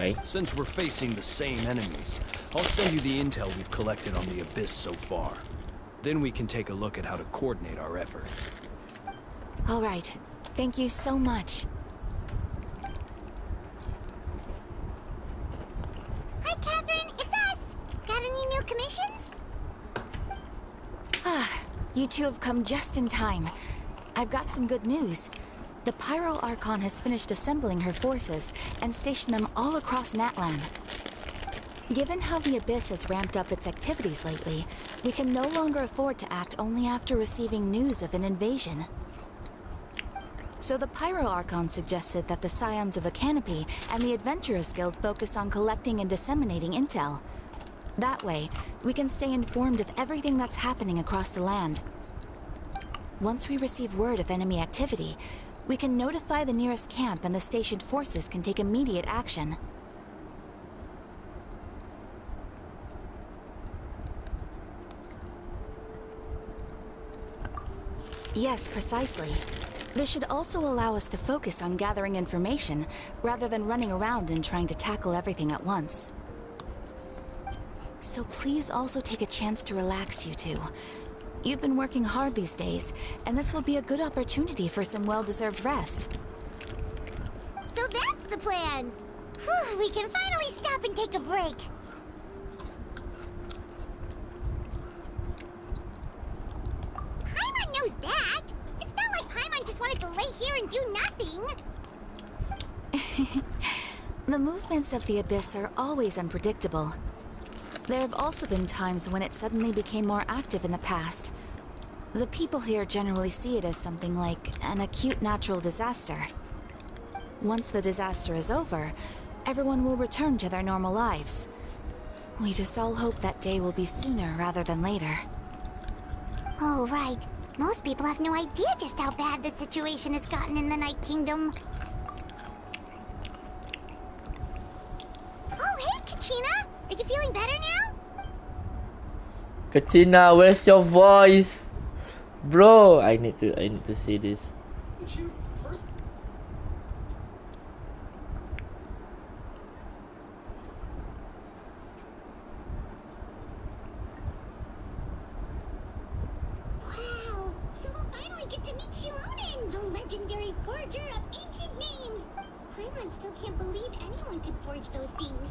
Okay. Since we're facing the same enemies, I'll send you the intel we've collected on the Abyss so far. Then we can take a look at how to coordinate our efforts. All right. Thank you so much. Hi, Catherine. It's us. Got any new commissions? You two have come just in time. I've got some good news. The Pyro Archon has finished assembling her forces and stationed them all across Natlan. Given how the Abyss has ramped up its activities lately, we can no longer afford to act only after receiving news of an invasion. So the Pyro Archon suggested that the Scions of the Canopy and the Adventurers Guild focus on collecting and disseminating intel. That way, we can stay informed of everything that's happening across the land. Once we receive word of enemy activity, we can notify the nearest camp and the stationed forces can take immediate action. Yes, precisely. This should also allow us to focus on gathering information, rather than running around and trying to tackle everything at once. So please also take a chance to relax, you two. You've been working hard these days, and this will be a good opportunity for some well-deserved rest. So that's the plan! Whew, we can finally stop and take a break. Paimon knows that! It's not like Paimon just wanted to lay here and do nothing! The movements of the Abyss are always unpredictable. There have also been times when it suddenly became more active in the past. The people here generally see it as something like an acute natural disaster. Once the disaster is over, everyone will return to their normal lives. We just all hope that day will be sooner rather than later. Oh, right. Most people have no idea just how bad the situation has gotten in the Night Kingdom. Oh, hey, Kachina! Are you feeling better now? Katrina, where's your voice? Bro, I need to see this. Wow! So we'll finally get to meet Shilonen, the legendary forger of ancient names! Paimon still can't believe anyone could forge those things.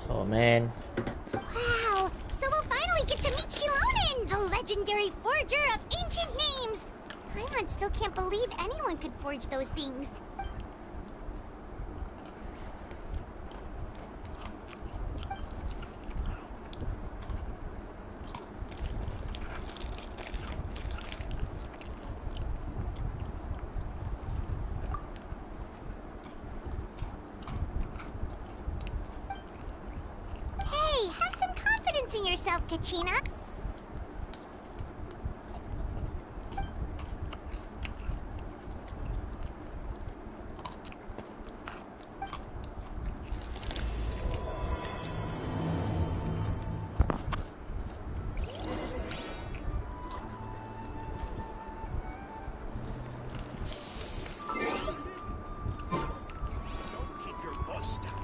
Oh man. Wow! So we'll finally get to meet Shilonen, the legendary forger of ancient names! Paimon still can't believe anyone could forge those things. Hey, have some confidence in yourself, Kachina. Keep your voice down.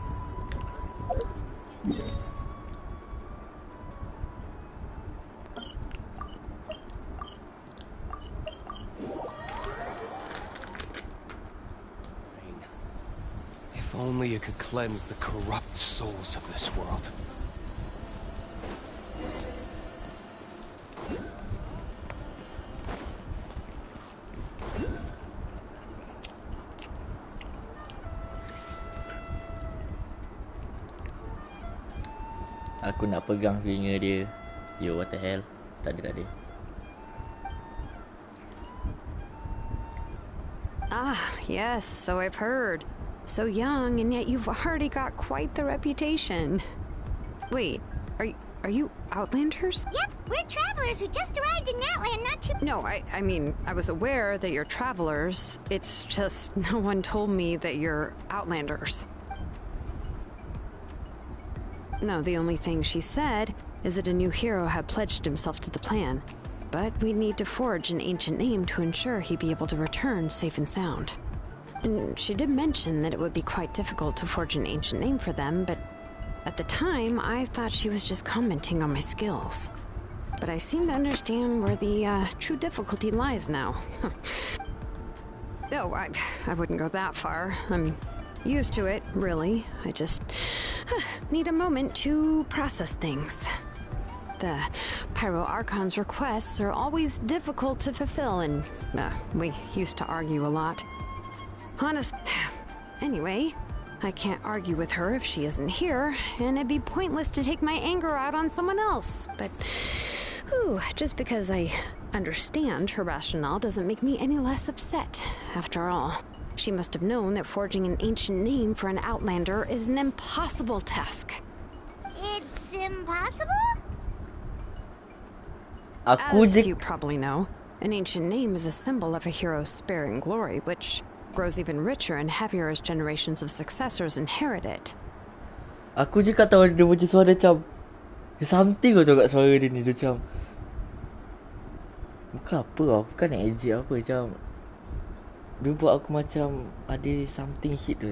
If only it could cleanse the corrupt souls of this world. Aku nak pegang telinga dia. Yo, what the hell? Tak ada. Ah, yes, so I've heard. So young, and yet you've already got quite the reputation. Wait, are you Outlanders? Yep, we're travelers who just arrived in Natlan not too— No, I mean, I was aware that you're travelers. It's just no one told me that you're Outlanders. No, the only thing she said is that a new hero had pledged himself to the plan. But we'd need to forge an ancient name to ensure he'd be able to return safe and sound. And she did mention that it would be quite difficult to forge an ancient name for them, but at the time, I thought she was just commenting on my skills. But I seem to understand where the true difficulty lies now. Oh, I wouldn't go that far. I'm used to it, really. I just need a moment to process things. The Pyro Archon's requests are always difficult to fulfill, and we used to argue a lot. Anyway, I can't argue with her if she isn't here, and it'd be pointless to take my anger out on someone else. But, just because I understand her rationale doesn't make me any less upset. After all, she must have known that forging an ancient name for an Outlander is an impossible task. It's impossible? As you probably know, an ancient name is a symbol of a hero's spirit and glory, which grows even richer and heavier as generations of successors inherit it. Aku je kat tahu dia macam suara macam something kau tahu kat suara dia ni. Dia macam bukan apa tau. Bukan nak ejek apa. Macam dia buat aku macam ada something hit tu.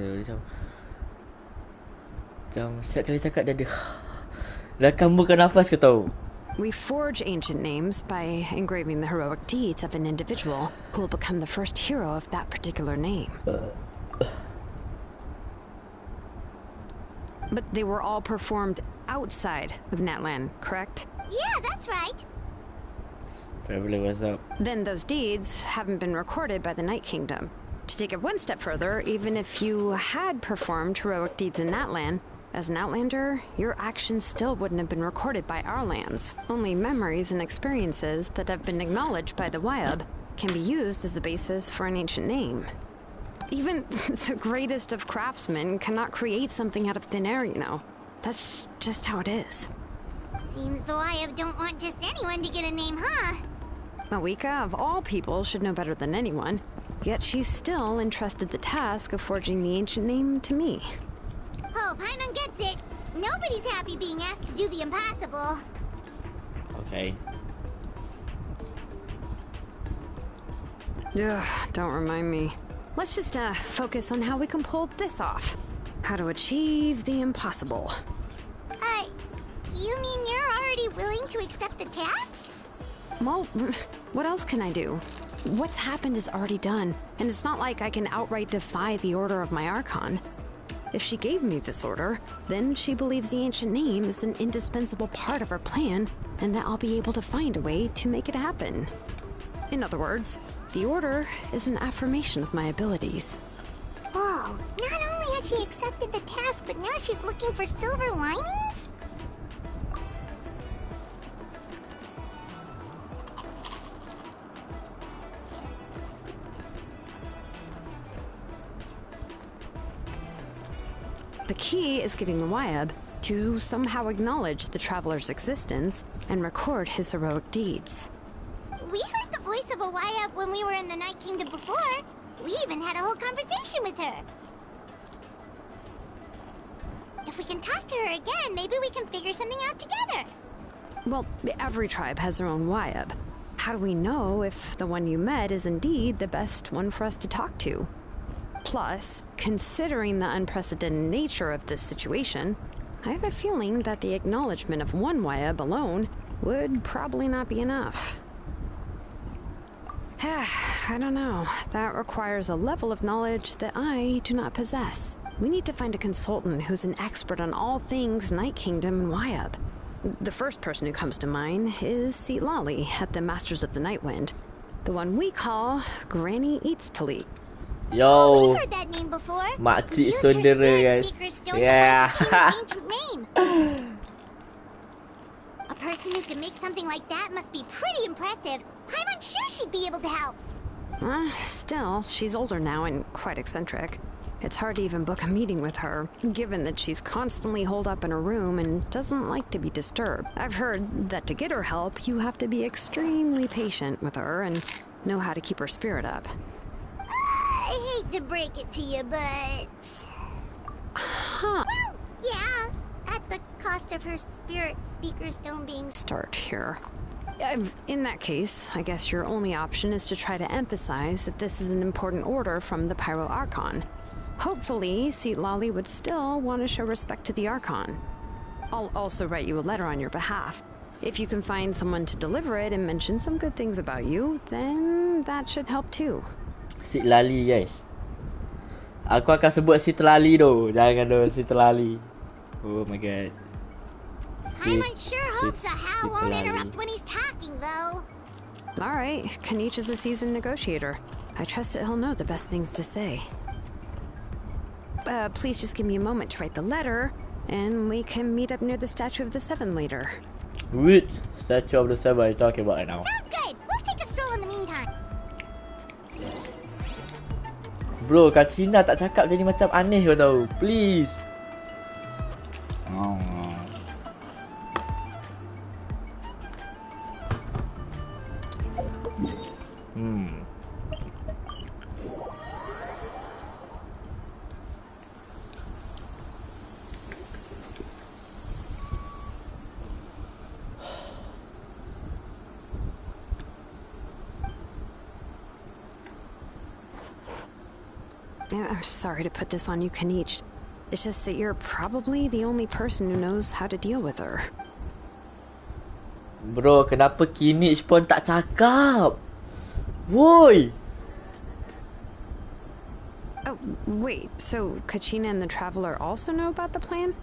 Macam setiap kali cakap dia ada dah kamburkan nafas kau tahu. We forge ancient names by engraving the heroic deeds of an individual who will become the first hero of that particular name. But they were all performed outside of Natlan, correct? Yeah, that's right. Traveler, what's up? Then those deeds haven't been recorded by the Night Kingdom. To take it one step further, even if you had performed heroic deeds in Natlan, as an Outlander, your actions still wouldn't have been recorded by our lands. Only memories and experiences that have been acknowledged by the Wyab can be used as a basis for an ancient name. Even the greatest of craftsmen cannot create something out of thin air, you know. That's just how it is. Seems the Wyab don't want just anyone to get a name, huh? Mawika, of all people, should know better than anyone. Yet she's still entrusted the task of forging the ancient name to me. Oh, Paimon gets it. Nobody's happy being asked to do the impossible. Okay. Ugh, don't remind me. Let's just focus on how we can pull this off. How to achieve the impossible. You mean you're already willing to accept the task? Well, what else can I do? What's happened is already done, and it's not like I can outright defy the order of my Archon. If she gave me this order, then she believes the ancient name is an indispensable part of her plan, and that I'll be able to find a way to make it happen. In other words, the order is an affirmation of my abilities. Whoa, not only has she accepted the task, but now she's looking for silver linings? The key is getting the Wyab to somehow acknowledge the traveler's existence and record his heroic deeds. We heard the voice of a Wyab when we were in the Night Kingdom before. We even had a whole conversation with her. If we can talk to her again, maybe we can figure something out together. Well, every tribe has their own Wyab. How do we know if the one you met is indeed the best one for us to talk to? Plus, considering the unprecedented nature of this situation, I have a feeling that the acknowledgement of one Wyab alone would probably not be enough. I don't know. That requires a level of knowledge that I do not possess. We need to find a consultant who's an expert on all things Night Kingdom and Wyab. The first person who comes to mind is Seatlali at the Masters of the Nightwind. The one we call Granny Eats to Lead. Yo, We heard that name before. makcik Use your saudara spirit guys. speaker stone Yeah. to find China's ancient name. A person who can make something like that must be pretty impressive. I'm sure she'd be able to help. Still, she's older now and quite eccentric. It's hard to even book a meeting with her, given that she's constantly holed up in her room and doesn't like to be disturbed. I've heard that to get her help, you have to be extremely patient with her and know how to keep her spirit up. I hate to break it to you, but... Huh. Well, yeah. At the cost of her spirit speaker stone being... Start here. In that case, I guess your only option is to try to emphasize that this is an important order from the Pyro Archon. Hopefully, Seat Lolly would still want to show respect to the Archon. I'll also write you a letter on your behalf. If you can find someone to deliver it and mention some good things about you, then that should help too. Si Lali guys. Aku akan sebut si Terlali tu. Jangan tu si Terlali. Oh my god. I'm unsure hopes a Hal won't interrupt when he's talking, though. Alright, Kanish is a seasoned negotiator. I trust that he'll know the best things to say. Please just give me a moment to write the letter, and we can meet up near the Statue of the Seven later. Which Statue of the Seven are you talking about right now? Sounds good. We'll take a stroll in the meantime. Bro, Katrina tak cakap jadi macam aneh kau tahu. Please. Oh. I'm sorry to put this on you, Kanish. It's just that you're probably the only person who knows how to deal with her. Bro, kenapa Kinich pun tak cakap? Woi! Oh, wait, so Kachina and the Traveler also know about the plan?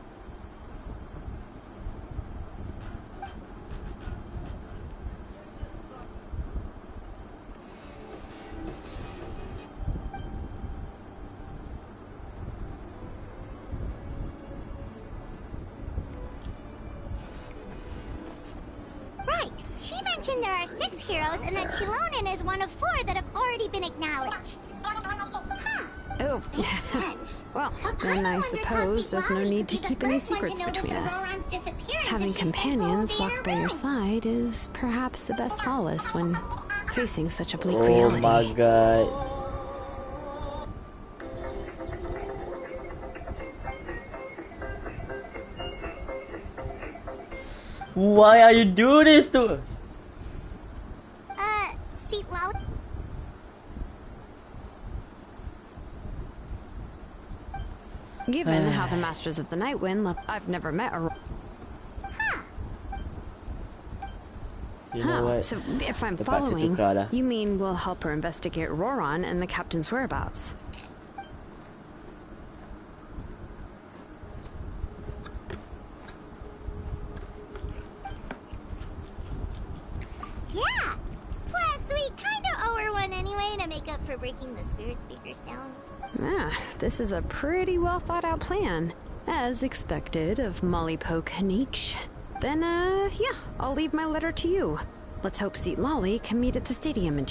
There are 6 heroes, and that Shilonen is one of 4 that have already been acknowledged. Huh. Oh, well, then I suppose there's no need to keep any secrets between us. Having companions walk by your side is perhaps the best solace when facing such a bleak reality. Oh my god. Why are you doing this to... Given how the Masters of the Night Wind left, I've never met a... You know what? So if I'm following, you mean we'll help her investigate Roron and the captain's whereabouts? Yeah! Plus, we kinda owe her one anyway to make up for breaking the spirit speakers down. Ah, this is a pretty well thought out plan. As expected of Molly Poke Kanish. Then, yeah, I'll leave my letter to you. Let's hope Seat Lolly can meet at the stadium in...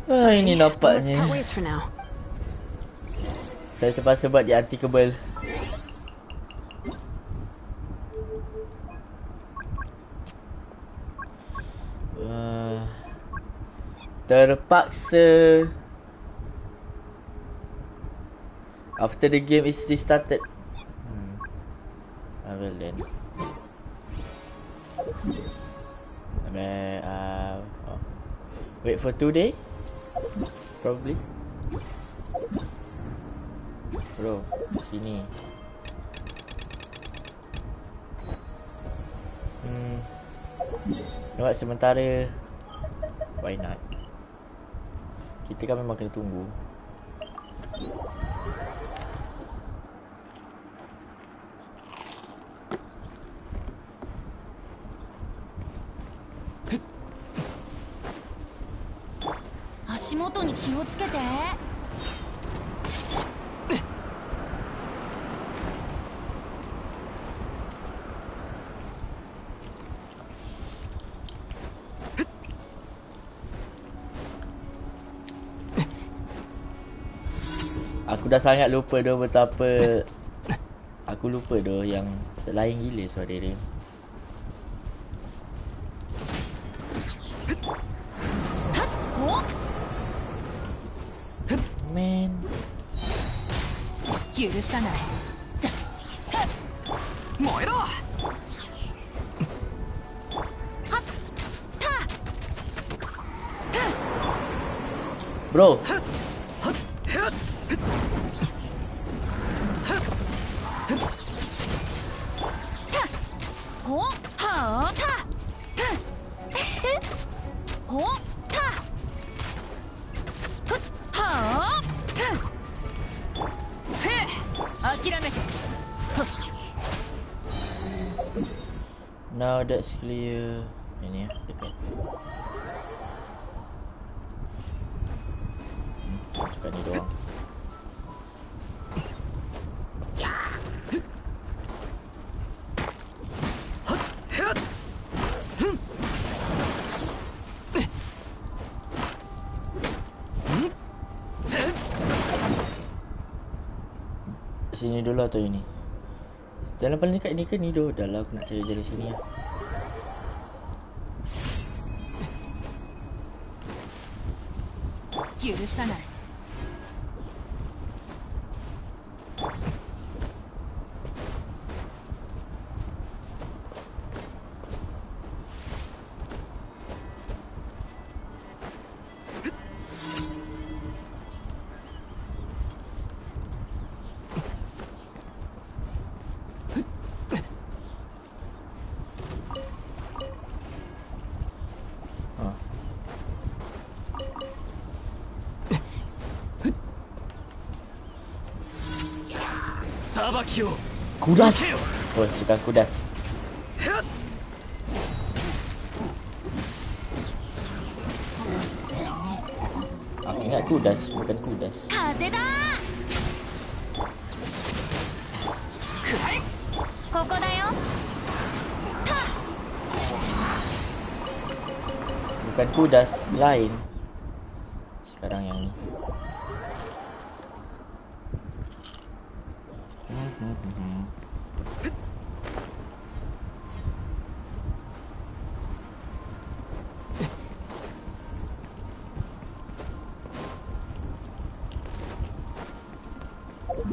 ini nampaknya. Let's part ways for now. Saya terpaksa buat dia anti-kebal. Terpaksa. After the game is restarted. Well then. Wait for 2 days? Probably. Bro, sini. Nampak sementara. Why not? Kita kan memang kena tunggu. Ashimoto ni気をつけて. Aku dah sangat lupa dah betapa. Aku lupa dah yang selain gila suara dia. Man. 許さない。Bro. Now that's clear. Ini ya, dekat. Dekat ni doang. Sini dulu atau ini? Jalan paling dekat ni ke ni doh? Dah lah aku nak cari jalan sini lah. Kudas. Oh, suka kudas. Aku ingat kudas, bukan kudas. Bukan kudas, lain. Sekarang yang ni.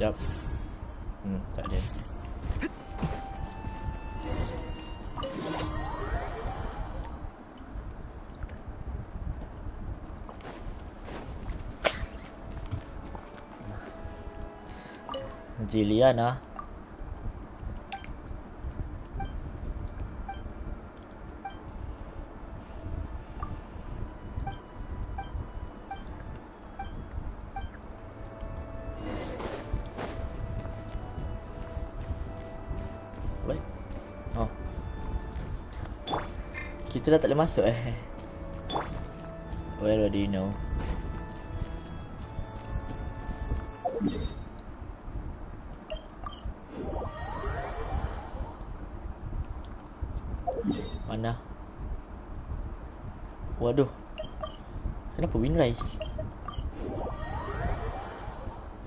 Sekejap. Tak ada. Jiliana. Oh. Kita dah tak boleh masuk Well, what do you know? Mana? Waduh. Kenapa windrise?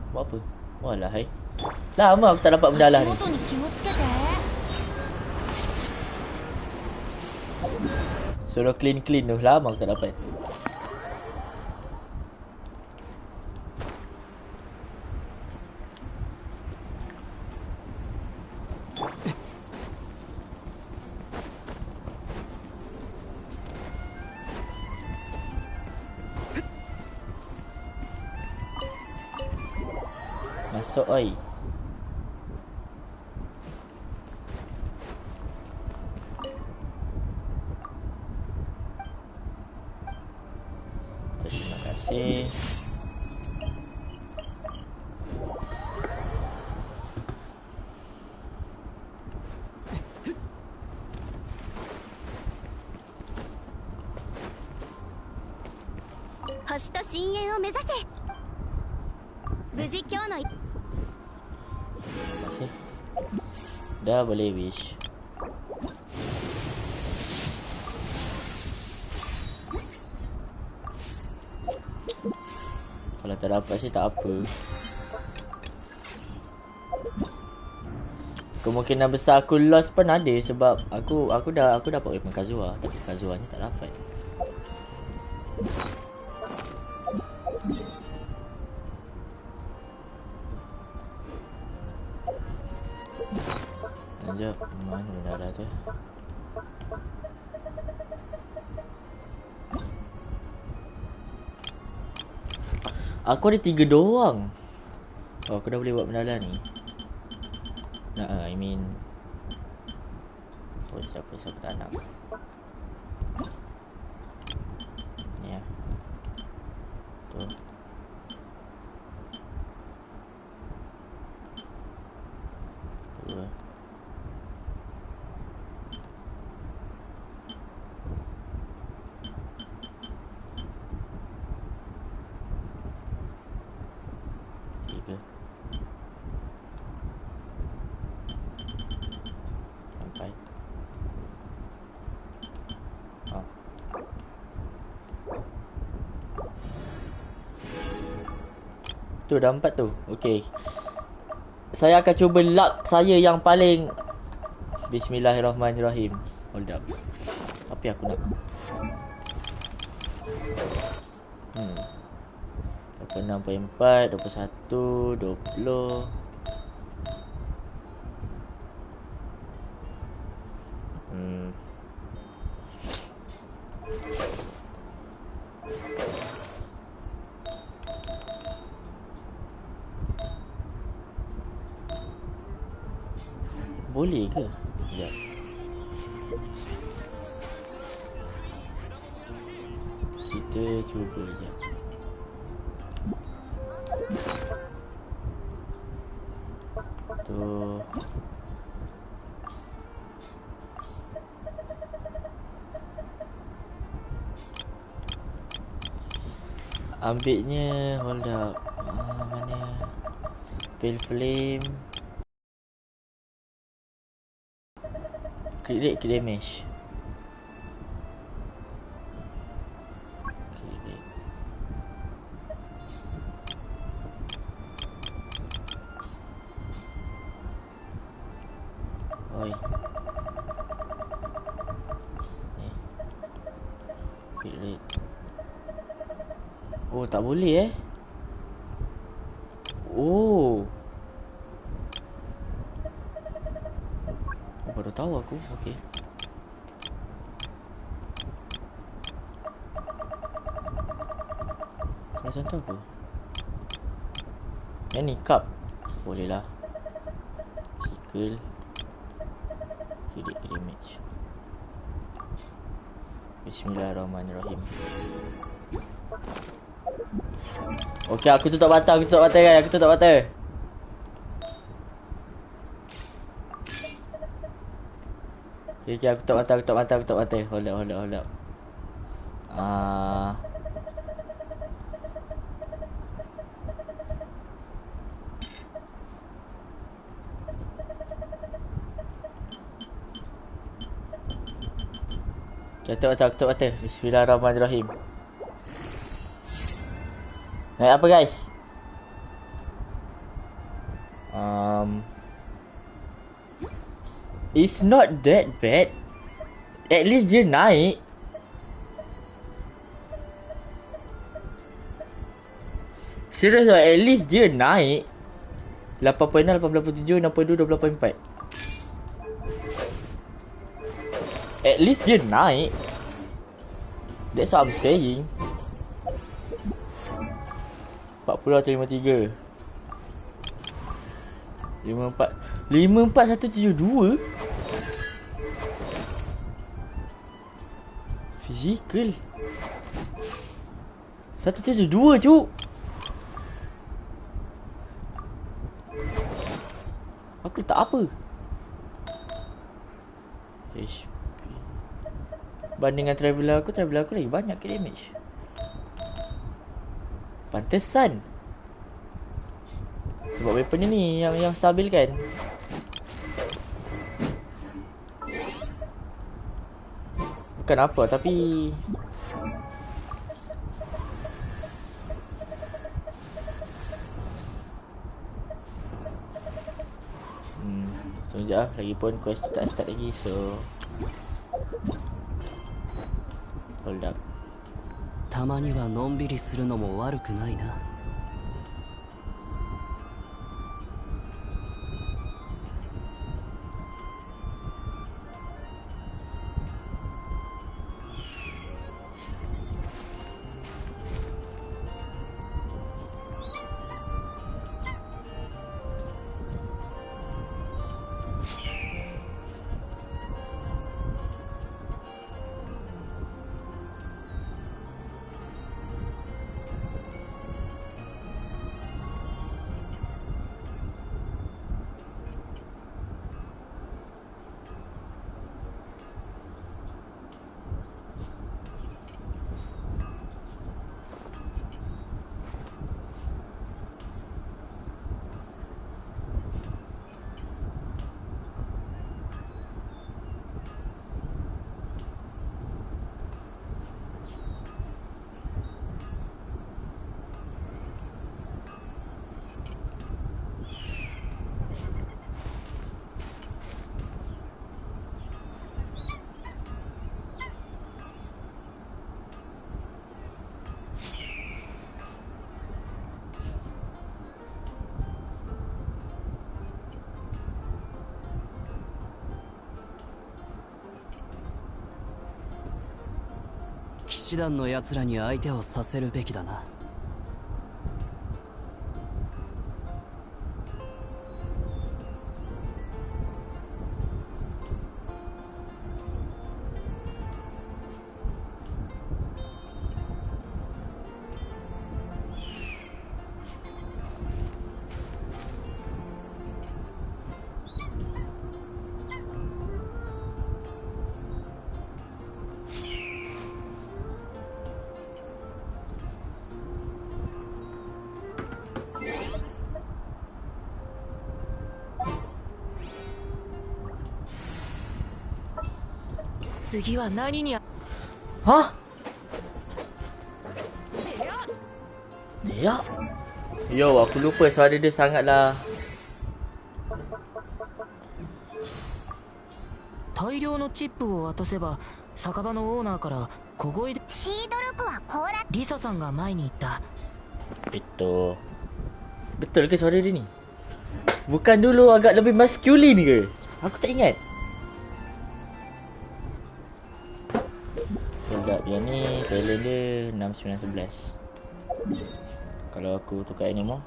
Buat apa? Walah hai. Lama aku tak dapat mendalah ni. Suruh clean tu lama aku tak dapat. Masuk oi. Terima kasih. Terima kasih. Dah boleh wish. Kalau tak dapat sih tak apa. Kemungkinan besar aku lost pun ada sebab aku dapat weapon Kazuha, tapi Kazuha ni tak dapat. Sekejap, mana benda tu? Aku ada 3 doang. Oh, aku dah boleh buat benda ni. Nah, I mean, oh, siapa tak nak. Ni ya. Tu. Dua. Tiga. Empat. Oh. Tu dah 4 tu. Okey. Saya akan cuba luck saya yang paling. Bismillahirrahmanirrahim. Hold up. Apa yang aku nak? 26.4, 21, 20. Boleh ke? Sekejap. Kita cuba je. Tu. Ambilnya, hold up. Mana? Pale flame. Crit rate, crit damage. Crit rate. Oi. Ni. Crit rate. Oh, tak boleh Oh. Baru tahu aku. Okey. Kalau macam tu apa? Yang ni cup. Boleh lah. Sickle. Kiri damage. Bismillahirrahmanirrahim. Okey, aku tutup mata guys. Aku tutup mata. Okay, aku tutup mata. Hold up. Okay, aku tutup mata. Bismillahirrahmanirrahim. Naik apa guys? It's not that bad. At least dia naik. Serius lah, at least dia naik. 8.6, 87, 62, 12.4. At least dia naik. That's what I'm saying. 40 atau 53. 54172. Physical 172 cuk. Aku letak apa? HP bandingan traveler aku lagi banyak ke damage. Pantesan. Sebab weapon ni yang stabil kan. Bukan apa tapi sekejap lah. Lagipun quest tu tak start lagi. So hold up. たまにはのんびりするのも悪くないな。騎士団の奴らに相手をさせるべきだな。次は何に Hah? Ya. Yo, aku lupa suara dia sangatlah. 大量のチップを渡せば酒場のオーナーから小声でシードルクは甲羅。リサさんが前に言った。 Betul ke suara dia ni? Bukan dulu agak lebih maskulin ke? Aku tak ingat. Sekejap, yang ni talent dia 6911. Kalau aku tukar animal,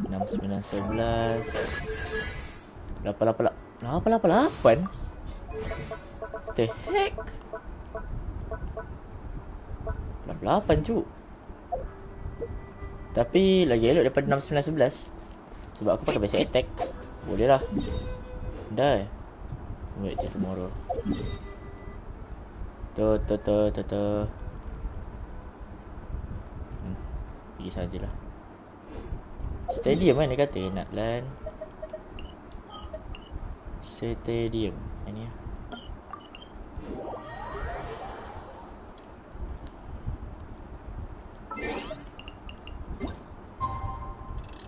enam sembilan 11 888. The heck? 88 cuk. Tapi lagi elok daripada 6911. Sebab aku pakai basic attack. Boleh lah. Dah. Wait till tomorrow. Tu. Pergi sajalah. Stadium kan dia kata nak land. Stadium. Ini lah.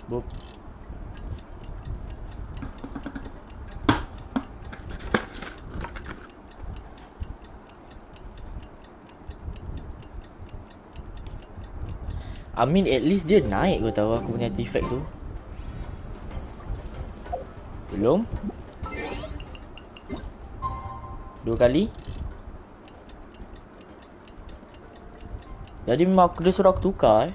Boop. I mean at least dia naik kau tahu aku punya artifact tu. Belum. 2 kali. Jadi memang dia suruh aku tukar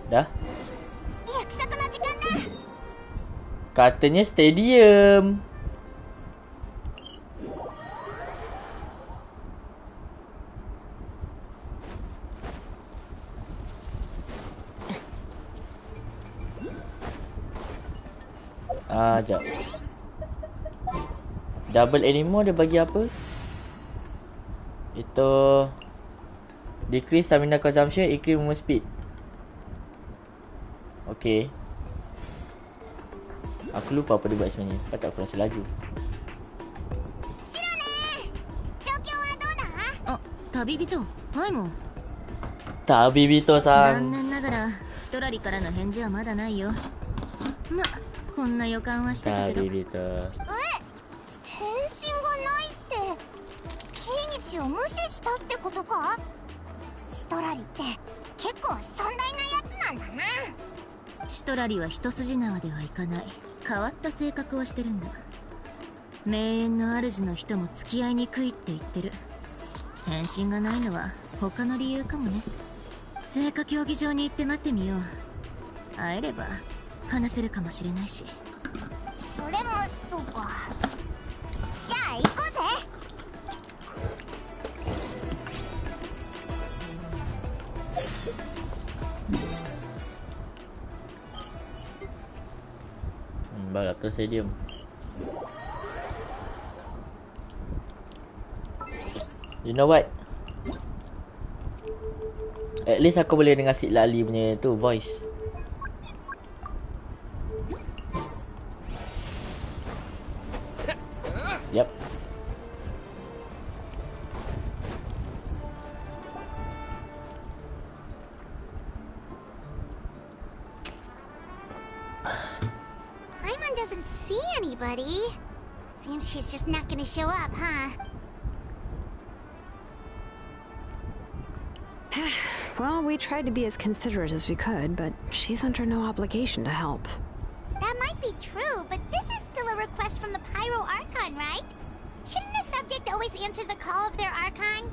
Dah. Katanya stadium. Jap. Double animal dia bagi apa? Itu decrease stamina consumption, increase movement speed. Okay. Aku lupa apa dia buat sebenarnya. Patut aku rasa laju. Tabibito, Paimon. Tabibito さん。残念ながらシトラリからの返事はまだないよ。ま、こんな予感はしてたけど。Tabibito。返信がないって、キイニチを無視したってことか？シトラリって結構尊大なやつなんだな。シトラリは一筋縄ではいかない。変わった性格をしてるんだ。名園の主の人も付き合いにくいって言ってる。返信がないのは他の理由かもね。聖火競技場に行って待ってみよう。会えれば話せるかもしれないし。それもそうか。じゃあ行こうぜ。Balap ke stadium. You know what? At least aku boleh dengar Sid Lali punya tu voice. Yep. Paimon doesn't see anybody. Seems she's just not gonna show up, huh? Well, we tried to be as considerate as we could, but she's under no obligation to help. That might be true, but this is still a request from the Pyro Archon, right? Shouldn't a subject always answer the call of their Archon?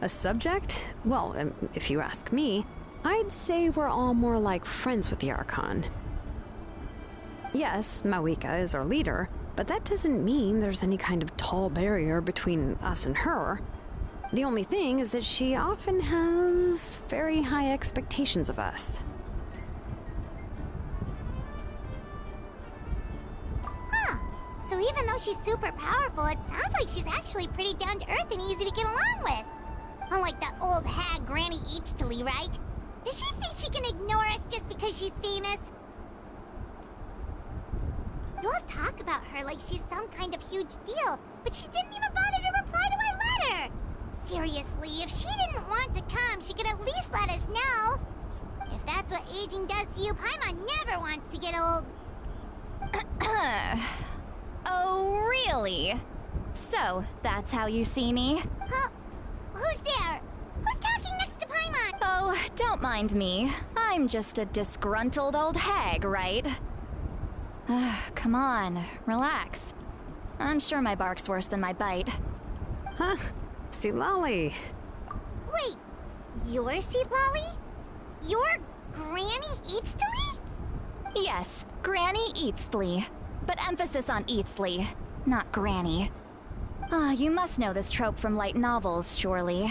A subject? Well, if you ask me, I'd say we're all more like friends with the Archon. Yes, Mawika is our leader, but that doesn't mean there's any kind of tall barrier between us and her. The only thing is that she often has very high expectations of us. Huh. So even though she's super powerful, it sounds like she's actually pretty down to earth and easy to get along with. Unlike that old hag Granny Eatstily, right? Does she think she can ignore us just because she's famous? You all talk about her like she's some kind of huge deal, but she didn't even bother to reply to our letter! Seriously, if she didn't want to come, she could at least let us know. If that's what aging does to you, Paimon never wants to get old. Oh, really? So, that's how you see me? Huh? Who's there? Who's talking next to Paimon? Oh, don't mind me. I'm just a disgruntled old hag, right? Come on, relax. I'm sure my bark's worse than my bite. Huh? Seat Lolly. Wait, you're Seat Lolly? You're Granny Eatstily? Yes, Granny Eatstly. But emphasis on Eatstly, not Granny. You must know this trope from light novels, surely.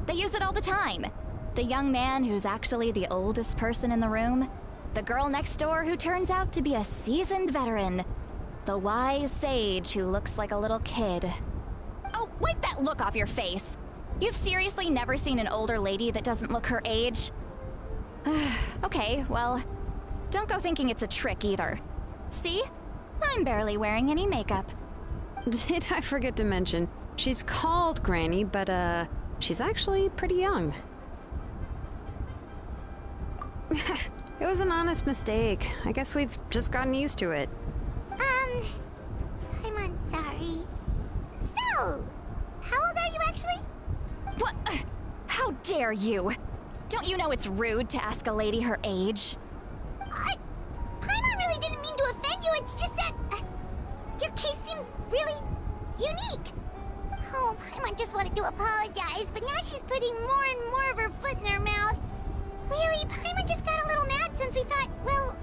They use it all the time. The young man who's actually the oldest person in the room. The girl next door who turns out to be a seasoned veteran. The wise sage who looks like a little kid. Oh, wipe that look off your face! You've seriously never seen an older lady that doesn't look her age? Okay, well, don't go thinking it's a trick either. See? I'm barely wearing any makeup. Did I forget to mention, she's called Granny, but she's actually pretty young. It was an honest mistake. I guess we've just gotten used to it. I'm sorry. So, how old are you actually? What? How dare you? Don't you know it's rude to ask a lady her age? Paimon really didn't mean to offend you, it's just that... your case seems really unique. Oh, Paimon just wanted to apologize, but now she's putting more and more of her foot in her mouth. Really, Paimon just got a little mad since we thought, well,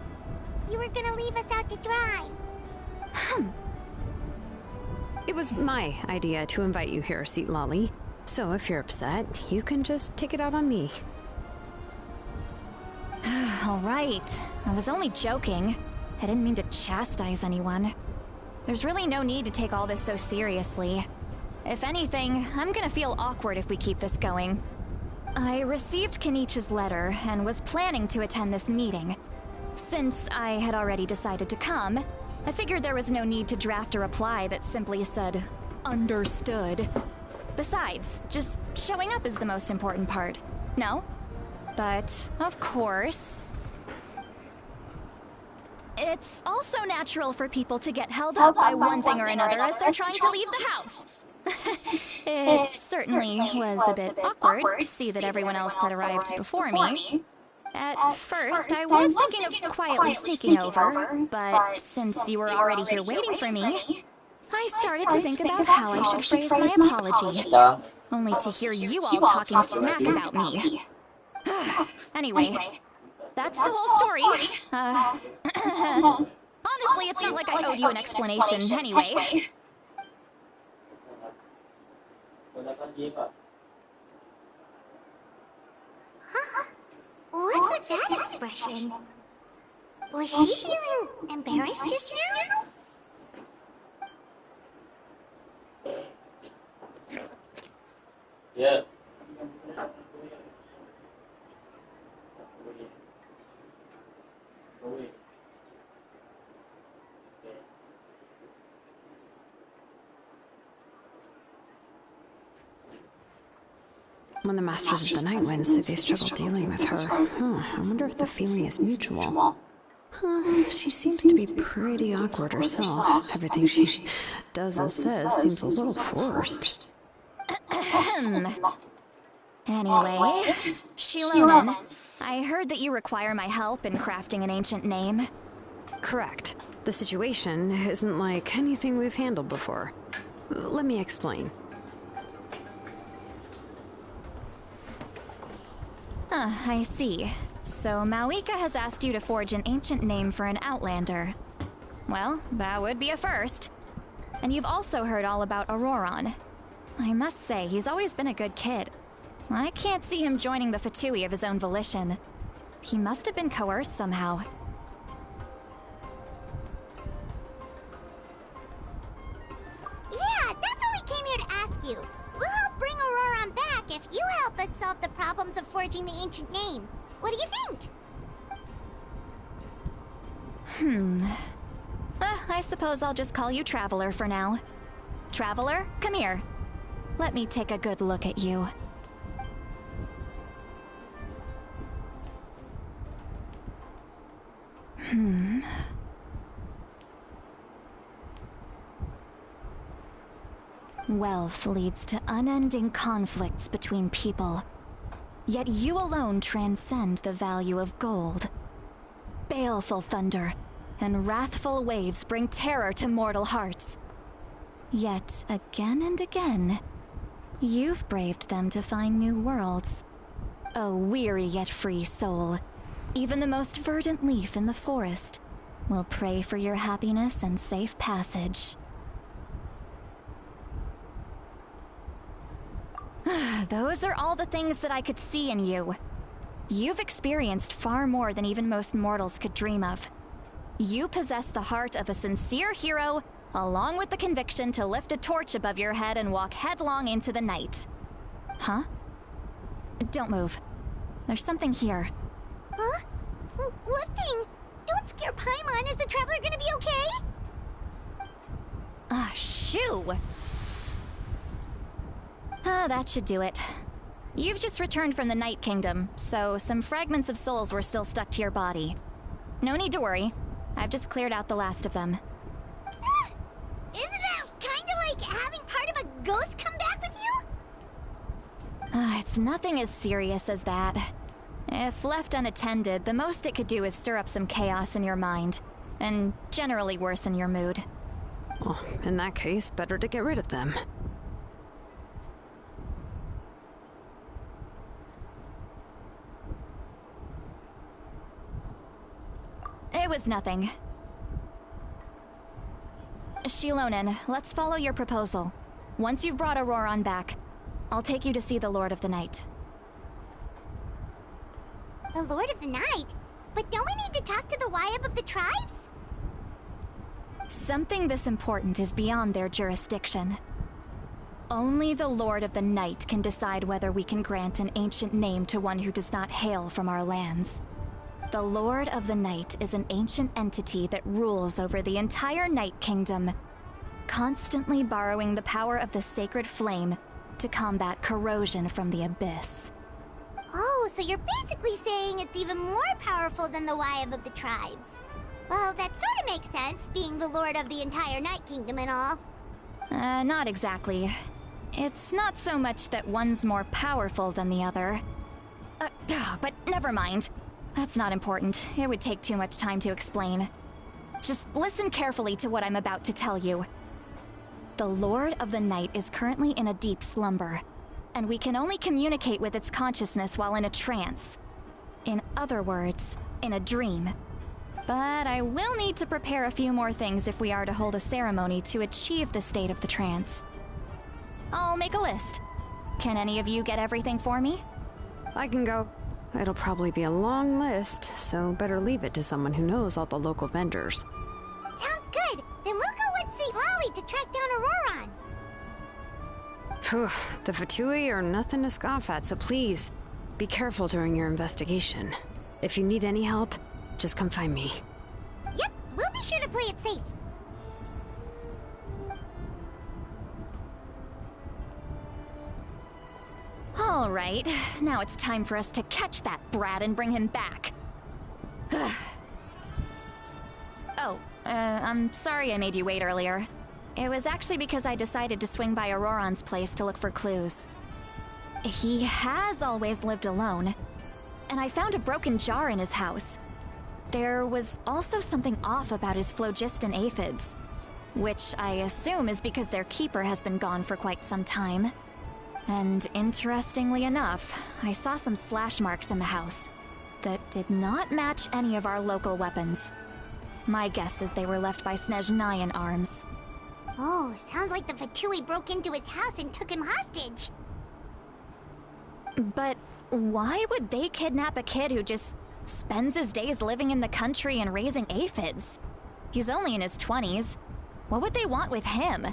you were gonna leave us out to dry. It was my idea to invite you here, Seat Lolly. So if you're upset, you can just take it out on me. All right. I was only joking. I didn't mean to chastise anyone. There's really no need to take all this so seriously. If anything, I'm gonna feel awkward if we keep this going. I received Kenichi's letter and was planning to attend this meeting. Since I had already decided to come, I figured there was no need to draft a reply that simply said, "Understood." Besides, just showing up is the most important part, no? But, of course... It's also natural for people to get held up by one thing or another as they're trying to leave the house. It certainly was a bit awkward to see that everyone else had arrived before me. At first, I was thinking of quietly sneaking over, but since you were already here waiting for me, I started to think about how I should phrase my apology, only to hear you all talking smack about me. Anyway, that's the whole story. Honestly, it's not like I owed you an explanation anyway. Huh? What's with that expression? Was she feeling embarrassed just now? Yeah. When the Masters of the Night Wind say they struggle dealing with her, I wonder if the feeling is mutual. She seems to be pretty awkward herself. Everything she does and says seems a little forced. Anyway, Shilonen, I heard that you require my help in crafting an ancient name. Correct. The situation isn't like anything we've handled before. Let me explain. I see. So Mawika has asked you to forge an ancient name for an outlander. Well, that would be a first. And you've also heard all about Auroron. I must say, he's always been a good kid. I can't see him joining the Fatui of his own volition. He must have been coerced somehow. Yeah, that's what we came here to ask you. We'll help bring Auroron back if you help us solve the problems of forging the ancient name. What do you think? I suppose I'll just call you Traveler for now. Traveler, come here. Let me take a good look at you. Wealth leads to unending conflicts between people. Yet you alone transcend the value of gold. Baleful thunder and wrathful waves bring terror to mortal hearts. Yet again and again, you've braved them to find new worlds. A weary yet free soul. Even the most verdant leaf in the forest will pray for your happiness and safe passage. Those are all the things that I could see in you. You've experienced far more than even most mortals could dream of. You possess the heart of a sincere hero, along with the conviction to lift a torch above your head and walk headlong into the night. Huh? Don't move. There's something here. Huh? What thing? Don't scare Paimon. Is the Traveler gonna be okay? Shoo! That should do it. You've just returned from the Night Kingdom, so some fragments of souls were still stuck to your body. No need to worry. I've just cleared out the last of them. Isn't that kinda like having part of a ghost come back with you? It's nothing as serious as that. If left unattended, the most it could do is stir up some chaos in your mind, and generally worsen your mood. Well, in that case, better to get rid of them. It was nothing. Shilonen, let's follow your proposal. Once you've brought Auroron back, I'll take you to see the Lord of the Night. The Lord of the Night? But don't we need to talk to the Wayab of the tribes? Something this important is beyond their jurisdiction. Only the Lord of the Night can decide whether we can grant an ancient name to one who does not hail from our lands. The Lord of the Night is an ancient entity that rules over the entire Night Kingdom, constantly borrowing the power of the sacred flame to combat corrosion from the abyss. Oh, so you're basically saying it's even more powerful than the Wayab of the tribes. Well, that sort of makes sense, being the lord of the entire Night Kingdom and all. Not exactly. It's not so much that one's more powerful than the other. But never mind. That's not important. It would take too much time to explain. Just listen carefully to what I'm about to tell you. The Lord of the Night is currently in a deep slumber, and we can only communicate with its consciousness while in a trance. In other words, in a dream. But I will need to prepare a few more things if we are to hold a ceremony to achieve the state of the trance. I'll make a list. Can any of you get everything for me? I can go. It'll probably be a long list, so better leave it to someone who knows all the local vendors. Sounds good. Then we'll go with St. Lolly to track down Auroron. Phew, the Fatui are nothing to scoff at, so please, be careful during your investigation. If you need any help, just come find me. Yep, we'll be sure to play it safe. All right, now it's time for us to catch that brat and bring him back. Oh, I'm sorry I made you wait earlier. It was actually because I decided to swing by Auroron's place to look for clues. He has always lived alone, and I found a broken jar in his house. There was also something off about his phlogiston aphids, which I assume is because their keeper has been gone for quite some time. And interestingly enough, I saw some slash marks in the house that did not match any of our local weapons. My guess is they were left by Snezhnayan arms. Oh, sounds like the Fatui broke into his house and took him hostage. But why would they kidnap a kid who just spends his days living in the country and raising aphids? He's only in his 20s. What would they want with him?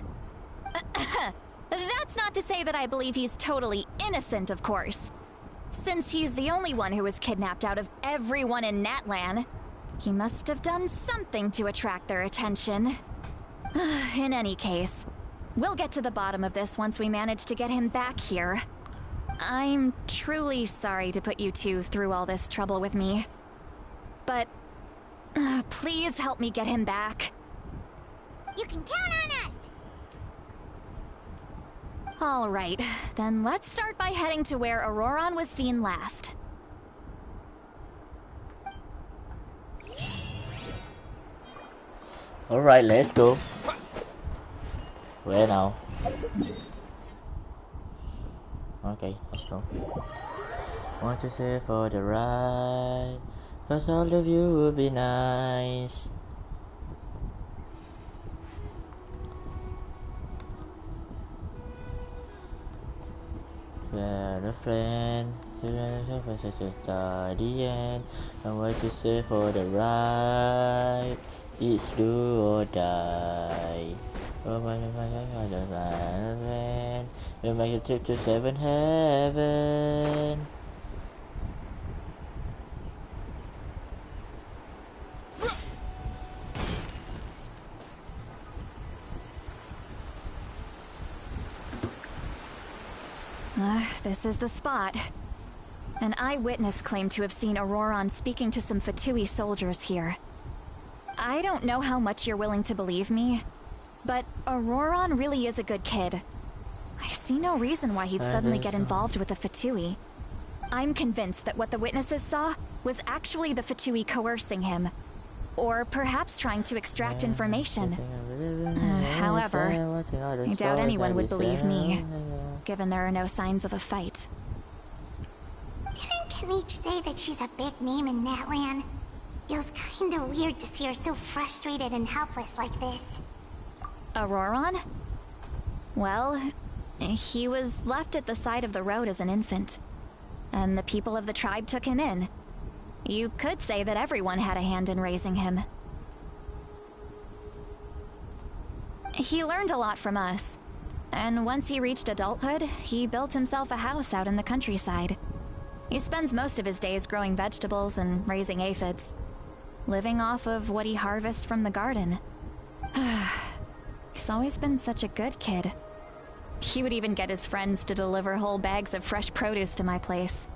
That's not to say that I believe he's totally innocent, of course. Since he's the only one who was kidnapped out of everyone in Natlan, he must have done something to attract their attention. In any case, we'll get to the bottom of this once we manage to get him back here. I'm truly sorry to put you two through all this trouble with me. But please help me get him back. You can count on us! All right, then let's start by heading to where Auroron was seen last. Alright, let's go. Where now? Okay, let's go. Want to say for the ride, cause all of you would be nice. We're a friend, just the end. And what you say for the ride, it's do or die. Oh my God, we'll make a trip to 7 heaven. This is the spot. An eyewitness claimed to have seen Auroron speaking to some Fatui soldiers here. I don't know how much you're willing to believe me, but Auroron really is a good kid. I see no reason why he'd suddenly get involved with the Fatui. I'm convinced that what the witnesses saw was actually the Fatui coercing him, or perhaps trying to extract information. However, I doubt anyone would believe me, given there are no signs of a fight. Didn't Kaniche say that she's a big name in Natlan? Feels kinda weird to see her so frustrated and helpless like this. Auroron? Well, he was left at the side of the road as an infant, and the people of the tribe took him in. You could say that everyone had a hand in raising him. He learned a lot from us, and once he reached adulthood, he built himself a house out in the countryside. He spends most of his days growing vegetables and raising aphids, living off of what he harvests from the garden. He's always been such a good kid. He would even get his friends to deliver whole bags of fresh produce to my place.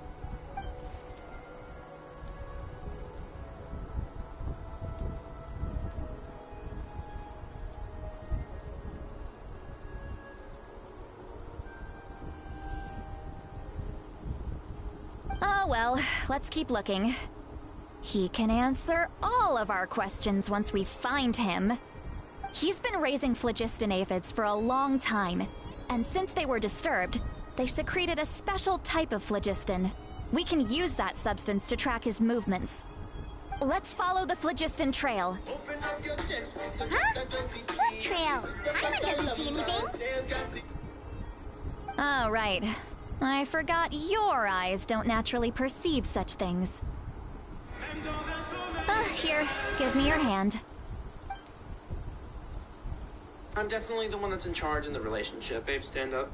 Oh well, let's keep looking. He can answer all of our questions once we find him. He's been raising phlogiston aphids for a long time, and since they were disturbed, they secreted a special type of phlogiston. We can use that substance to track his movements. Let's follow the phlogiston trail. Huh? What trail? Hyman doesn't see anything. Oh, right. I forgot your eyes don't naturally perceive such things. Here, give me your hand. I'm definitely the one that's in charge in the relationship. Babe, stand up.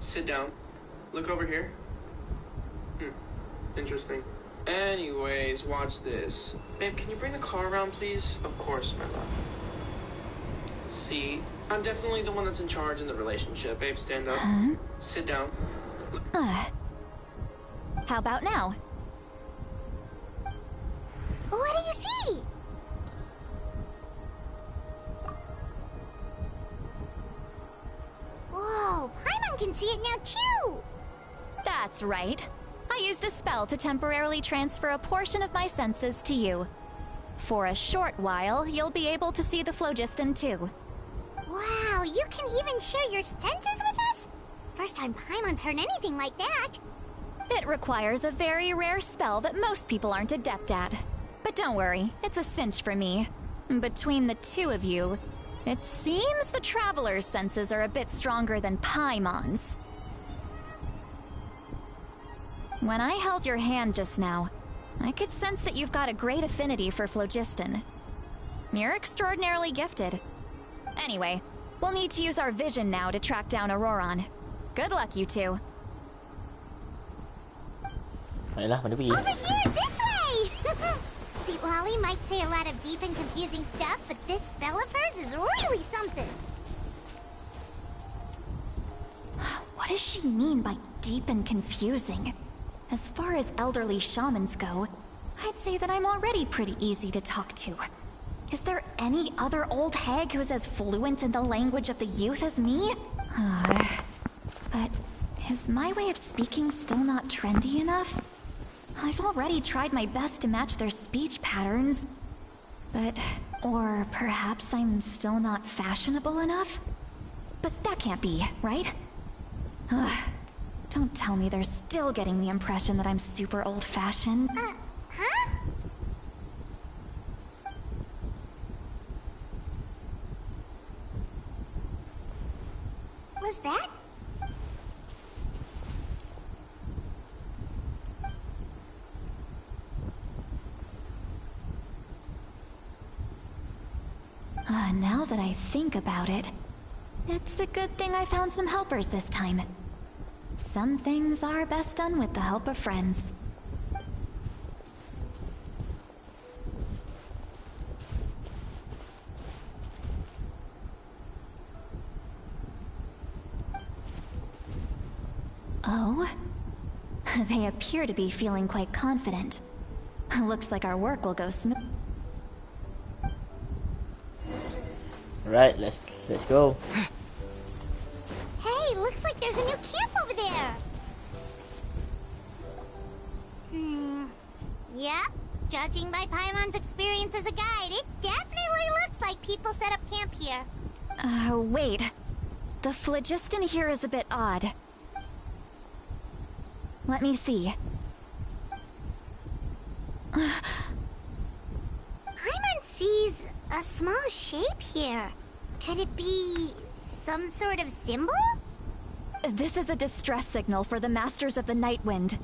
Sit down. Look over here. Interesting. Anyways, watch this. Babe, can you bring the car around, please? Of course, my love. See? I'm definitely the one that's in charge in the relationship. Babe, stand up. Sit down. How about now? What do you see? That's right. I used a spell to temporarily transfer a portion of my senses to you. For a short while, you'll be able to see the phlogiston too. Wow, you can even share your senses with us? First time Paimon's heard anything like that. It requires a very rare spell that most people aren't adept at. But don't worry, it's a cinch for me. Between the two of you, it seems the Traveler's senses are a bit stronger than Paimon's. When I held your hand just now, I could sense that you've got a great affinity for phlogiston. You're extraordinarily gifted. Anyway, we'll need to use our vision now to track down Auroron. Good luck, you two. Baiklah, mana pergi? Over here, this way! See, Lolly might say a lot of deep and confusing stuff, but this spell of hers is really something. What does she mean by deep and confusing? As far as elderly shamans go, I'd say that I'm already pretty easy to talk to. Is there any other old hag who's as fluent in the language of the youth as me? But is my way of speaking still not trendy enough? I've already tried my best to match their speech patterns. But, or perhaps I'm still not fashionable enough? But that can't be, right? Don't tell me they're still getting the impression that I'm super old-fashioned. Huh? Was that? Now that I think about it, it's a good thing I found some helpers this time. Some things are best done with the help of friends. Oh? They appear to be feeling quite confident. Looks like our work will go smooth. Right, let's go. Hey, looks like there's a new camp over there. Yep. Judging by Paimon's experience as a guide, it definitely looks like people set up camp here. Wait. The phlogiston here is a bit odd. Let me see. Paimon sees a small shape here. Could it be some sort of symbol? This is a distress signal for the Masters of the Night Wind.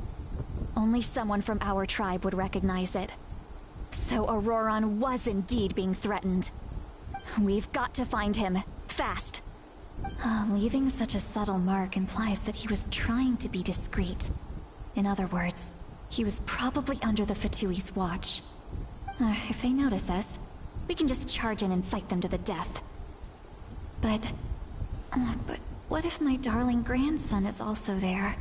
Only someone from our tribe would recognize it. So Auroron was indeed being threatened. We've got to find him, fast. Leaving such a subtle mark implies that he was trying to be discreet. In other words, he was probably under the Fatui's watch. If they notice us, we can just charge in and fight them to the death. But what if my darling grandson is also there?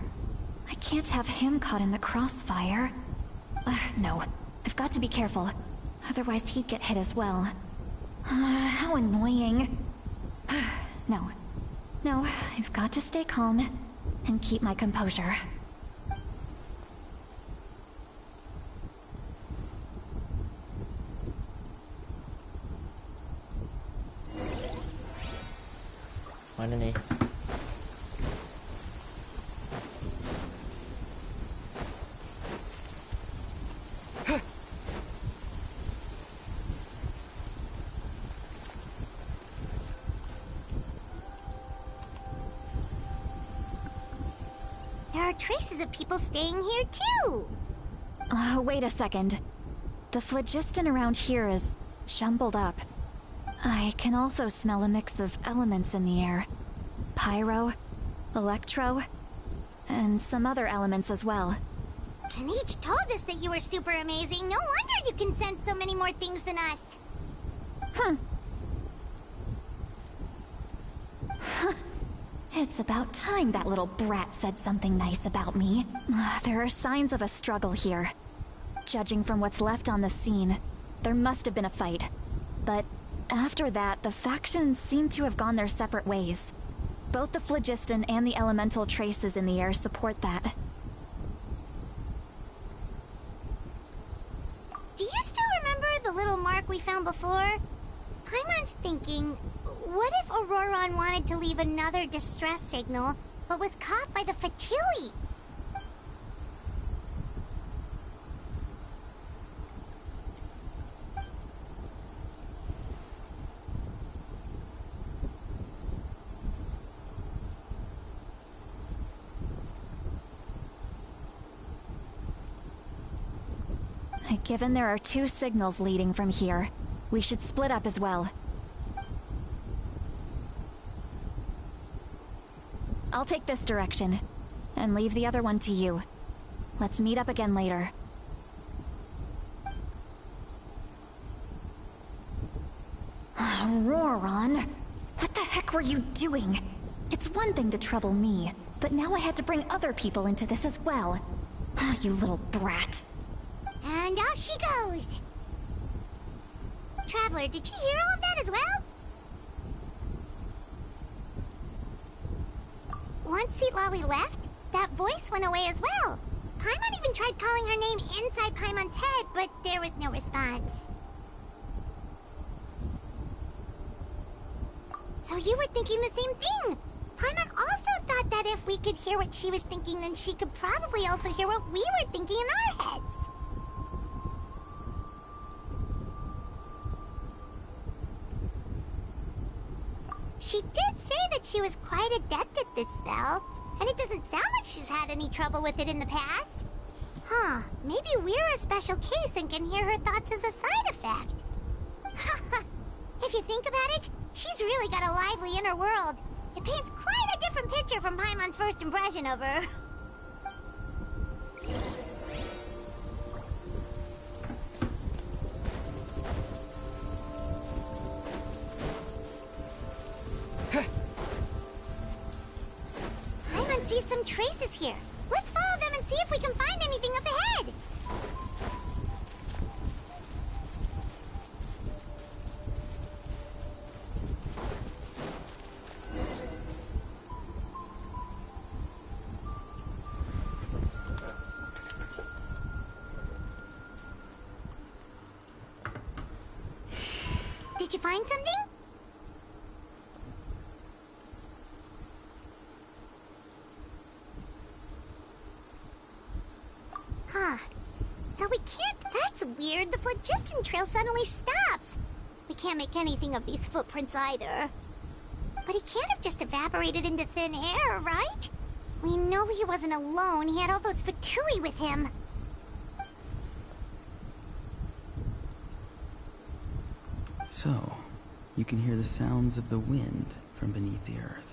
I can't have him caught in the crossfire. No, I've got to be careful. Otherwise he'd get hit as well. How annoying. No, I've got to stay calm and keep my composure. Mana ni? There are traces of people staying here too. Wait a second. The phlogiston around here is jumbled up. I can also smell a mix of elements in the air. Pyro, electro, and some other elements as well. Kaniche told us that you were super amazing. No wonder you can sense so many more things than us. It's about time that little brat said something nice about me. There are signs of a struggle here. Judging from what's left on the scene, there must have been a fight. But after that, the factions seem to have gone their separate ways. Both the phlogiston and the elemental traces in the air support that. Or Paimon's thinking, what if Auroron wanted to leave another distress signal, but was caught by the Fatui? Given there are 2 signals leading from here, we should split up as well. I'll take this direction, and leave the other one to you. Let's meet up again later. Auroron, what the heck were you doing? It's one thing to trouble me, but now I had to bring other people into this as well. You little brat. And off she goes! Traveler, did you hear all of that as well? Once Seatlali left, that voice went away as well. Paimon even tried calling her name inside Paimon's head, but there was no response. So you were thinking the same thing! Paimon also thought that if we could hear what she was thinking, then she could probably also hear what we were thinking in our heads. She did say that she was quite adept at this spell, and it doesn't sound like she's had any trouble with it in the past. Huh, maybe we're a special case and can hear her thoughts as a side effect. If you think about it, she's really got a lively inner world. It paints quite a different picture from Paimon's first impression of her. Paimon sees some traces here. Let's follow them and see if we can find anything up ahead. Did you find something? Huh. So we can't... That's weird. The phlogiston trail suddenly stops. We can't make anything of these footprints either. But he can't have just evaporated into thin air, right? We know he wasn't alone. He had all those Fatui with him. So, you can hear the sounds of the wind from beneath the earth.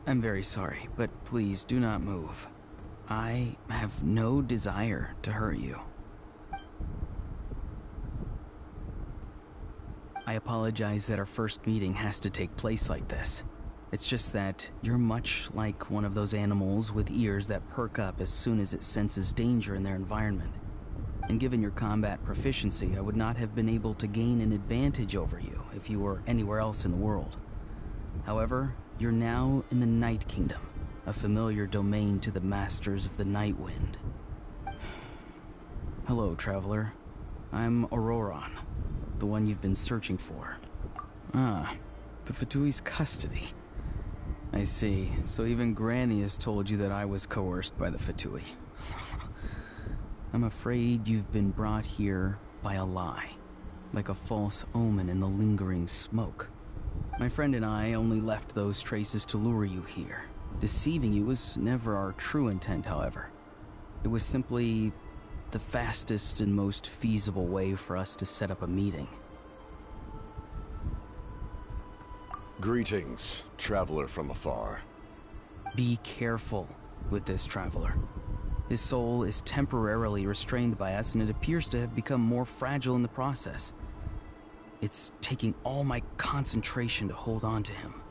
I'm very sorry, but please do not move. I have no desire to hurt you. I apologize that our first meeting has to take place like this. It's just that you're much like one of those animals with ears that perk up as soon as it senses danger in their environment. And given your combat proficiency, I would not have been able to gain an advantage over you if you were anywhere else in the world. However, you're now in the Night Kingdom, a familiar domain to the masters of the Night Wind. Hello, traveler. I'm Auroron, the one you've been searching for. Ah, the Fatui's custody. I see. So even Granny has told you that I was coerced by the Fatui. I'm afraid you've been brought here by a lie, like a false omen in the lingering smoke. My friend and I only left those traces to lure you here. Deceiving you was never our true intent, however. It was simply the fastest and most feasible way for us to set up a meeting. Greetings, traveler from afar. Be careful with this traveler. His soul is temporarily restrained by us, and it appears to have become more fragile in the process. It's taking all my concentration to hold on to him.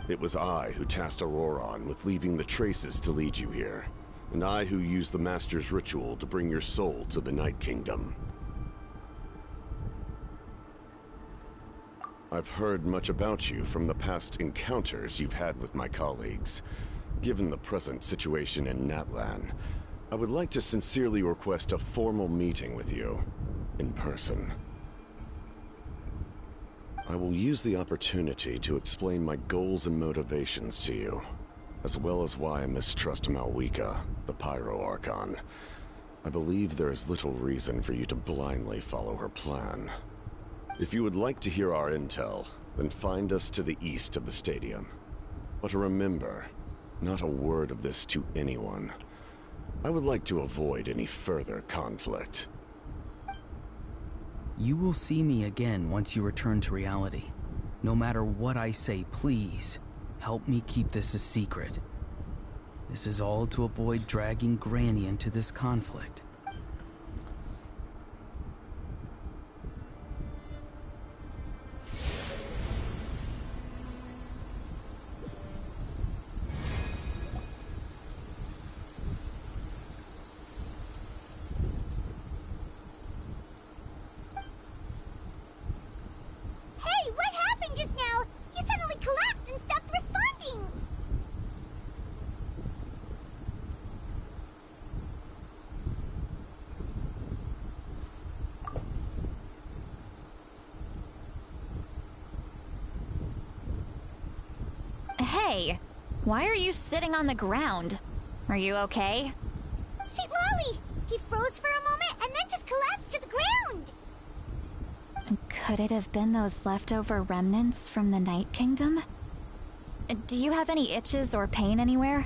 It was I who tasked Auroron with leaving the traces to lead you here, and I who used the Master's ritual to bring your soul to the Night Kingdom. I've heard much about you from the past encounters you've had with my colleagues. Given the present situation in Natlan, I would like to sincerely request a formal meeting with you, in person. I will use the opportunity to explain my goals and motivations to you, as well as why I mistrust Malwika, the Pyro Archon. I believe there is little reason for you to blindly follow her plan. If you would like to hear our intel, then find us to the east of the stadium. But remember, not a word of this to anyone. I would like to avoid any further conflict. You will see me again once you return to reality. No matter what I say, please, help me keep this a secret. This is all to avoid dragging Granny into this conflict. Hey, what happened just now? You suddenly collapsed and stopped responding! Hey, why are you sitting on the ground? Are you okay? See, Lolly! He froze for a moment and then just collapsed to the ground! Could it have been those leftover remnants from the Night Kingdom? Do you have any itches or pain anywhere?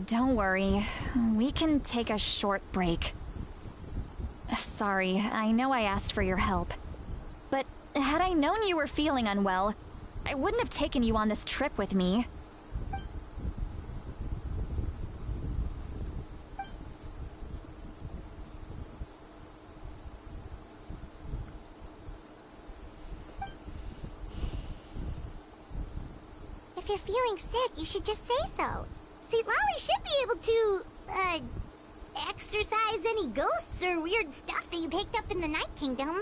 Don't worry. We can take a short break. Sorry, I know I asked for your help. But had I known you were feeling unwell, I wouldn't have taken you on this trip with me. If you're feeling sick, you should just say so. See, Lolly should be able to, exorcise any ghosts or weird stuff that you picked up in the Night Kingdom.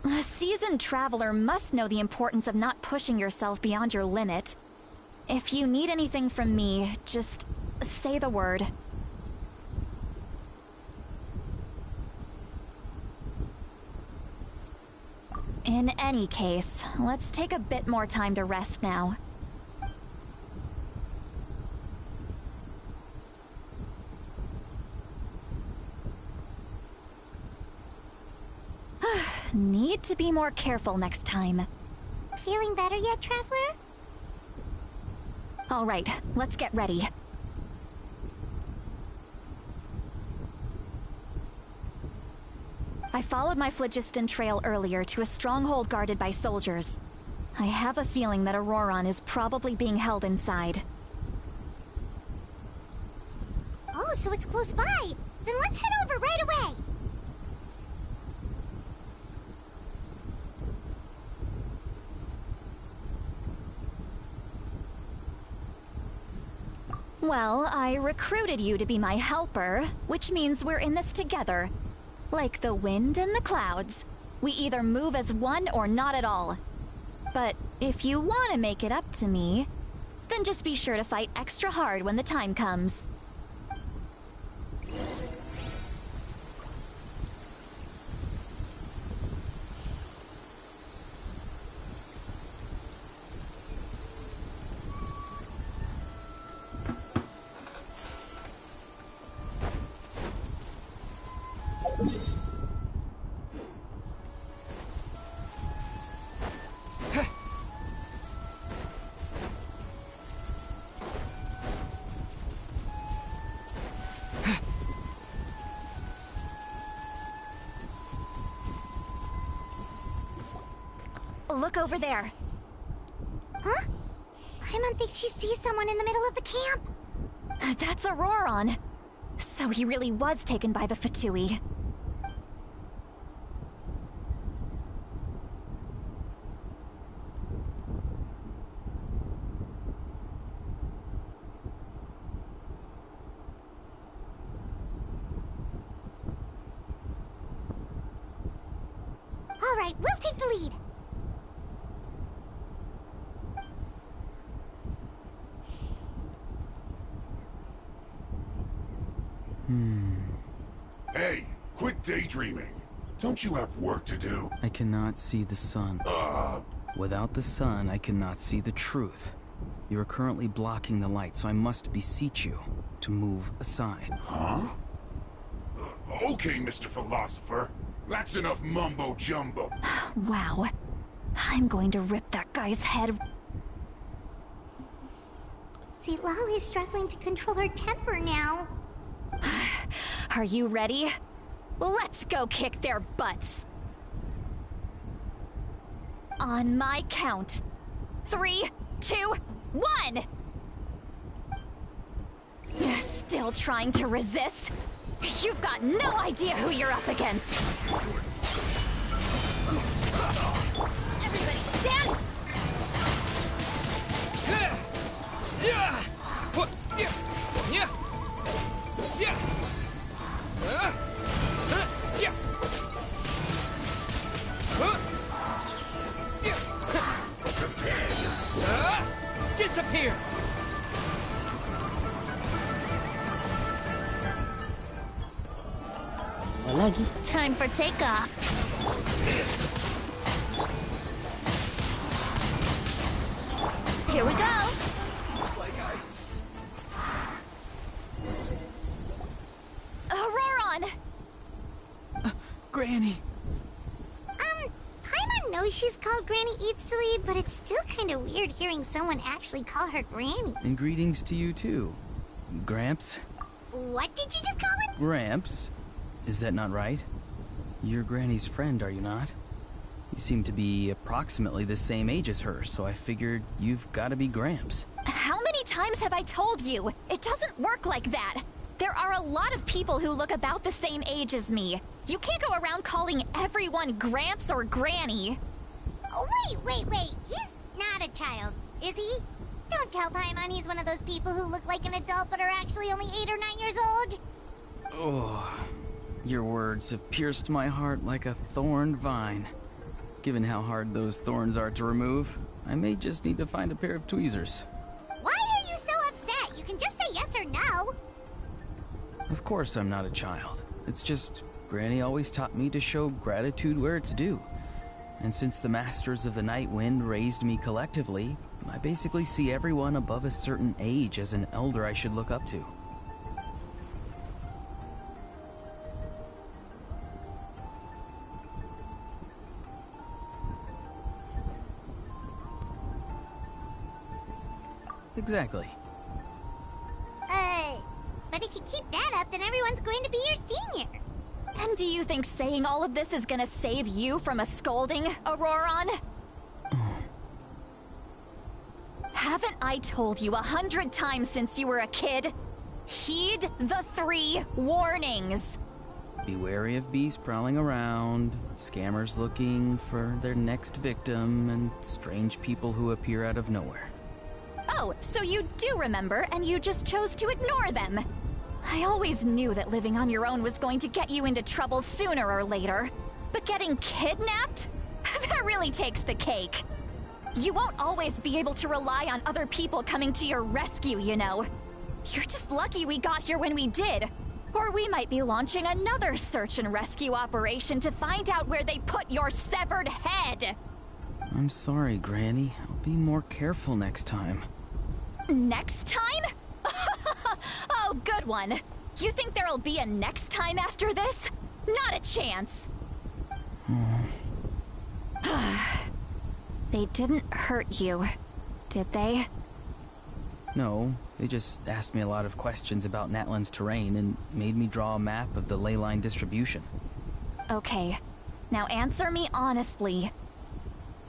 A seasoned traveler must know the importance of not pushing yourself beyond your limit. If you need anything from me, just say the word. In any case, let's take a bit more time to rest now. Need to be more careful next time. Feeling better yet, Traveler? All right, let's get ready. I followed my phlogiston trail earlier to a stronghold guarded by soldiers. I have a feeling that Auroron is probably being held inside. Oh, so it's close by. Then let's head over right away. Well, I recruited you to be my helper, which means we're in this together. Like the wind and the clouds. We either move as one or not at all. But if you want to make it up to me, then just be sure to fight extra hard when the time comes. Look over there. Huh? Paimon thinks she sees someone in the middle of the camp. That's Auroron. So he really was taken by the Fatui. All right, we'll take the lead. Hey, quit daydreaming. Don't you have work to do? I cannot see the sun. Without the sun, I cannot see the truth. You are currently blocking the light, so I must beseech you to move aside. Huh? Okay, Mr. Philosopher. That's enough mumbo-jumbo. Wow. I'm going to rip that guy's head. See, Lolly's struggling to control her temper now. Are you ready? Let's go kick their butts. On my count. 3, 2, 1! Still trying to resist? You've got no idea who you're up against. Everybody stand! Disappear! Lagi. Time for takeoff. Here we go! Looks like Auroron! Granny! Paimon knows she's called Granny Eats to Lead, but it's still kind of weird hearing someone actually call her Granny. And greetings to you too. Gramps? What did you just call it? Gramps? Is that not right? You're Granny's friend, are you not? You seem to be approximately the same age as her, so I figured you've got to be Gramps. How many times have I told you? It doesn't work like that. There are a lot of people who look about the same age as me. You can't go around calling everyone Gramps or Granny. Oh, wait. He's not a child, is he? Don't tell Paimon he's one of those people who look like an adult but are actually only 8 or 9 years old. Oh, your words have pierced my heart like a thorned vine. Given how hard those thorns are to remove, I may just need to find a pair of tweezers. Why are you so upset? You can just say yes or no. Of course I'm not a child. It's just Granny always taught me to show gratitude where it's due. And since the Masters of the Night Wind raised me collectively, I basically see everyone above a certain age as an elder I should look up to. Exactly. But if you keep that up, then everyone's going to be your senior. And do you think saying all of this is gonna save you from a scolding, Auroron? Haven't I told you 100 times since you were a kid? Heed the 3 warnings. Be wary of beasts prowling around, scammers looking for their next victim, and strange people who appear out of nowhere. Oh, so you do remember, and you just chose to ignore them. I always knew that living on your own was going to get you into trouble sooner or later. But getting kidnapped? That really takes the cake. You won't always be able to rely on other people coming to your rescue, you know. You're just lucky we got here when we did. Or we might be launching another search and rescue operation to find out where they put your severed head. I'm sorry, Granny. I'll be more careful next time. Next time? Oh, good one. You think there'll be a next time after this? Not a chance. They didn't hurt you, did they? No, they just asked me a lot of questions about Natlan's terrain and made me draw a map of the ley line distribution. Okay, now answer me honestly.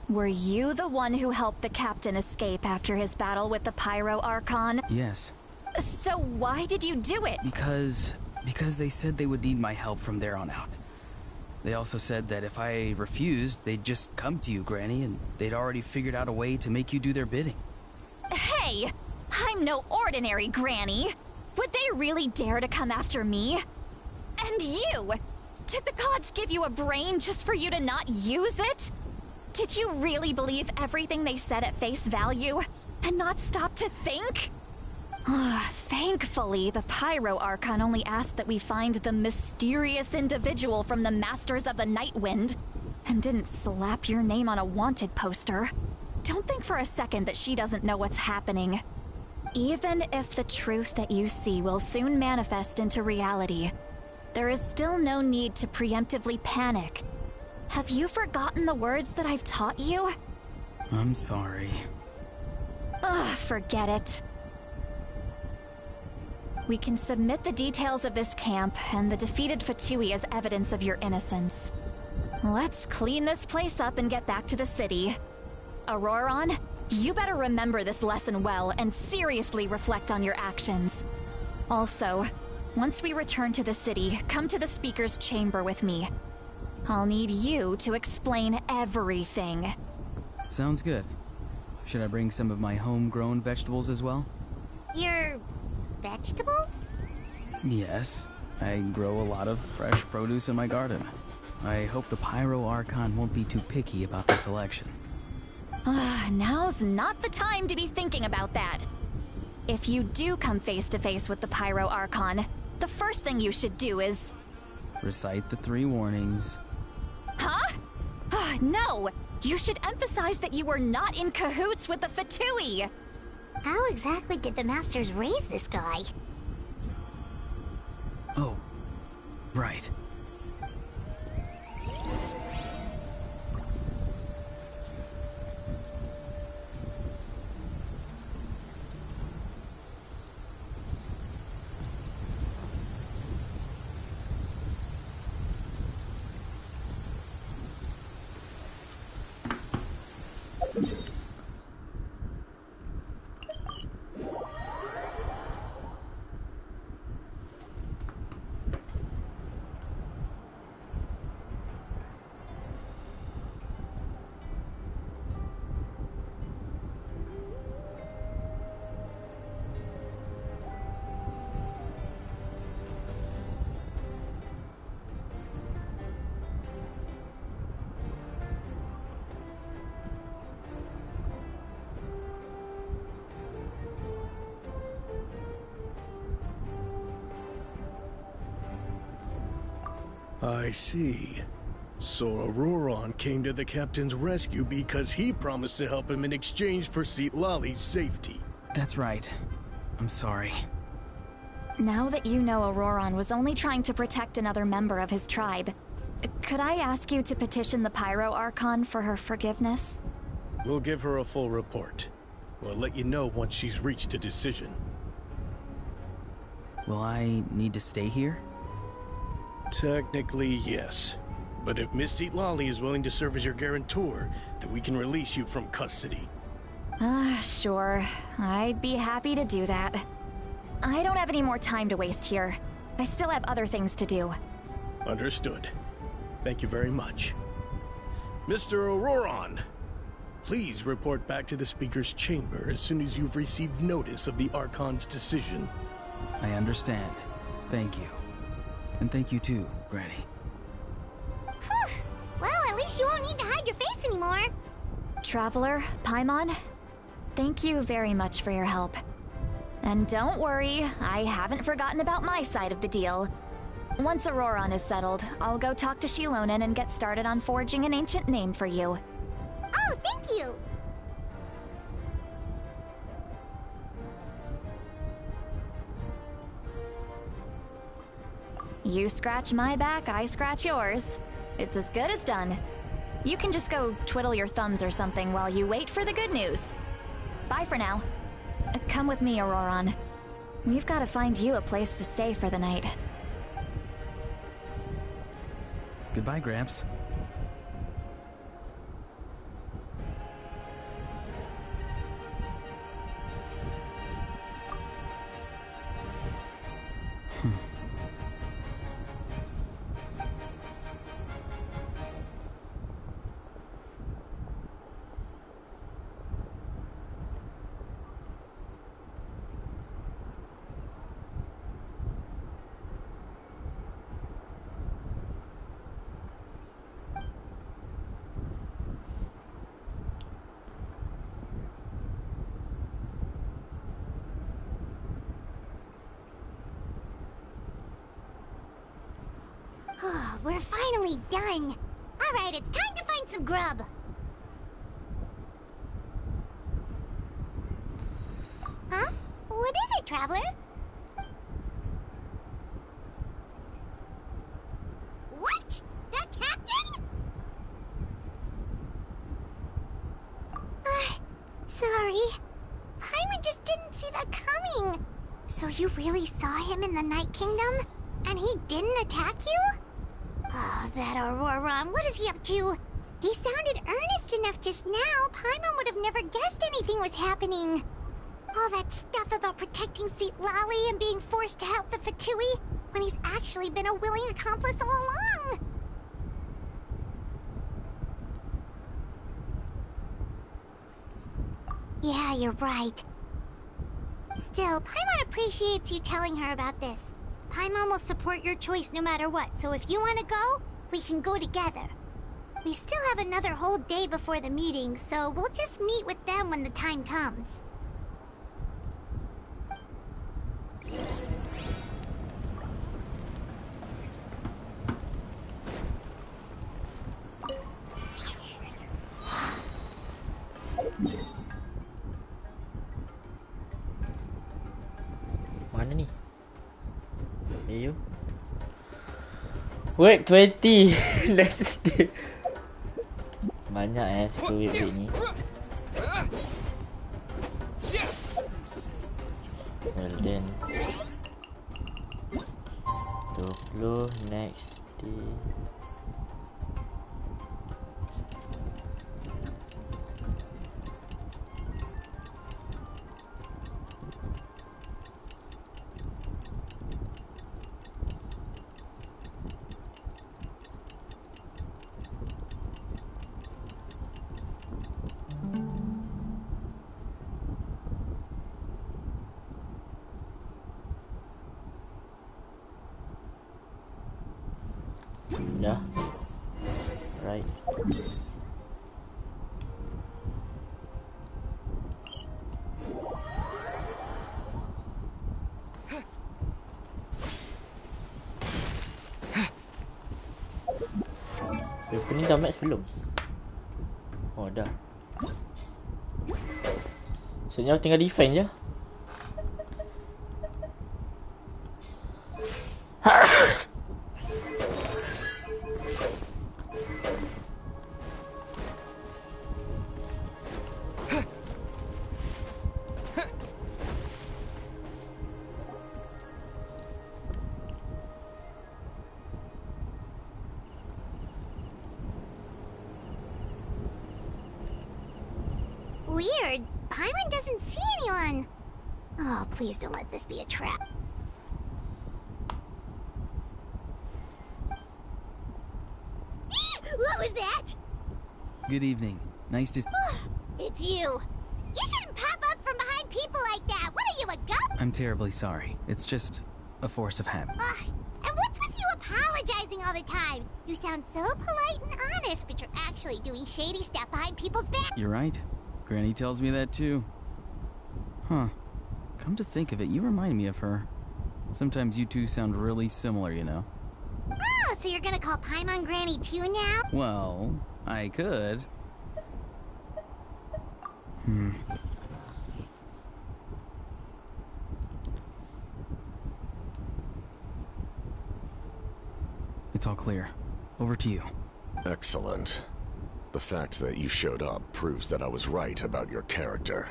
Were you the one who helped the captain escape after his battle with the Pyro Archon? Yes. So why did you do it? Because they said they would need my help from there on out. They also said that if I refused, they'd just come to you, Granny, and they'd already figured out a way to make you do their bidding. Hey! I'm no ordinary Granny! Would they really dare to come after me? And you! Did the gods give you a brain just for you to not use it? Did you really believe everything they said at face value, and not stop to think? Thankfully, the Pyro Archon only asked that we find the mysterious individual from the Masters of the Night Wind, and didn't slap your name on a wanted poster. Don't think for a second that she doesn't know what's happening. Even if the truth that you see will soon manifest into reality, there is still no need to preemptively panic. Have you forgotten the words that I've taught you? I'm sorry. Forget it. We can submit the details of this camp and the defeated Fatui as evidence of your innocence. Let's clean this place up and get back to the city. Auroron, you better remember this lesson well and seriously reflect on your actions. Also, once we return to the city, come to the speaker's chamber with me. I'll need you to explain everything. Sounds good. Should I bring some of my homegrown vegetables as well? Your vegetables? Yes. I grow a lot of fresh produce in my garden. I hope the Pyro Archon won't be too picky about the selection. Now's not the time to be thinking about that. If you do come face to face with the Pyro Archon, the first thing you should do is... recite the 3 warnings. Huh? No! You should emphasize that you were not in cahoots with the Fatui! How exactly did the Masters raise this guy? Oh, right. I see. So Auroron came to the captain's rescue because he promised to help him in exchange for Citlali's safety. That's right. I'm sorry. Now that you know Auroron was only trying to protect another member of his tribe, could I ask you to petition the Pyro Archon for her forgiveness? We'll give her a full report. We'll let you know once she's reached a decision. Will I need to stay here? Technically, yes. But if Miss Citlali is willing to serve as your guarantor, then we can release you from custody. Sure. I'd be happy to do that. I don't have any more time to waste here. I still have other things to do. Understood. Thank you very much. Mr. Auroron, please report back to the Speaker's chamber as soon as you've received notice of the Archon's decision. I understand. Thank you. And thank you too, Granny. Well, at least you won't need to hide your face anymore. Traveler, Paimon, thank you very much for your help. And don't worry, I haven't forgotten about my side of the deal. Once Auroron is settled, I'll go talk to Shilonen and get started on forging an ancient name for you. Oh, thank you! You scratch my back, I scratch yours. It's as good as done. You can just go twiddle your thumbs or something while you wait for the good news. Bye for now. Come with me, Auroron. We've got to find you a place to stay for the night. Goodbye, Gramps. We're finally done. Alright, it's time to find some grub. Huh? What is it, Traveler? What? That captain? Sorry. Paimon just didn't see that coming. So you really saw him in the Night Kingdom? And he didn't attack you? Oh, that Auroron, what is he up to? He sounded earnest enough just now. Paimon would have never guessed anything was happening. All that stuff about protecting Seat Lally and being forced to help the Fatui, when he's actually been a willing accomplice all along. Yeah, you're right. Still, Paimon appreciates you telling her about this. Paimon will support your choice no matter what, so if you want to go, we can go together. We still have another whole day before the meeting, so we'll just meet with them when the time comes. Mana ni? You? Wait, 20. Next day. Banyak 10 week ni. Well then. 20 next day. Dah. Right. Paper ni dah max belum? Oh dah. Sebenarnya tinggal defend je. Weird. Paimon doesn't see anyone. Oh, please don't let this be a trap. What was that? Good evening. Nice to... It's you. You shouldn't pop up from behind people like that. What are you, a ghost? I'm terribly sorry. It's just a force of habit. And what's with you apologizing all the time? You sound so polite and honest, but you're actually doing shady stuff behind people's back. You're right. Granny tells me that too. Huh. Come to think of it, you remind me of her. Sometimes you two sound really similar, you know. Oh, so you're gonna call Paimon Granny too now? Well, I could. It's all clear. Over to you. Excellent. The fact that you showed up proves that I was right about your character.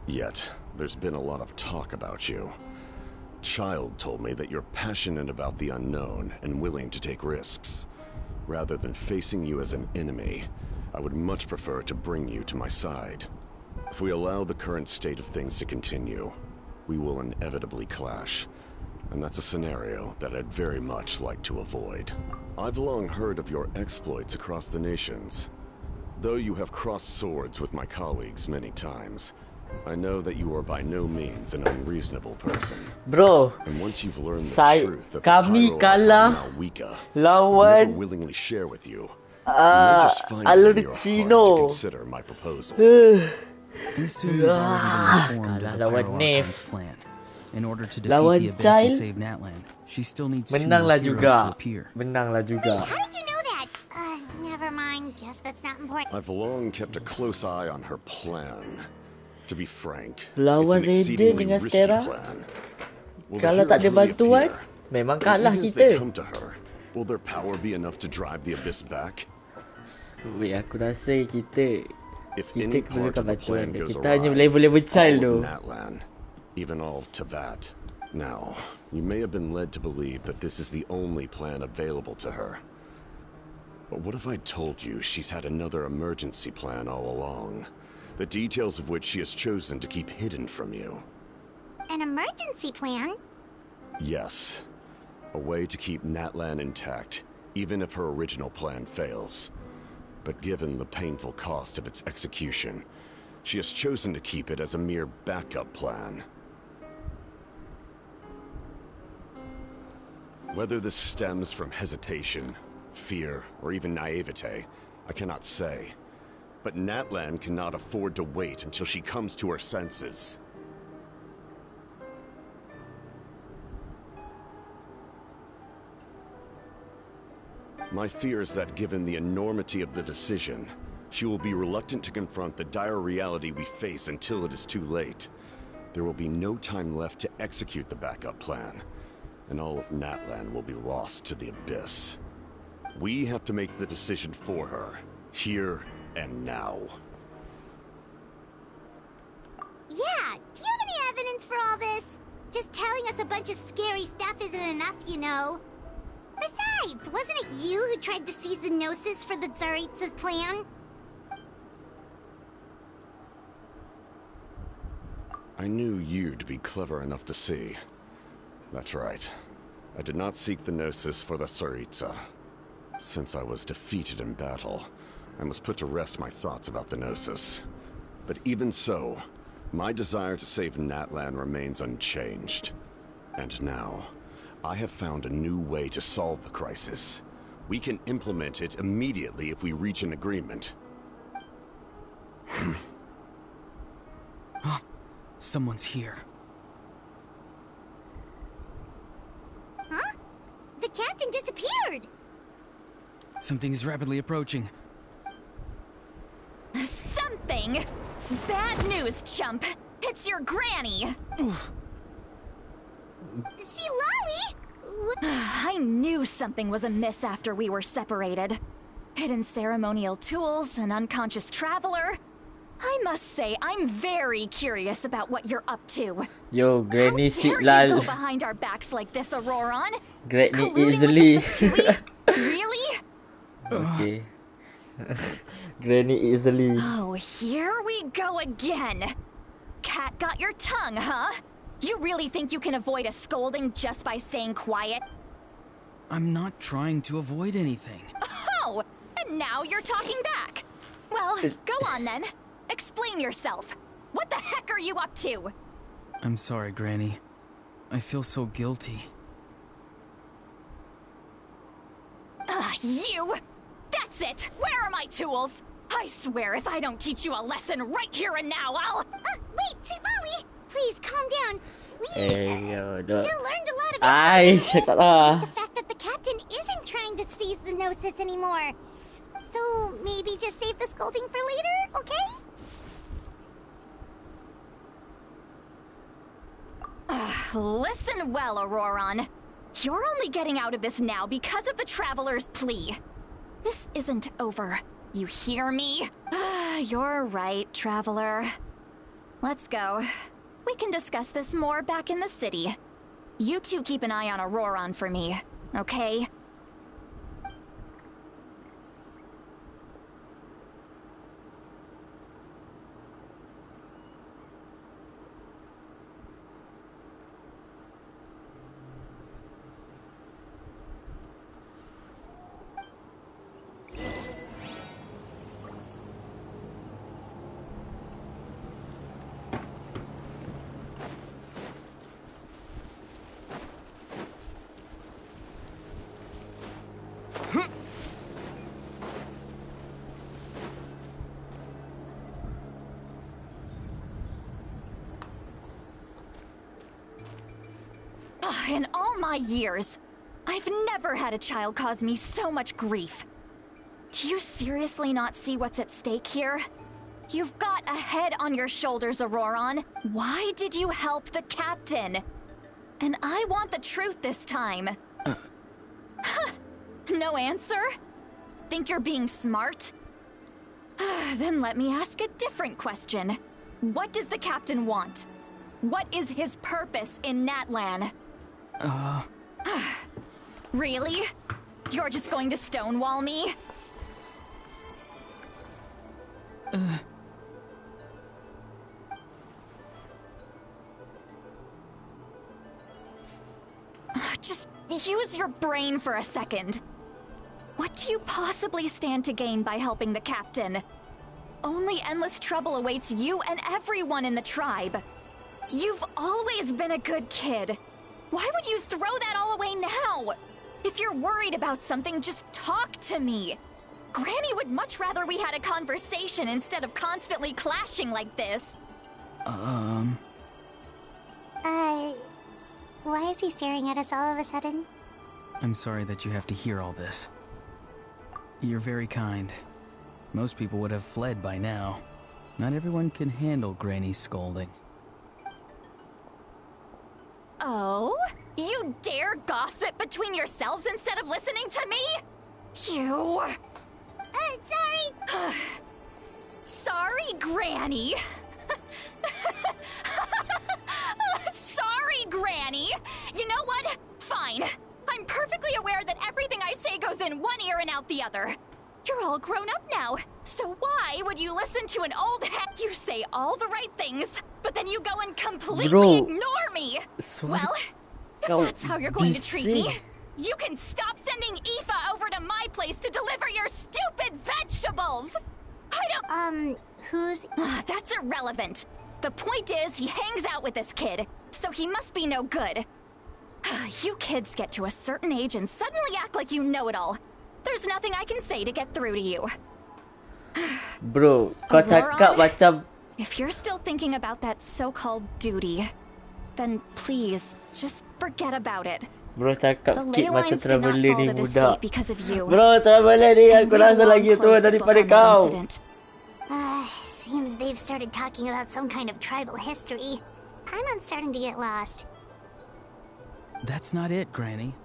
Yet, there's been a lot of talk about you. Child told me that you're passionate about the unknown and willing to take risks. Rather than facing you as an enemy, I would much prefer to bring you to my side. If we allow the current state of things to continue, we will inevitably clash. And that's a scenario that I'd very much like to avoid. I've long heard of your exploits across the nations. Though you have crossed swords with my colleagues many times, I know that you are by no means an unreasonable person. Bro, and once you've learned the truth of the kami Pyro kalah Arcana Wika, lawan never willingly share with you. You may just find it in your heart to consider my proposal. I assume you've already been informed of the Pyro Archon's plan. In order to defeat the Abyss and save Natlan, she still needs two more heroes to appear. Menanglah juga. How did you know that? Never mind. Guess that's not important. I've long kept a close eye on her plan. To be frank, lawan it's an Raiden dengan risky Stera. plan. Kalau tak ada bantuan, memang kalah kita. Come to her, will their power be enough to drive the Abyss back? Wait, aku rasa kita perlukan bantuan. Kita hanya level child tu. Even all of Tavat. Now, you may have been led to believe that this is the only plan available to her. But what if I told you she's had another emergency plan all along? The details of which she has chosen to keep hidden from you. An emergency plan? Yes. A way to keep Natlan intact, even if her original plan fails. But given the painful cost of its execution, she has chosen to keep it as a mere backup plan. Whether this stems from hesitation, fear, or even naivete, I cannot say. But Natlan cannot afford to wait until she comes to her senses. My fear is that given the enormity of the decision, she will be reluctant to confront the dire reality we face until it is too late. There will be no time left to execute the backup plan, and all of Natlan will be lost to the Abyss. We have to make the decision for her, here and now. Yeah, do you have any evidence for all this? Just telling us a bunch of scary stuff isn't enough, you know. Besides, wasn't it you who tried to seize the Gnosis for the Tsaritsa's plan? I knew you to be clever enough to see. That's right. I did not seek the Gnosis for the Tsaritsa. Since I was defeated in battle, I must put to rest my thoughts about the Gnosis. But even so, my desire to save Natlan remains unchanged. And now, I have found a new way to solve the crisis. We can implement it immediately if we reach an agreement. Someone's here. Huh? The captain disappeared! Something is rapidly approaching. Something? Bad news, chump. It's your granny. See, Lolly? I knew something was amiss after we were separated. Hidden ceremonial tools, an unconscious traveler. I must say, I'm very curious about what you're up to. Yo, Granny How dare Sitlal. you go behind our backs like this, Auroron? Granny Colluding easily. with the Fatui? Really? Okay. Granny easily. Oh, here we go again. Cat got your tongue, huh? You really think you can avoid a scolding just by staying quiet? I'm not trying to avoid anything. Oh, and now you're talking back. Well, go on then. Explain yourself. What the heck are you up to? I'm sorry, Granny. I feel so guilty. You! That's it! Where are my tools? I swear if I don't teach you a lesson right here and now, I'll... Wait, see, Lolly! Please, calm down. We Yo, still learned a lot of Ay, insight shut today, up. like the fact that the captain isn't trying to seize the Gnosis anymore. So maybe just save the scolding for later, okay? Listen well, Auroron. You're only getting out of this now because of the Traveler's plea. This isn't over. You hear me? You're right, Traveler. Let's go. We can discuss this more back in the city. You two keep an eye on Auroron for me, okay? In all my years, I've never had a child cause me so much grief. Do you seriously not see what's at stake here? You've got a head on your shoulders, Auroron. Why did you help the captain? And I want the truth this time. No answer? Think you're being smart? Then let me ask a different question. What does the captain want? What is his purpose in Natlan? Really? You're just going to stonewall me? Just use your brain for a second. What do you possibly stand to gain by helping the captain? Only endless trouble awaits you and everyone in the tribe. You've always been a good kid. Why would you throw that all away now? If you're worried about something, just talk to me. Granny would much rather we had a conversation instead of constantly clashing like this. Why is he staring at us all of a sudden? I'm sorry that you have to hear all this. You're very kind. Most people would have fled by now. Not everyone can handle Granny's scolding. Oh? You dare gossip between yourselves instead of listening to me? You... Sorry! Sorry, Granny! Sorry, Granny! You know what? Fine. I'm perfectly aware that everything I say goes in one ear and out the other. You're all grown up now, so why would you listen to an old hat? You say all the right things, but then you go and completely ignore me! Well, if that's how you're going to treat me, you can stop sending Aoife over to my place to deliver your stupid vegetables! I don't... who's... That's irrelevant. The point is, he hangs out with this kid, so he must be no good. You kids get to a certain age and suddenly act like you know it all. There's nothing I can say to get through to you. Bro, kau cakap macam... If you're still thinking about that so-called duty, then please, just forget about it. Bro cakap The kid ley macam lines did not traveler fall ni to this budak. state because of you. Bro, traveler ni aku rasa lagi tua daripada kau. Seems they've started talking about some kind of tribal history. I'm starting to get lost. That's not it, Granny.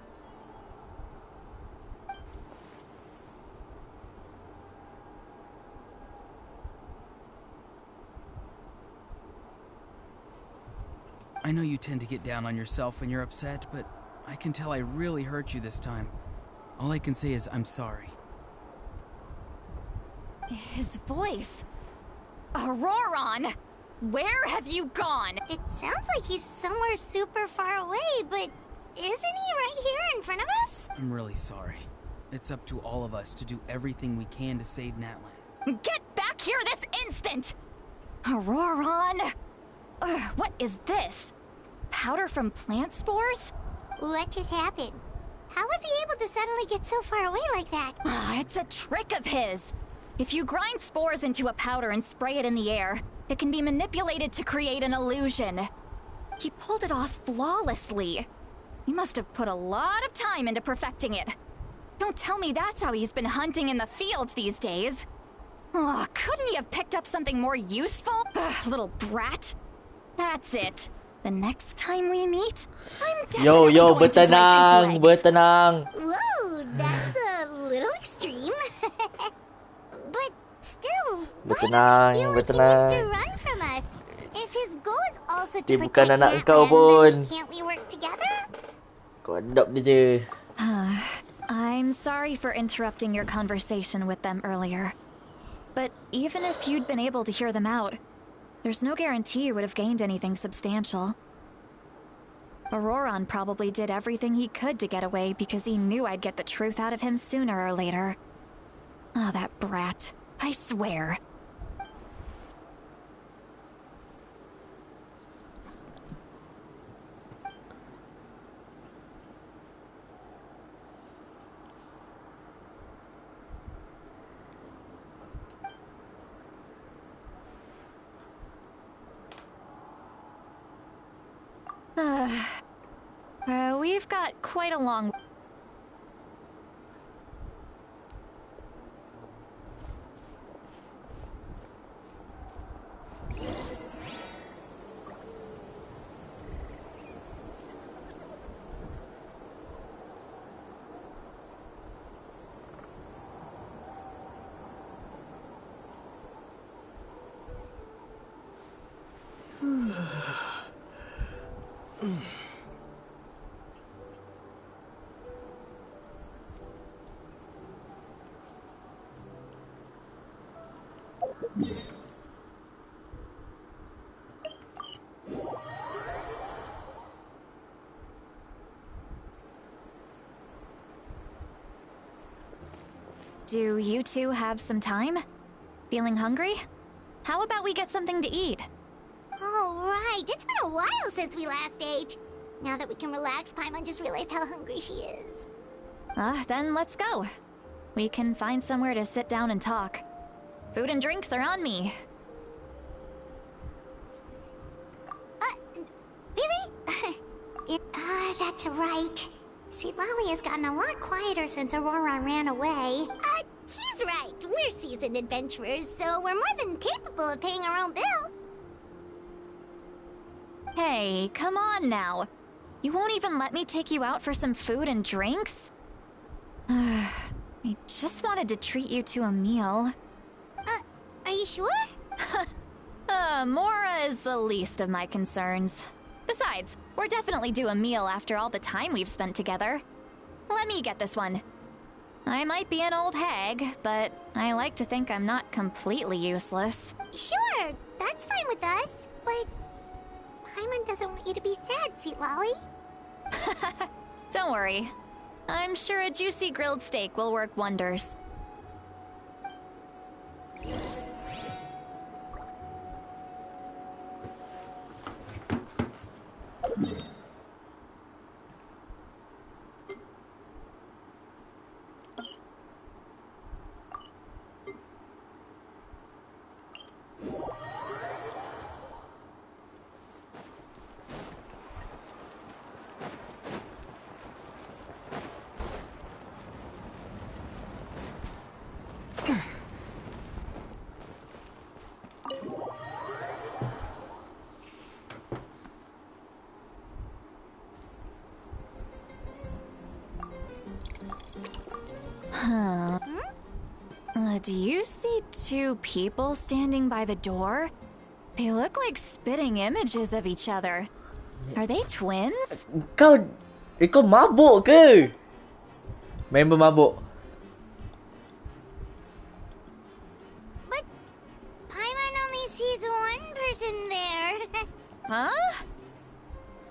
I know you tend to get down on yourself when you're upset, but I can tell I really hurt you this time. All I can say is I'm sorry. His voice. Auroron! Where have you gone? It sounds like he's somewhere super far away, but isn't he right here in front of us? I'm really sorry. It's up to all of us to do everything we can to save Natlan. Get back here this instant! Auroron! What is this? Powder from plant spores? What just happened? How was he able to suddenly get so far away like that? It's a trick of his. If you grind spores into a powder and spray it in the air, it can be manipulated to create an illusion. He pulled it off flawlessly. He must have put a lot of time into perfecting it. Don't tell me that's how he's been hunting in the fields these days. Oh, couldn't he have picked up something more useful? Little brat. That's it. The next time we meet, I'm definitely going to break his legs. Bertenang. Whoa, that's a little extreme. But still, why does he feel like he needs to run from us? If his goal is also to protect Natlan, then can't we work together? Kau adopt dia je. I'm sorry for interrupting your conversation with them earlier. But even if you'd been able to hear them out, there's no guarantee you would have gained anything substantial. Auroron probably did everything he could to get away because he knew I'd get the truth out of him sooner or later. Oh, that brat. I swear. we've got quite a long... Do you two have some time? Feeling hungry? How about we get something to eat? All right, it's been a while since we last ate. Now that we can relax, Paimon just realized how hungry she is. Then let's go. We can find somewhere to sit down and talk. Food and drinks are on me. Really? That's right. See, Lolly has gotten a lot quieter since Aurora ran away. He's right. We're seasoned adventurers, so we're more than capable of paying our own bill. Hey, come on now. You won't even let me take you out for some food and drinks? I just wanted to treat you to a meal. Are you sure? Mora is the least of my concerns. Besides, we're definitely due a meal after all the time we've spent together. Let me get this one. I might be an old hag, but I like to think I'm not completely useless. Sure, that's fine with us, but Paimon doesn't want you to be sad, Sweet Lolly. Don't worry. I'm sure a juicy grilled steak will work wonders. Do you see two people standing by the door? They look like spitting images of each other. Are they twins? Kau mabuk ke? Member mabuk. But Paimon only sees one person there. Huh?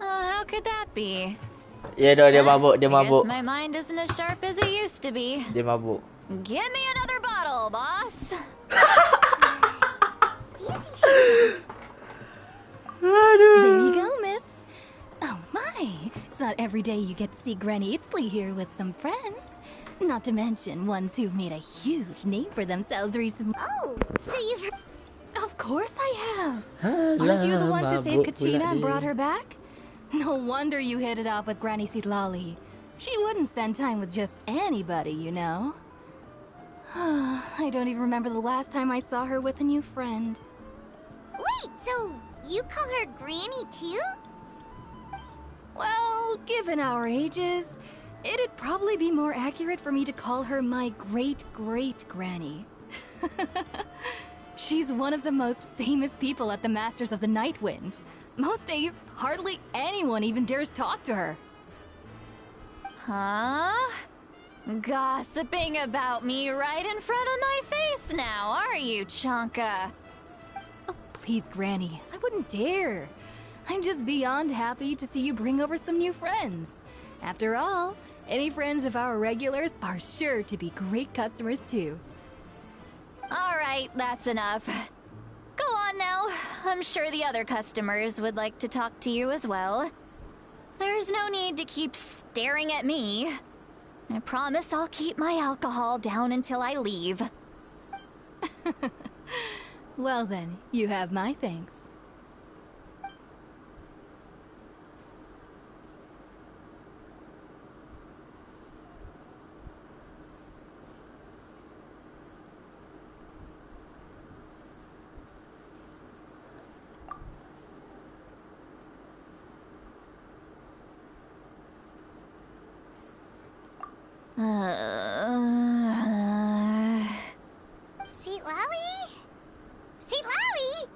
How could that be? Ya dah, dia mabuk, dia I mabuk. guess my mind isn't as sharp as it used to be. Dia mabuk. Give me another bottle, boss. There you go, miss. Oh my, it's not every day you get to see Granny Itzley here with some friends. Not to mention ones who've made a huge name for themselves recently. Oh, so you've... Of course I have. Aren't you the ones who saved Kachina and brought her back? No wonder you hit it off with Granny Sitlali. She wouldn't spend time with just anybody, you know. I don't even remember the last time I saw her with a new friend. Wait, so you call her Granny too? Well, given our ages, it'd probably be more accurate for me to call her my great-great-granny. She's one of the most famous people at the Masters of the Nightwind. Most days, hardly anyone even dares talk to her. Huh? Gossiping about me right in front of my face now, are you, Chonka? Oh, please, Granny. I wouldn't dare. I'm just beyond happy to see you bring over some new friends. After all, any friends of our regulars are sure to be great customers too. All right, that's enough. Go on now. I'm sure the other customers would like to talk to you as well. There's no need to keep staring at me. I promise I'll keep my alcohol down until I leave. Well then, you have my thanks. Seat Lowy? Seat Lowy?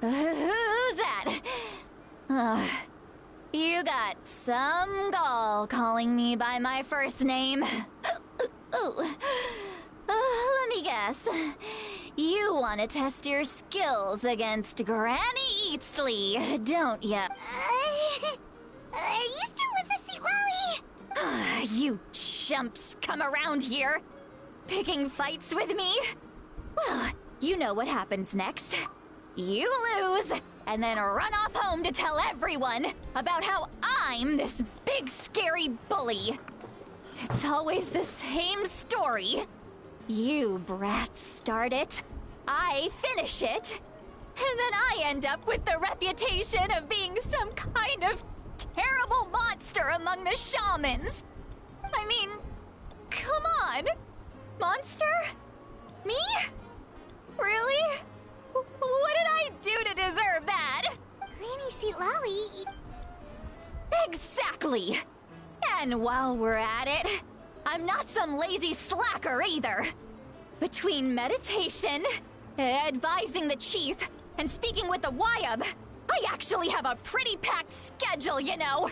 Who's that? You got some gall calling me by my first name. Let me guess. You want to test your skills against Granny Eatsley, don't ya? Are you still with us, Seat Lowy? You chumps come around here, picking fights with me? Well, you know what happens next. You lose, and then run off home to tell everyone about how I'm this big scary bully. It's always the same story. You brats start it, I finish it, and then I end up with the reputation of being some kind of terrible monster among the shamans. I mean, come on. Monster? Me? Really? What did I do to deserve that? Granny Seat Lowy. Exactly. And while we're at it, I'm not some lazy slacker either. Between meditation, advising the chief, and speaking with the Wyab, I actually have a pretty packed schedule, you know.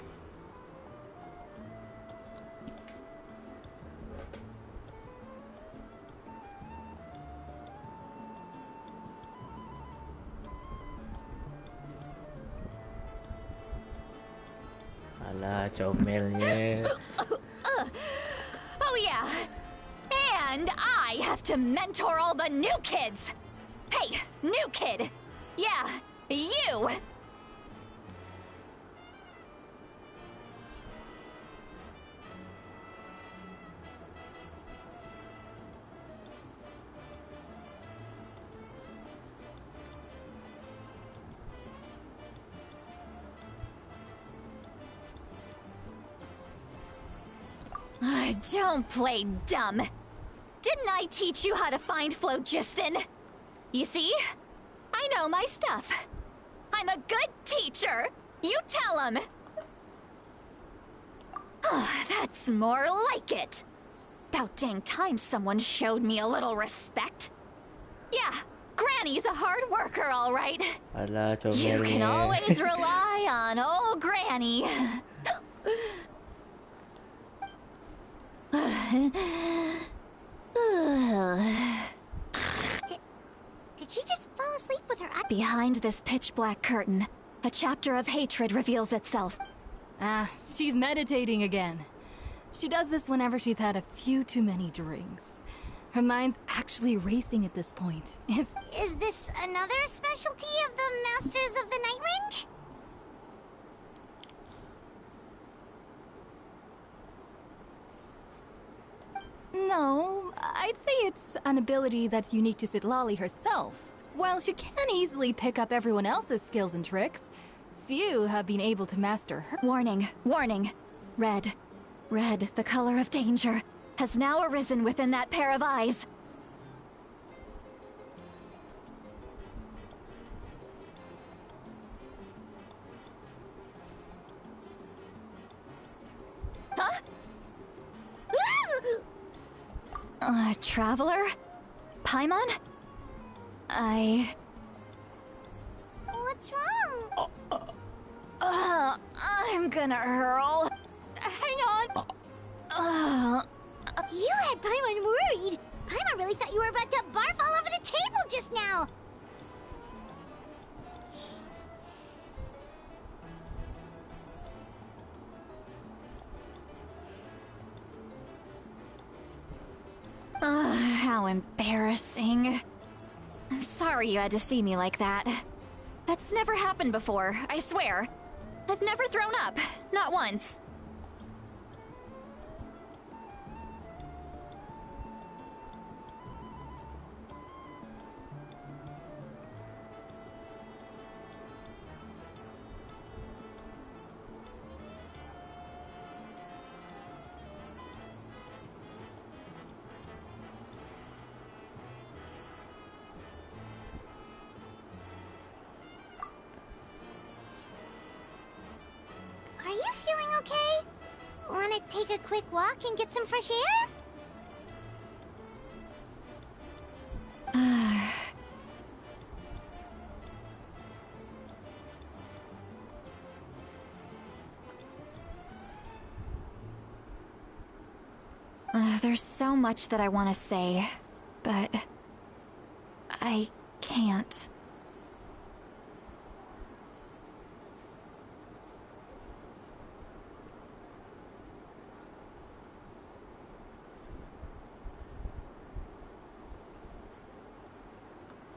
Alah, comelnya. Oh yeah. And I have to mentor all the new kids. Hey, new kid. Yeah, you. Don't play dumb. Didn't I teach you how to find phlogiston? You see? I know my stuff. I'm a good teacher. You tell him. That's more like it. About dang time someone showed me a little respect. Yeah, Granny's a hard worker, all right. Alah, You can comelnya. always rely on old Granny. Did she just fall asleep with her eye? Behind this pitch-black curtain, a chapter of hatred reveals itself. Ah, she's meditating again. She does this whenever she's had a few too many drinks. Her mind's actually racing at this point. Is this another specialty of the Masters of the Nightwind? No, I'd say it's an ability that's unique to Sitlali herself. While she can easily pick up everyone else's skills and tricks, few have been able to master her. Warning, warning. Red. Red, the color of danger, has now arisen within that pair of eyes. Huh? Traveler? Paimon? What's wrong? I'm gonna hurl. Hang on. You had Paimon worried. Paimon really thought you were about to barf all over the table just now. How embarrassing. I'm sorry you had to see me like that. That's never happened before, I swear. I've never thrown up, not once. Are you feeling okay? Wanna take a quick walk and get some fresh air? There's so much that I want to say, but I can't.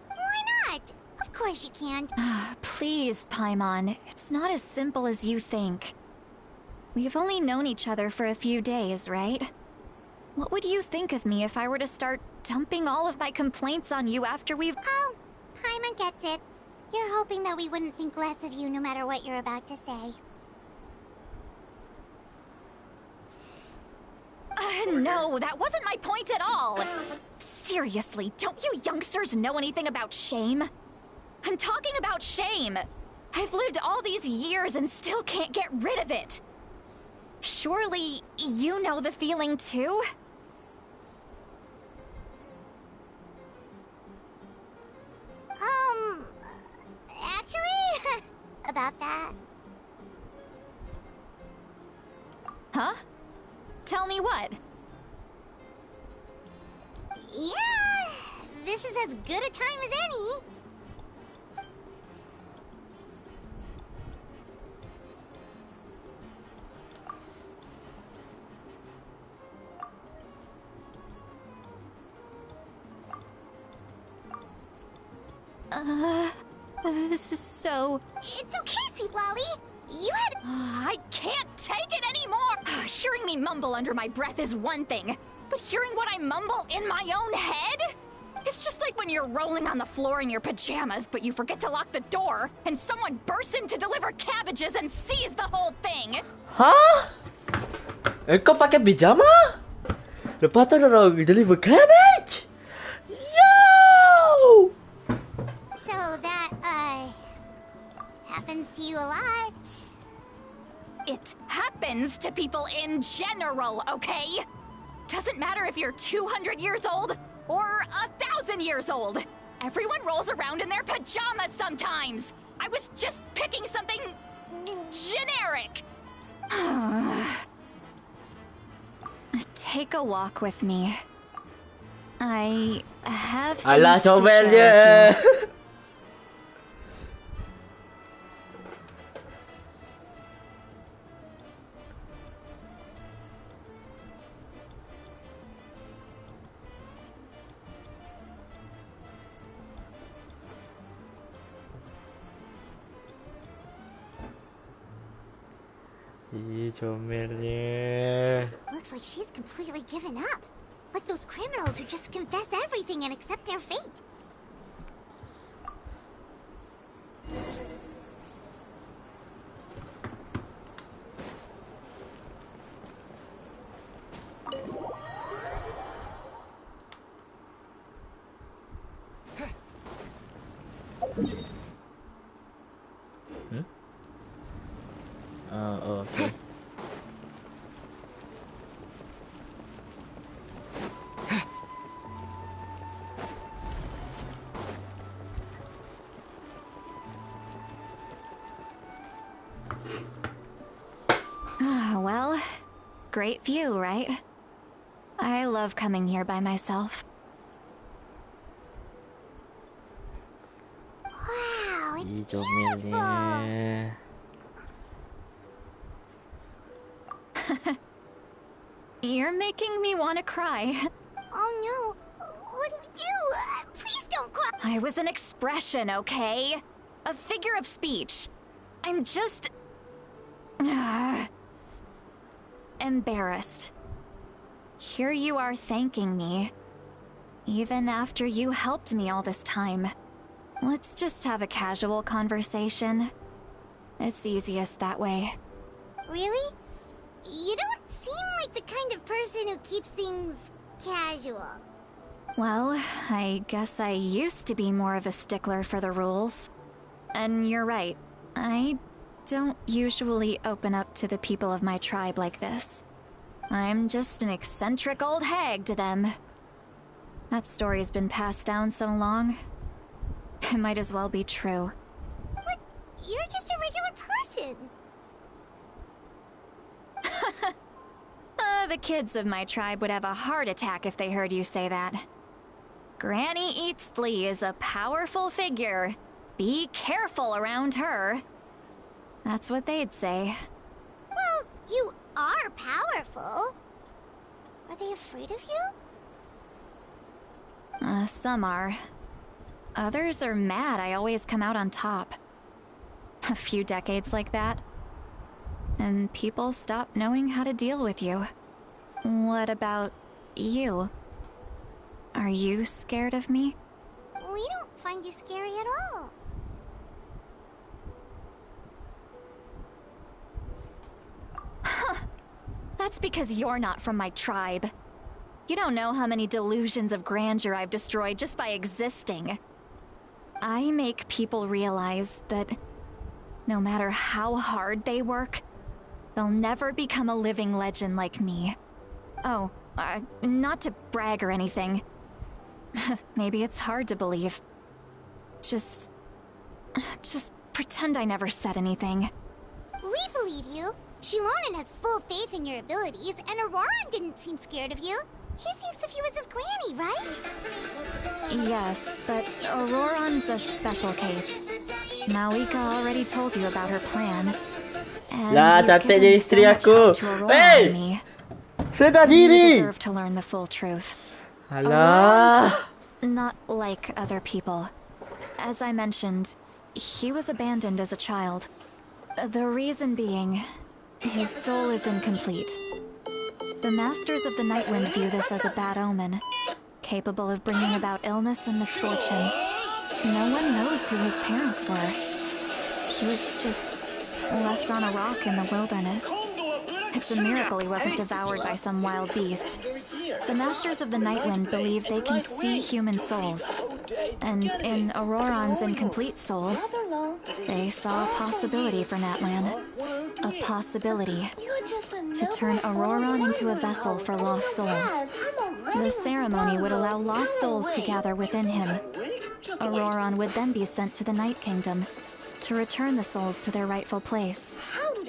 Why not? Of course you can. Please, Paimon. It's not as simple as you think. We've only known each other for a few days, right? What would you think of me if I were to start dumping all of my complaints on you after we've— Oh, Paimon gets it. You're hoping that we wouldn't think less of you no matter what you're about to say. No, that wasn't my point at all! Seriously, don't you youngsters know anything about shame? I'm talking about shame! I've lived all these years and still can't get rid of it! Surely, you know the feeling too? Actually, about that. Huh? Tell me what? Yeah, this is as good a time as any. This is so— It's okay, Sweet Lolly. You had— I can't take it anymore! Hearing me mumble under my breath is one thing, but hearing what I mumble in my own head? It's just like when you're rolling on the floor in your pajamas, but you forget to lock the door, and someone bursts in to deliver cabbages and sees the whole thing! Hah? Kau pakai pijama? Lepas tu orang deliver cabbage? Yo! So that, happens to you a lot. It happens to people in general, okay? Doesn't matter if you're 200 years old or 1,000 years old. Everyone rolls around in their pajamas sometimes. I was just picking something generic. Take a walk with me. I have Alah, things to comel share with you. dia. Ih, comelnya. Looks like she's completely given up. Like those criminals who just confess everything and accept their fate. Oh, okay. Well, great view, right? I love coming here by myself. Wow, it's Ih, comelnya. You're making me want to cry. Oh no, what do we do? Please don't cry. I was an expression, okay? A figure of speech. I'm just... embarrassed. Here you are thanking me. Even after you helped me all this time. Let's just have a casual conversation. It's easiest that way. Really? You don't seem like the kind of person who keeps things casual. Well, I guess I used to be more of a stickler for the rules. And you're right, I don't usually open up to the people of my tribe like this. I'm just an eccentric old hag to them. That story's been passed down so long, it might as well be true. But you're just a regular person. The kids of my tribe would have a heart attack if they heard you say that. Granny Eatsley is a powerful figure. Be careful around her. That's what they'd say. Well, you are powerful. Are they afraid of you? Some are. Others are mad I always come out on top. A few decades like that, and people stop knowing how to deal with you. What about you? Are you scared of me? We don't find you scary at all. That's because you're not from my tribe. You don't know how many delusions of grandeur I've destroyed just by existing. I make people realize that no matter how hard they work, they'll never become a living legend like me. Oh, not to brag or anything. Maybe it's hard to believe. Just pretend I never said anything. We believe you. Shilonen has full faith in your abilities, and Auroran didn't seem scared of you. He thinks of you as his granny, right? Yes, but Auroran's a special case. Malika already told you about her plan. And you've given so much help to Aurora and me. You deserve to learn the full truth. Auroran's not like other people. As I mentioned, he was abandoned as a child. The reason being, his soul is incomplete. The Masters of the Nightwind view this as a bad omen, capable of bringing about illness and misfortune. No one knows who his parents were. He was just left on a rock in the wilderness. It's a miracle he wasn't devoured by some wild beast. The Masters of the Nightwind believe they can see human souls, and in Auroran's incomplete soul, they saw a possibility for Natlan. A possibility to turn Auroran into a vessel for lost souls. The ceremony would allow lost souls to gather within him. Auroran would then be sent to the Night Kingdom to return the souls to their rightful place,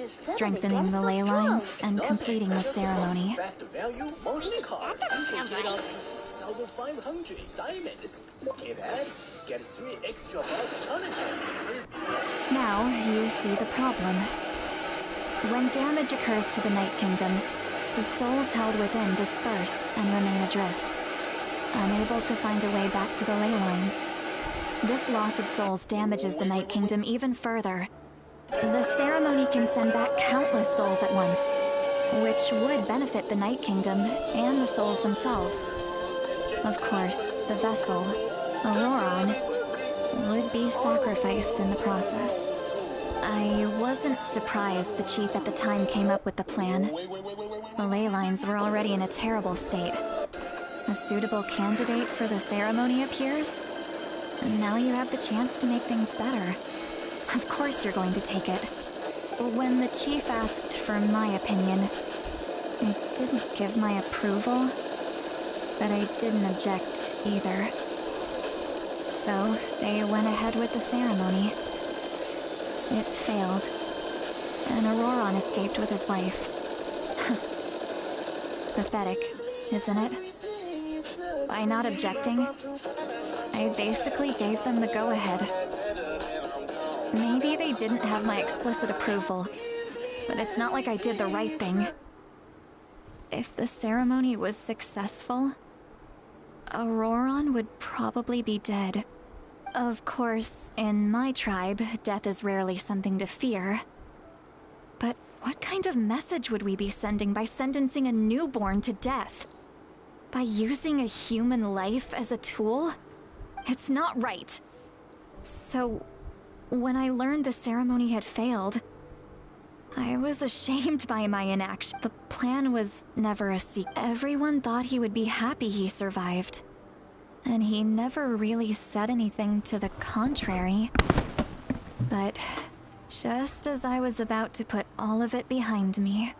strengthening the ley lines and completing the ceremony. That doesn't sound right. Now you see the problem. When damage occurs to the Night Kingdom, the souls held within disperse and remain adrift, unable to find a way back to the ley lines. This loss of souls damages the Night Kingdom even further. The ceremony can send back countless souls at once, which would benefit the Night Kingdom and the souls themselves. Of course, the vessel, Auroran, would be sacrificed in the process. I wasn't surprised the chief at the time came up with the plan. The ley lines were already in a terrible state. A suitable candidate for the ceremony appears, and now you have the chance to make things better. Of course you're going to take it. When the chief asked for my opinion, I didn't give my approval, but I didn't object either. So they went ahead with the ceremony. It failed, and Auroran escaped with his life. Pathetic, isn't it? By not objecting, I basically gave them the go-ahead. Maybe they didn't have my explicit approval, but it's not like I did the right thing. If the ceremony was successful, Auroran would probably be dead. Of course, in my tribe, death is rarely something to fear. But what kind of message would we be sending by sentencing a newborn to death? By using a human life as a tool? It's not right. So, when I learned the ceremony had failed, I was ashamed by my inaction. The plan was never a secret. Everyone thought he would be happy he survived. And he never really said anything to the contrary. But just as I was about to put all of it behind me,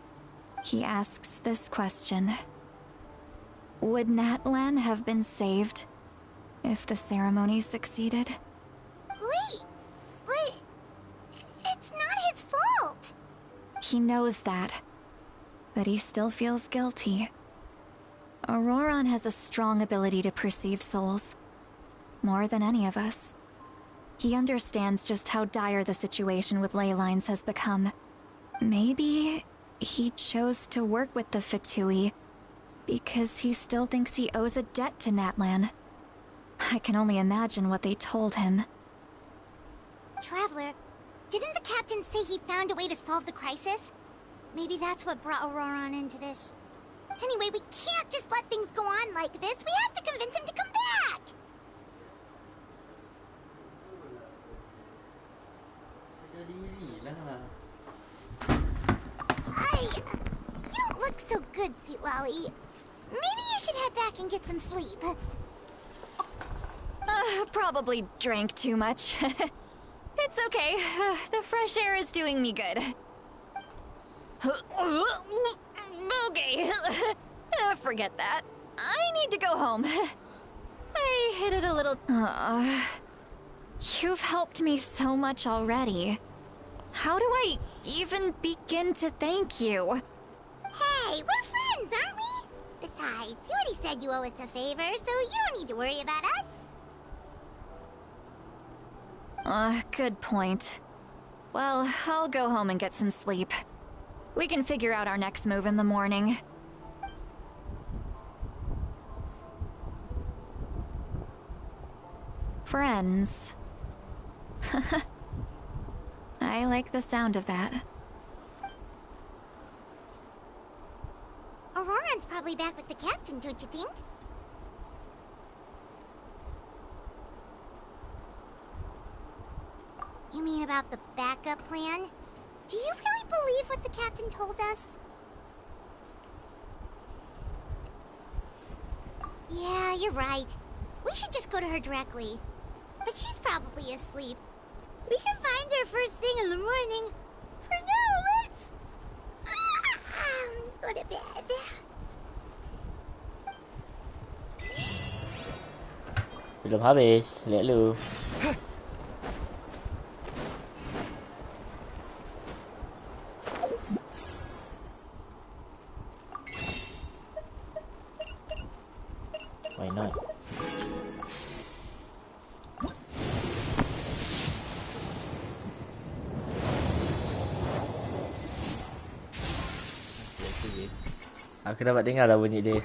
He asks this question. Would Natlan have been saved if the ceremony succeeded? Wait, but it's not his fault. He knows that, but he still feels guilty. Auroron has a strong ability to perceive souls, more than any of us. He understands just how dire the situation with ley lines has become. Maybe he chose to work with the Fatui because he still thinks he owes a debt to Natlan. I can only imagine what they told him. Traveler, didn't the captain say he found a way to solve the crisis? Maybe that's what brought Auroron into this. Anyway, we can't just let things go on like this. We have to convince him to come back! You don't look so good, Seatlolly. Maybe you should head back and get some sleep. Probably drank too much. It's okay. The fresh air is doing me good. Okay. Forget that. I need to go home. I hit it a little... You've helped me so much already. How do I even begin to thank you? Hey, we're friends, aren't we? Besides, you already said you owe us a favor, so you don't need to worry about us. Good point. Well, I'll go home and get some sleep. We can figure out our next move in the morning. Friends. I like the sound of that. Auroron's probably back with the captain, don't you think? You mean about the backup plan? Do you really believe what the captain told us? Yeah, you're right. We should just go to her directly. But she's probably asleep. We can find her first thing in the morning. For now, let's... go to bed. Belum habis, lihat lu. Why not? Aku dapat dengar dah bunyi dia.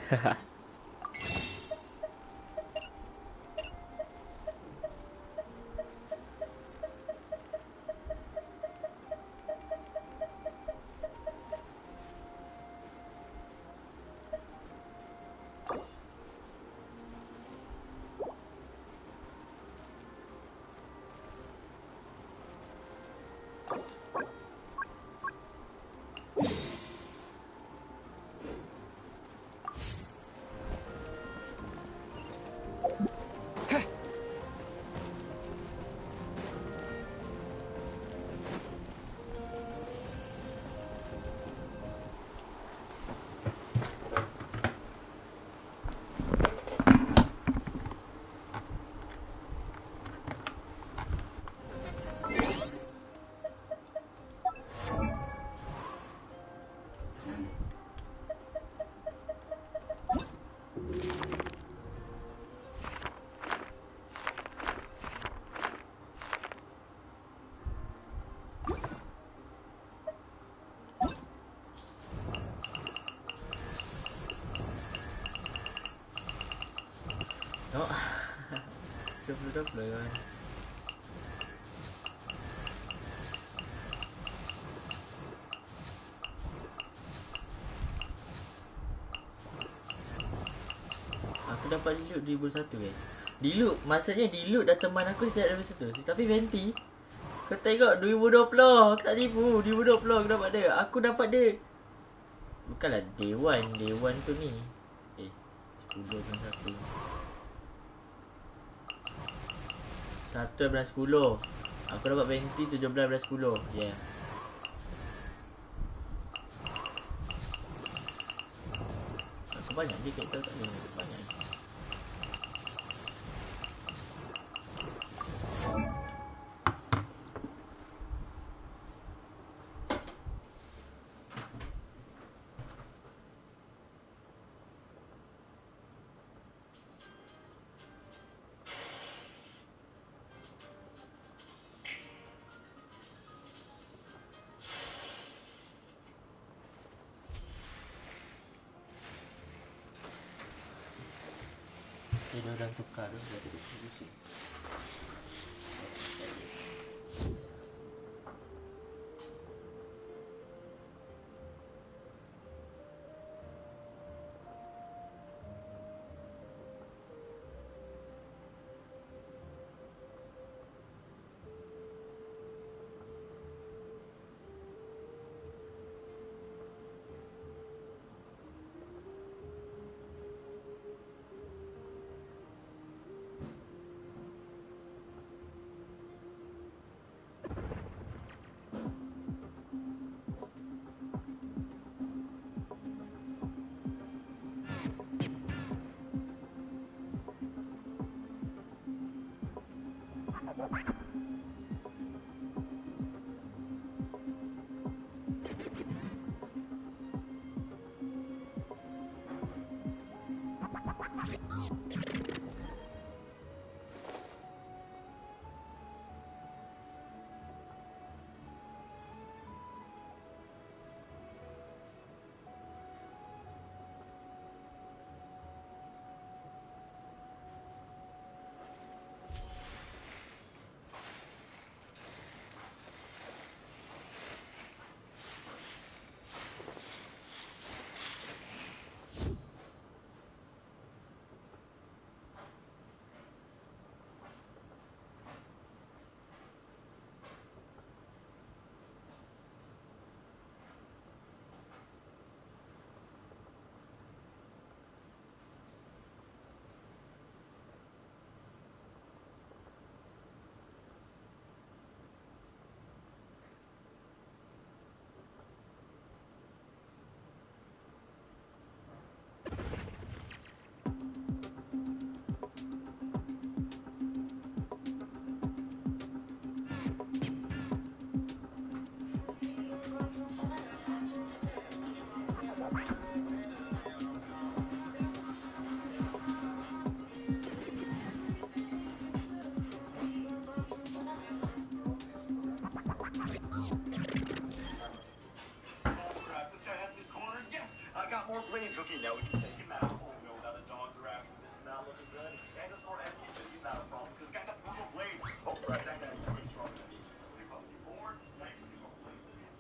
No. Double. Aku dapat di loot 2001 guys. Di loot, maksudnya di loot dah teman aku setiap level 1. Tapi Venti, kau tengok 2020, tak tipu. 2020 aku dapat dia. Aku dapat dia. Bukanlah day 1 tu ni. 10 bulan 1. 1 bulan 10. Aku dapat Venti 17 bulan 10. Yeah. banyak dia karakter tak ada. Banyak. Dia dah tukar dah dari musik. more brains. Okay, now we can take him out. Oh no, now the dogs are after him. This is not looking good. And there's more enemies, but he's not a problem because he's got the brutal blades. Oh, right, that guy is way stronger than me. So pick up your board, nice and your blades in it.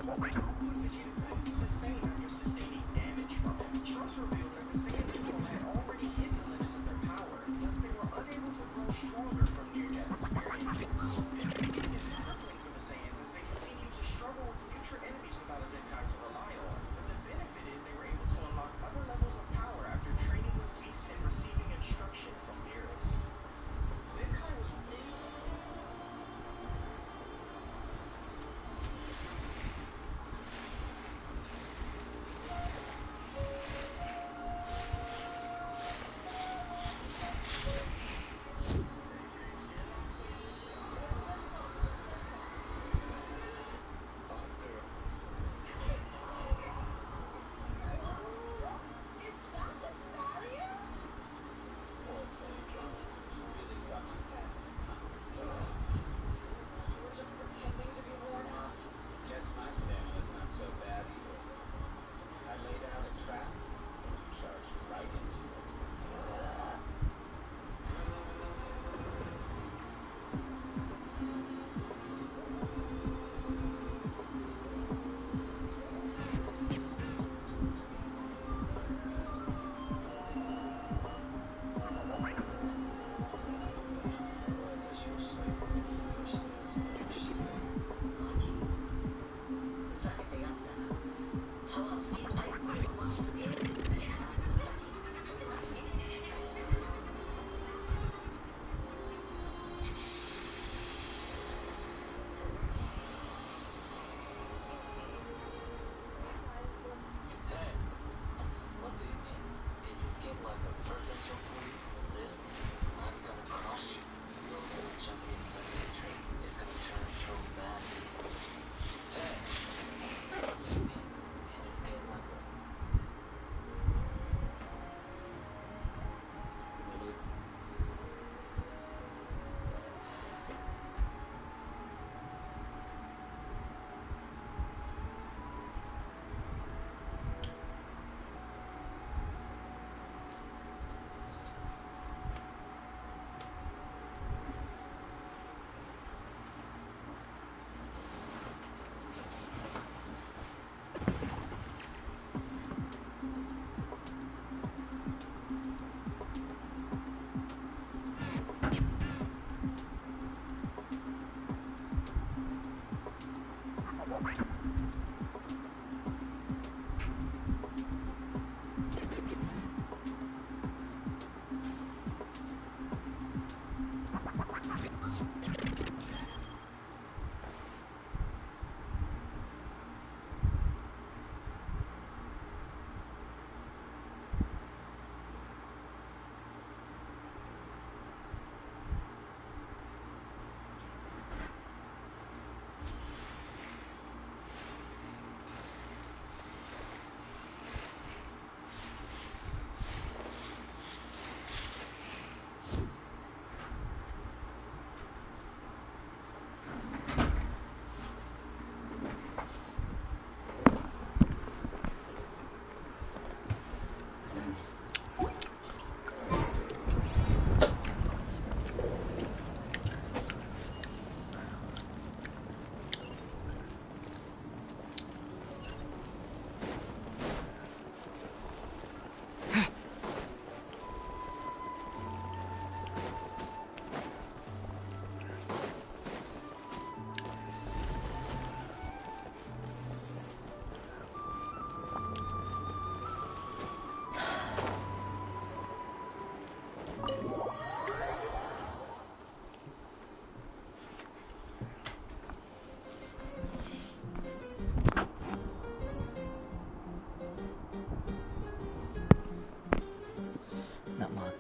How could Vegeta then be the same after sustaining damage from it? Trunks revealed that the Saiyan people had already hit the limits of their power, thus they were unable to grow stronger from near-death experiences. It's crippling for the Saiyans as they continue to struggle with future enemies without a Zenkai to rely on. But the benefit is they were able to unlock other levels of power after training with Whis and receiving instruction from Beerus. Zenkai was...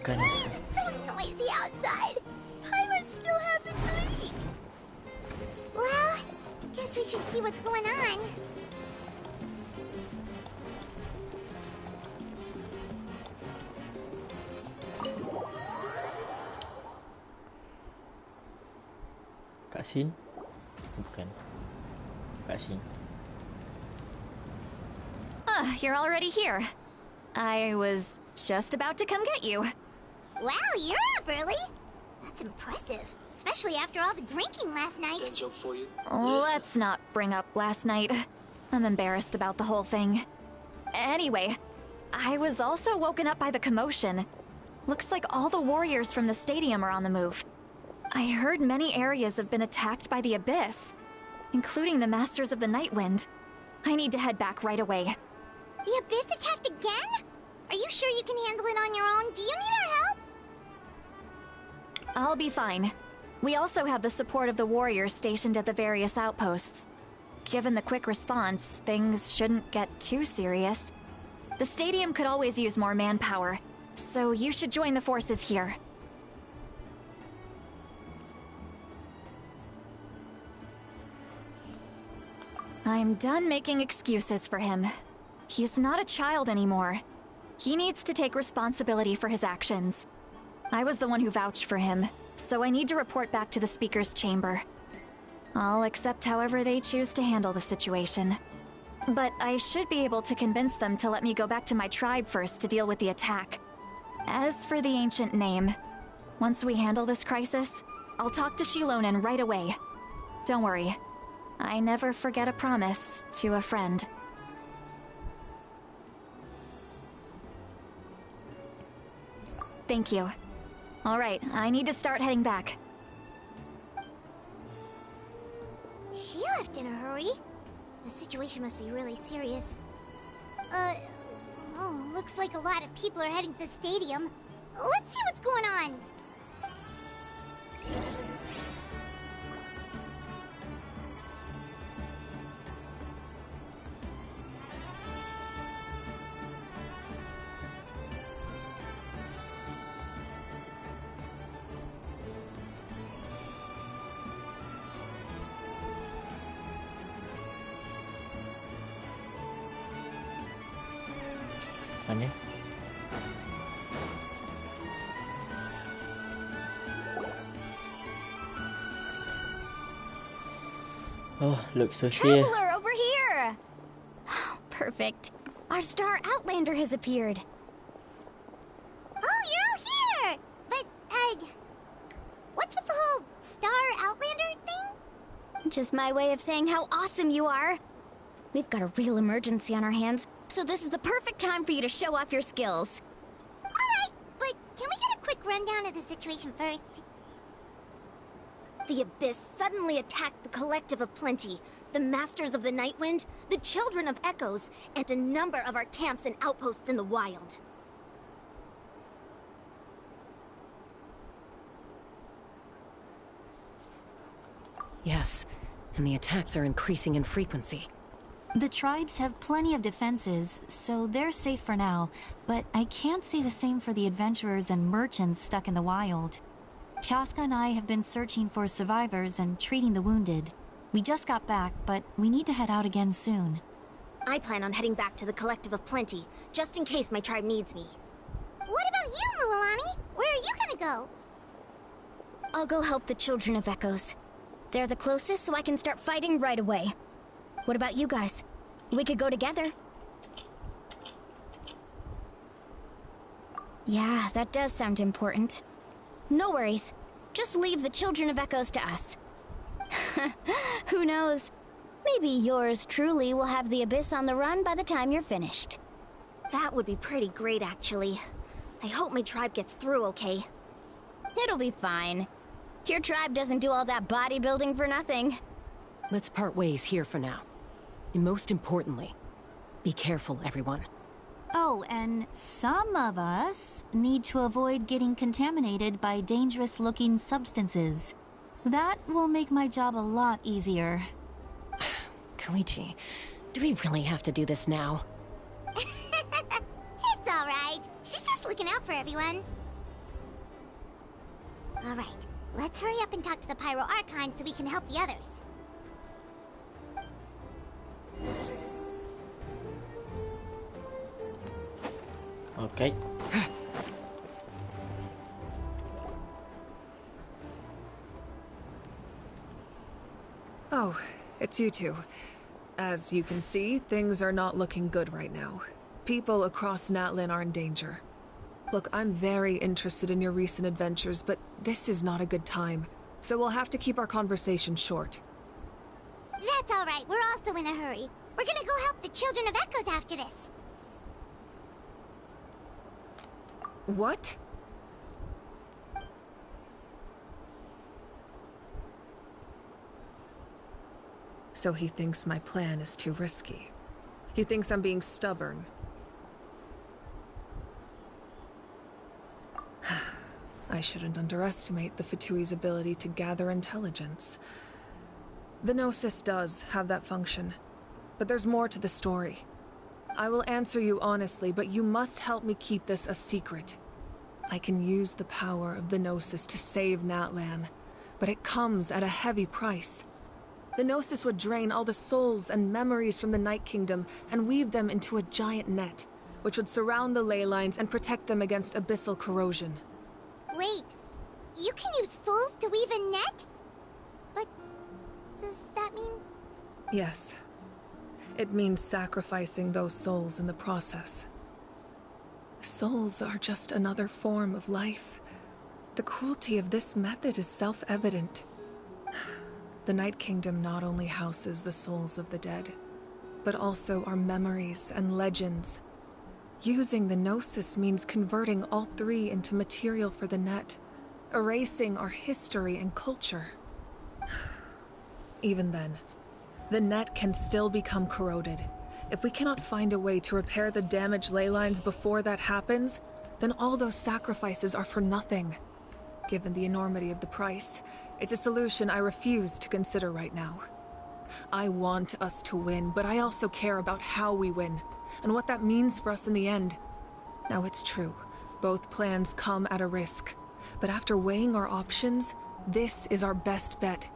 makan. So noisy outside. Paimon still half asleep. Well, guess we should see what's going on. Cutscene? Bukan. Cutscene. Ah, you're already here. I was just about to come get you. Wow, you're up early. That's impressive, especially after all the drinking last night. That joke for you? Let's not bring up last night. I'm embarrassed about the whole thing. Anyway, I was also woken up by the commotion. Looks like all the warriors from the stadium are on the move. I heard many areas have been attacked by the Abyss, including the Masters of the Nightwind. I need to head back right away. The Abyss attacked again? Are you sure you can handle it on your own? Do you need our help? I'll be fine. We also have the support of the warriors stationed at the various outposts. Given the quick response, things shouldn't get too serious. The stadium could always use more manpower, so you should join the forces here. I'm done making excuses for him. He's not a child anymore. He needs to take responsibility for his actions. I was the one who vouched for him, so I need to report back to the Speaker's chamber. I'll accept however they choose to handle the situation. But I should be able to convince them to let me go back to my tribe first to deal with the attack. As for the ancient name, once we handle this crisis, I'll talk to Shilonen right away. Don't worry, I never forget a promise to a friend. Thank you. All right, I need to start heading back. She left in a hurry. The situation must be really serious. Oh, looks like a lot of people are heading to the stadium. Let's see what's going on. Mana? Oh, looks so here. Traveler, over here! Perfect. Our star Outlander has appeared. Oh, you're all here! But, what's with the whole star Outlander thing? Just my way of saying how awesome you are. We've got a real emergency on our hands, so this is the perfect time for you to show off your skills. Alright, but can we get a quick rundown of the situation first? The Abyss suddenly attacked the Collective of Plenty, the Masters of the Nightwind, the Children of Echoes, and a number of our camps and outposts in the wild. Yes, and the attacks are increasing in frequency. The tribes have plenty of defenses, so they're safe for now, but I can't say the same for the adventurers and merchants stuck in the wild. Chaska and I have been searching for survivors and treating the wounded. We just got back, but we need to head out again soon. I plan on heading back to the Collective of Plenty, just in case my tribe needs me. What about you, Mulalani? Where are you gonna go? I'll go help the Children of Echoes. They're the closest, so I can start fighting right away. What about you guys? We could go together. Yeah, that does sound important. No worries. Just leave the Children of Echoes to us. Who knows? Maybe yours truly will have the Abyss on the run by the time you're finished. That would be pretty great, actually. I hope my tribe gets through okay. It'll be fine. Your tribe doesn't do all that bodybuilding for nothing. Let's part ways here for now. And most importantly, be careful, everyone. Oh, and some of us need to avoid getting contaminated by dangerous-looking substances. That will make my job a lot easier. Koichi, do we really have to do this now? It's alright. She's just looking out for everyone. Alright, let's hurry up and talk to the Pyro Archon so we can help the others. Okay. Oh, it's you two. As you can see, things are not looking good right now. People across Natlan are in danger. Look, I'm very interested in your recent adventures, but this is not a good time. So we'll have to keep our conversation short. That's alright, we're also in a hurry. We're gonna go help the Children of Echoes after this. What? So he thinks my plan is too risky. He thinks I'm being stubborn. I shouldn't underestimate the Fatui's ability to gather intelligence. The Gnosis does have that function, but there's more to the story. I will answer you honestly, but you must help me keep this a secret. I can use the power of the Gnosis to save Natlan, but it comes at a heavy price. The Gnosis would drain all the souls and memories from the Night Kingdom and weave them into a giant net, which would surround the ley lines and protect them against abyssal corrosion. Wait, you can use souls to weave a net? But does that mean... Yes. It means sacrificing those souls in the process. Souls are just another form of life. The cruelty of this method is self-evident. The Night Kingdom not only houses the souls of the dead, but also our memories and legends. Using the Gnosis means converting all three into material for the net, erasing our history and culture. Even then, the net can still become corroded. If we cannot find a way to repair the damaged ley lines before that happens, then all those sacrifices are for nothing. Given the enormity of the price, it's a solution I refuse to consider right now. I want us to win, but I also care about how we win, and what that means for us in the end. Now it's true, both plans come at a risk, but after weighing our options, this is our best bet.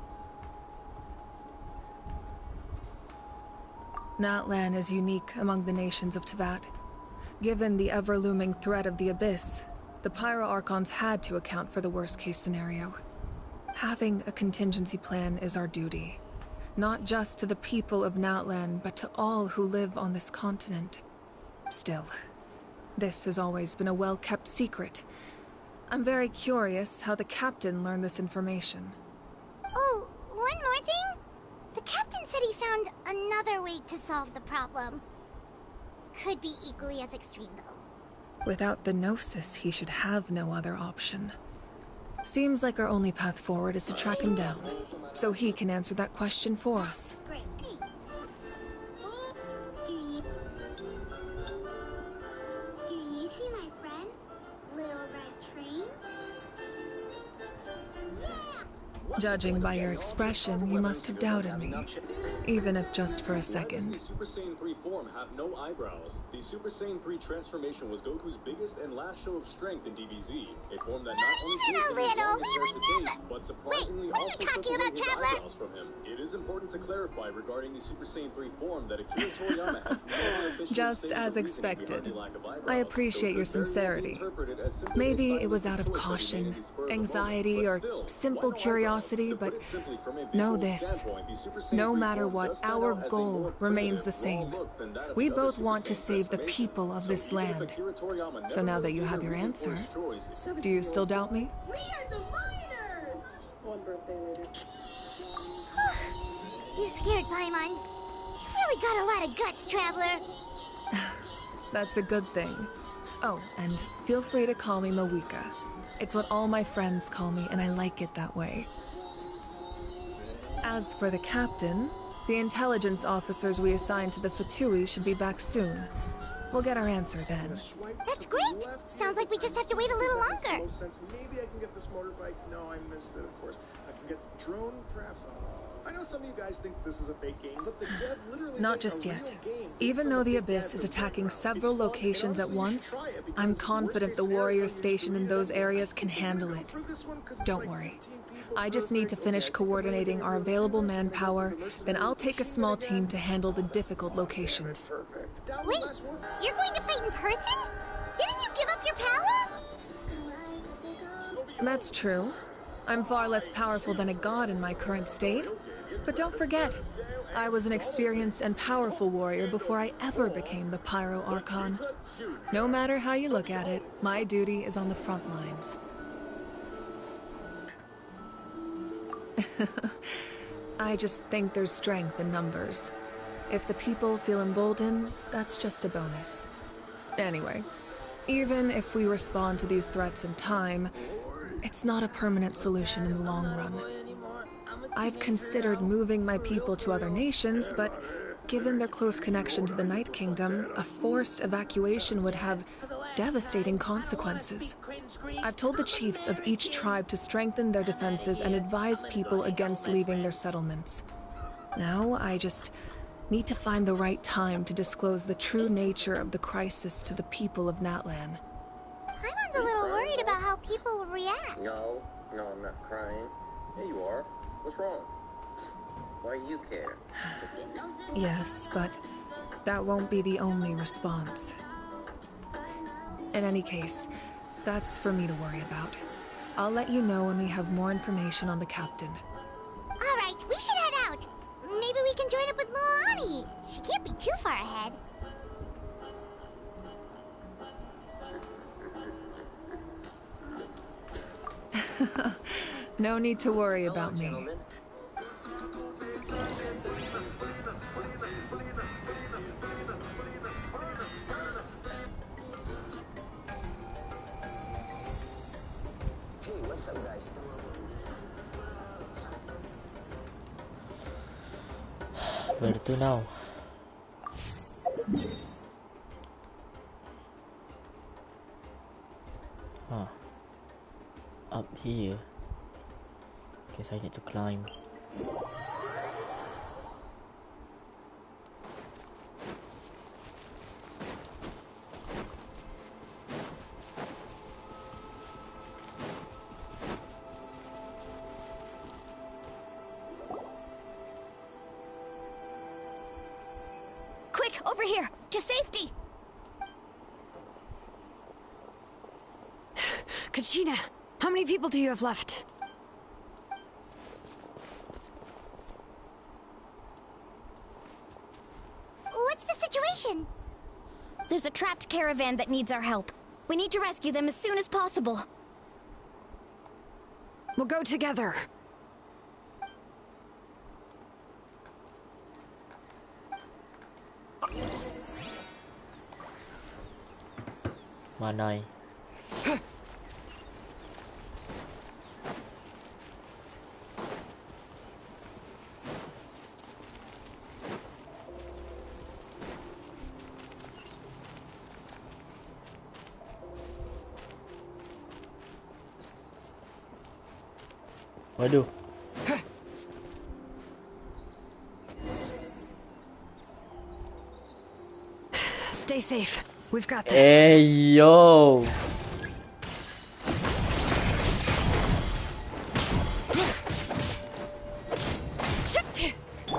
Natlan is unique among the nations of Teyvat. Given the ever-looming threat of the Abyss, the Pyro Archons had to account for the worst-case scenario. Having a contingency plan is our duty, not just to the people of Natlan, but to all who live on this continent. Still, this has always been a well-kept secret. I'm very curious how the captain learned this information. Oh, one more thing? The captain said he found another way to solve the problem. Could be equally as extreme, though. Without the Gnosis, he should have no other option. Seems like our only path forward is to track him down, so he can answer that question for us. Great. Do you see my friend? Little red train? Judging by your expression, you must have doubted me, even if just for a second. The Super Saiyan 3 form have no eyebrows. The Super Saiyan 3 transformation was Goku's biggest and last show of strength in DBZ. A form that not only gave him his longest hair to date, but surprisingly also took away his eyebrows from him. It is important to clarify regarding the Super Saiyan 3 form that Akira Toriyama has no official Just as expected. I appreciate your sincerity. Maybe it was out of caution, anxiety, or simple curiosity, but know this. No matter what, our goal remains the same. We both want to save the people of this land. So now that you have your answer, do you still doubt me? We are the miners! One birthday later. You scared, Paimon. You really got a lot of guts, Traveler. That's a good thing. Oh, and feel free to call me Mawika. It's what all my friends call me, and I like it that way. As for the captain, the intelligence officers we assigned to the Fatui should be back soon. We'll get our answer then. That's great! Sounds like we just have to wait a little longer. Maybe I can get this motorbike. No, I missed it, of course. I can get the drone, perhaps. I know some of you guys think this is a fake game, but the dev literally Not just yet. Even though the Abyss is attacking several locations at once, I'm confident the warriors stationed in those areas can handle it. Don't worry. I just need to finish coordinating our available manpower, then I'll take a small team to handle the difficult locations. Wait, you're going to fight in person? Didn't you give up your power? That's true. I'm far less powerful than a god in my current state. But don't forget, I was an experienced and powerful warrior before I ever became the Pyro Archon. No matter how you look at it, my duty is on the front lines. I just think there's strength in numbers. If the people feel emboldened, that's just a bonus. Anyway, even if we respond to these threats in time, it's not a permanent solution in the long run. I've considered moving my people to other nations, but given their close connection to the Night Kingdom, a forced evacuation would have devastating consequences. I've told the chiefs of each tribe to strengthen their defenses and advise people against leaving their settlements. Now, I just need to find the right time to disclose the true nature of the crisis to the people of Natlan. Paimon's a little worried about how people will react. No, I'm not crying. Yeah, you are. What's wrong? Why you care? Yes, but that won't be the only response. In any case, that's for me to worry about. I'll let you know when we have more information on the captain. All right, we should head out. Maybe we can join up with Moani. She can't be too far ahead. No need to worry about me. Hey, what's up, guys? Where to now? Huh. Up here. Guess I need to climb. Quick, over here! To safety! Kachina, how many people do you have left? What's the situation? There's a trapped caravan that needs our help. We need to rescue them as soon as possible. We'll go together. Manai. Waduh. Stay safe. We've got this. Hey, yo.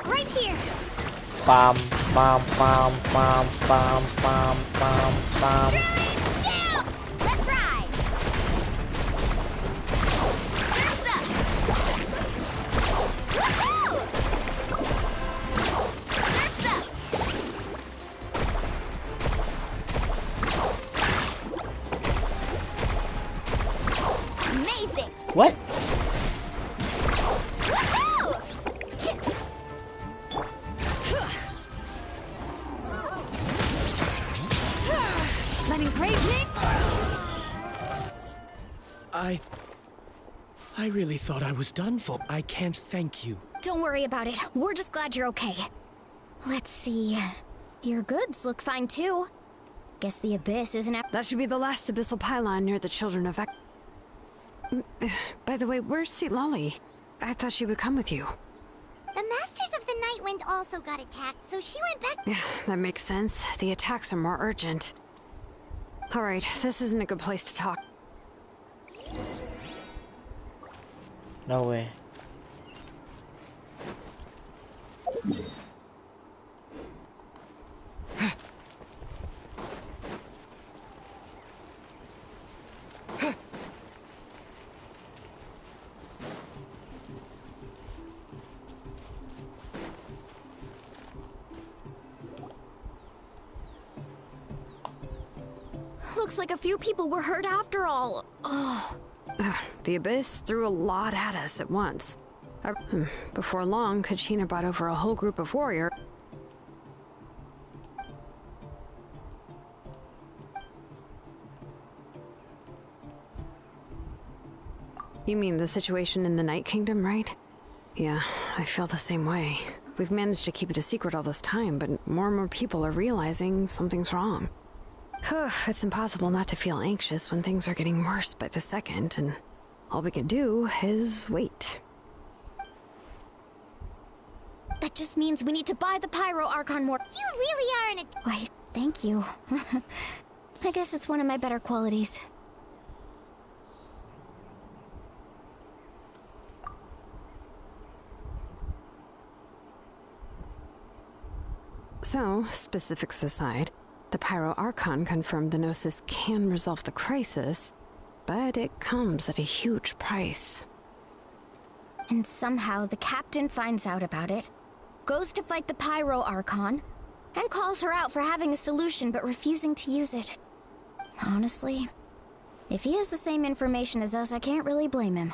Right here. Pam, pam, pam, pam, pam, pam, pam, pam. Down! Let's ride! Surf's up! Woohoo! Surf's up! Amazing! What? Woohoo! Letting brave me? I really thought I was done for. I can't thank you. Don't worry about it. We're just glad you're okay. Let's see. Your goods look fine too. Guess the abyss isn't up. That should be the last abyssal pylon near the children of By the way, where's Lolly? I thought she would come with you. The Masters of the Night Wind also got attacked, so she went back. Yeah, that makes sense. The attacks are more urgent. Alright, this isn't a good place to talk. No way. Looks like a few people were hurt after all. Oh. The Abyss threw a lot at us at once. Before long, Kachina brought over a whole group of warriors. You mean the situation in the Night Kingdom, right? Yeah, I feel the same way. We've managed to keep it a secret all this time, but more and more people are realizing something's wrong. It's impossible not to feel anxious when things are getting worse by the second, and all we can do is wait. That just means we need to buy the Pyro Archon more. You really are an Why, thank you. I guess it's one of my better qualities. So, specifics aside, the Pyro Archon confirmed the Gnosis can resolve the crisis, but it comes at a huge price. And somehow the captain finds out about it, goes to fight the Pyro Archon, and calls her out for having a solution but refusing to use it. Honestly, if he has the same information as us, I can't really blame him.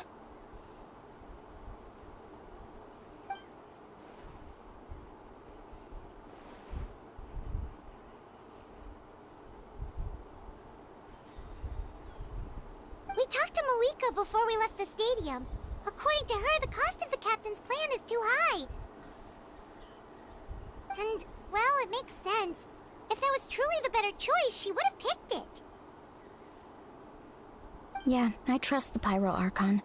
We talked to Moika before we left the stadium. According to her, the cost of the captain's plan is too high. And, well, it makes sense. If that was truly the better choice, she would have picked it. Yeah, I trust the Pyro Archon.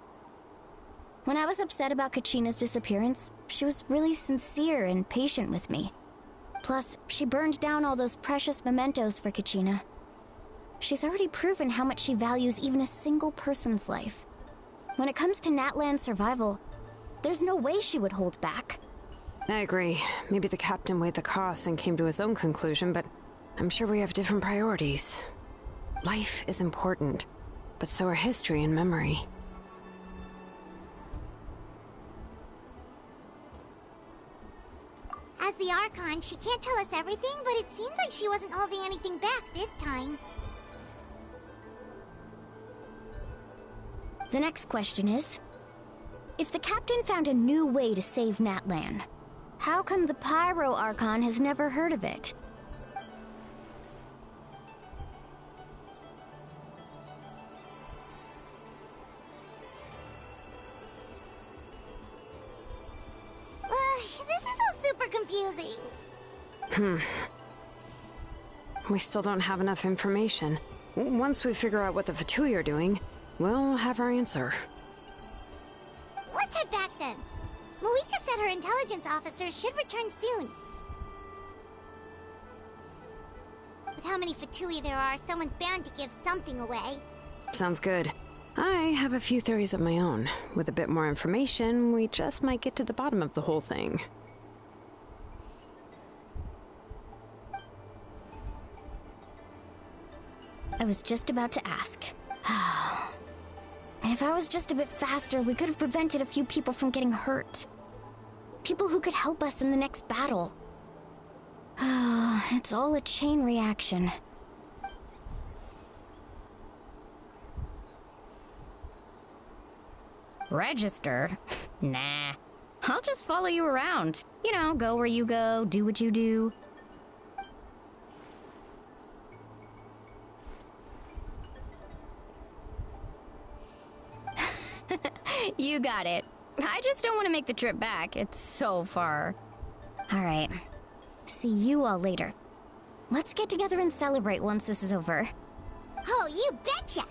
When I was upset about Kachina's disappearance, she was really sincere and patient with me. Plus, she burned down all those precious mementos for Kachina. She's already proven how much she values even a single person's life. When it comes to Natlan's survival, there's no way she would hold back. I agree. Maybe the captain weighed the costs and came to his own conclusion, but I'm sure we have different priorities. Life is important, but so are history and memory. As the Archon, she can't tell us everything, but it seems like she wasn't holding anything back this time. The next question is, if the captain found a new way to save Natlan, how come the Pyro Archon has never heard of it? This is all super confusing. We still don't have enough information. Once we figure out what the Fatui are doing, we'll have our answer. Let's head back then. Moika said her intelligence officers should return soon. With how many Fatui there are, someone's bound to give something away. Sounds good. I have a few theories of my own. With a bit more information, we just might get to the bottom of the whole thing. I was just about to ask. If I was just a bit faster, we could have prevented a few people from getting hurt. People who could help us in the next battle. It's all a chain reaction. Register? Nah. I'll just follow you around. You know, go where you go, do what you do. You got it. I just don't want to make the trip back. It's so far. Alright. See you all later. Let's get together and celebrate once this is over. Oh, you betcha!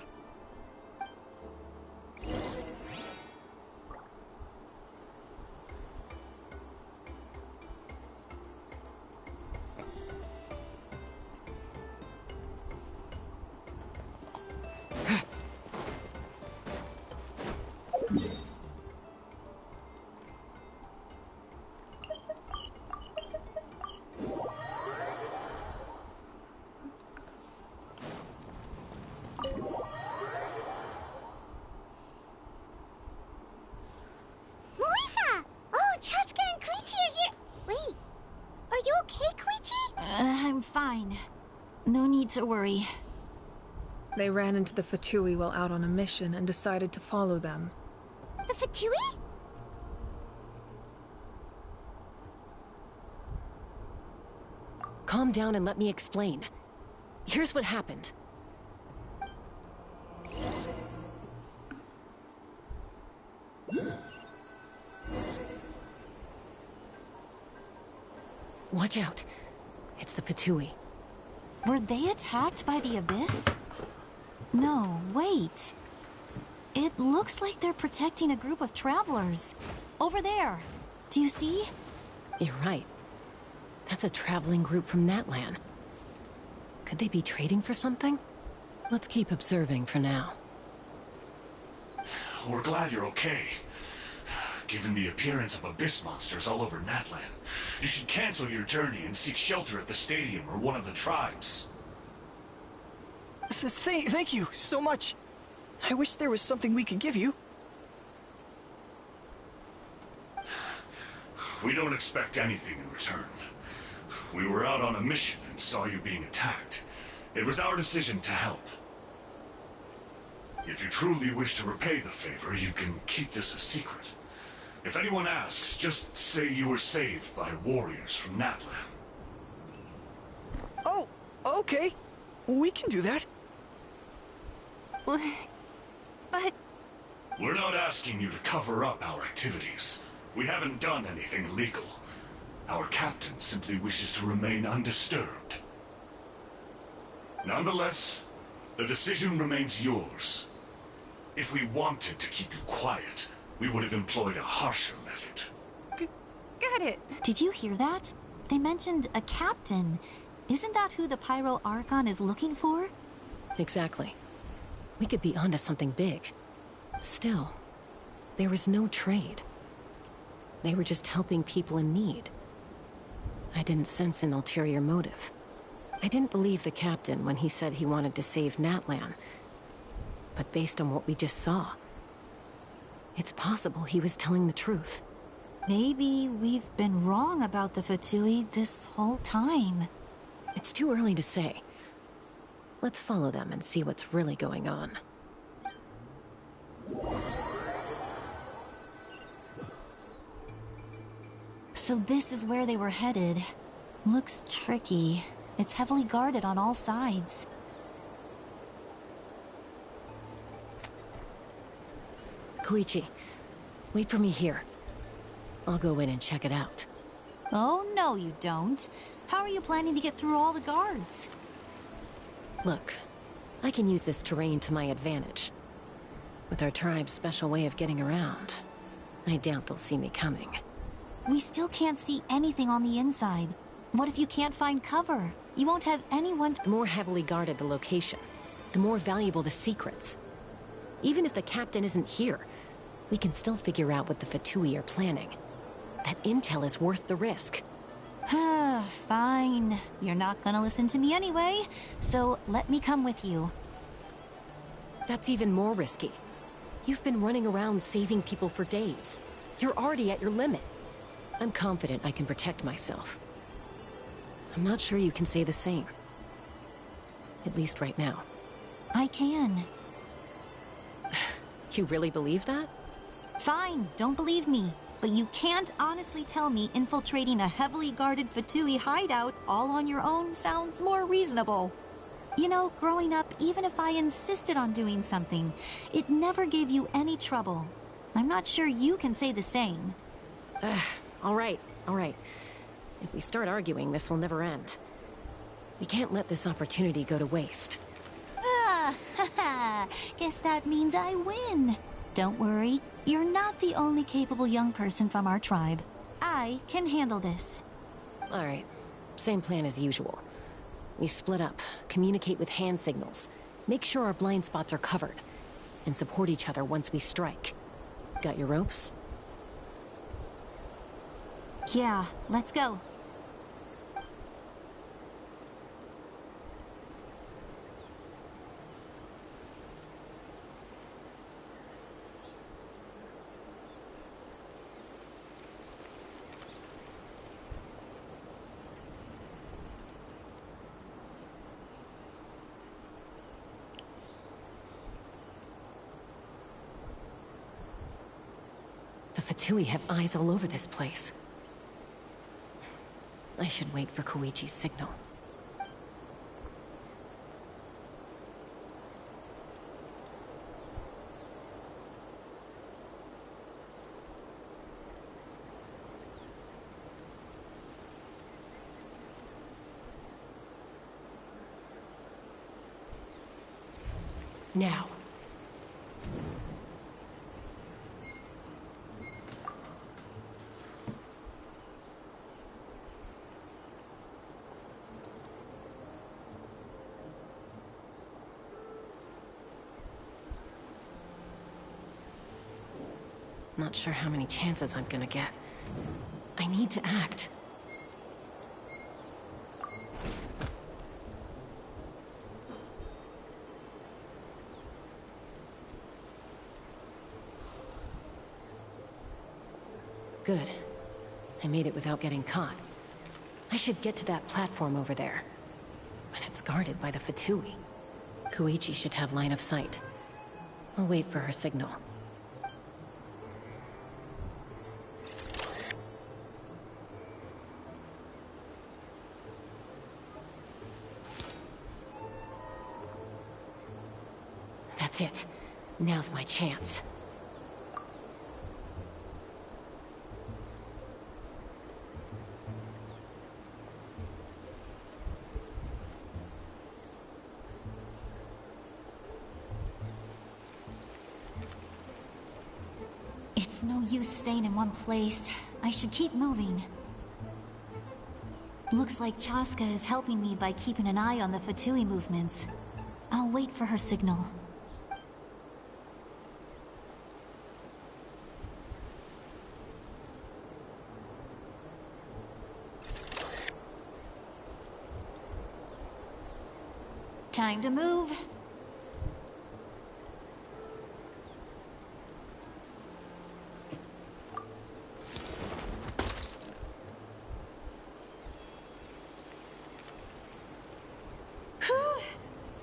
I'm fine. No need to worry. They ran into the Fatui while out on a mission and decided to follow them. The Fatui? Calm down and let me explain. Here's what happened. Watch out. It's the Fatui. Were they attacked by the Abyss? No, wait. It looks like they're protecting a group of travelers. Over there. Do you see? You're right. That's a traveling group from Natlan. Could they be trading for something? Let's keep observing for now. We're glad you're okay. Given the appearance of abyss monsters all over Natlan, you should cancel your journey and seek shelter at the stadium or one of the tribes. Thank you so much. I wish there was something we could give you. We don't expect anything in return. We were out on a mission and saw you being attacked. It was our decision to help. If you truly wish to repay the favor, you can keep this a secret. If anyone asks, just say you were saved by warriors from Natlan. Oh, okay. We can do that. But... We're not asking you to cover up our activities. We haven't done anything illegal. Our captain simply wishes to remain undisturbed. Nonetheless, the decision remains yours. If we wanted to keep you quiet, we would have employed a harsher method. Got it. Did you hear that? They mentioned a captain. Isn't that who the Pyro Archon is looking for? Exactly. We could be onto something big. Still, there was no trade. They were just helping people in need. I didn't sense an ulterior motive. I didn't believe the captain when he said he wanted to save Natlan. But based on what we just saw, it's possible he was telling the truth. Maybe we've been wrong about the Fatui this whole time. It's too early to say. Let's follow them and see what's really going on. So this is where they were headed. Looks tricky. It's heavily guarded on all sides. Koichi, wait for me here. I'll go in and check it out. Oh, no you don't. How are you planning to get through all the guards? Look, I can use this terrain to my advantage. With our tribe's special way of getting around, I doubt they'll see me coming. We still can't see anything on the inside. What if you can't find cover? You won't have anyone to— The more heavily guarded the location, the more valuable the secrets. Even if the captain isn't here, we can still figure out what the Fatui are planning. That intel is worth the risk. Fine. You're not gonna listen to me anyway, so let me come with you. That's even more risky. You've been running around saving people for days. You're already at your limit. I'm confident I can protect myself. I'm not sure you can say the same. At least right now. I can. You really believe that? Fine, don't believe me. But you can't honestly tell me infiltrating a heavily guarded Fatui hideout all on your own sounds more reasonable. You know, growing up, even if I insisted on doing something, it never gave you any trouble. I'm not sure you can say the same. All right. If we start arguing, this will never end. We can't let this opportunity go to waste. Guess that means I win. Don't worry, you're not the only capable young person from our tribe. I can handle this. All right, same plan as usual. We split up, communicate with hand signals, make sure our blind spots are covered, and support each other once we strike. Got your ropes? Yeah, let's go. The Fatui have eyes all over this place. I should wait for Koichi's signal. Now. Not sure how many chances I'm gonna get. I need to act. Good. I made it without getting caught. I should get to that platform over there. But it's guarded by the Fatui. Koichi should have line of sight. I'll wait for her signal. That's it. Now's my chance. It's no use staying in one place. I should keep moving. Looks like Chaska is helping me by keeping an eye on the Fatui movements. I'll wait for her signal. Time to move.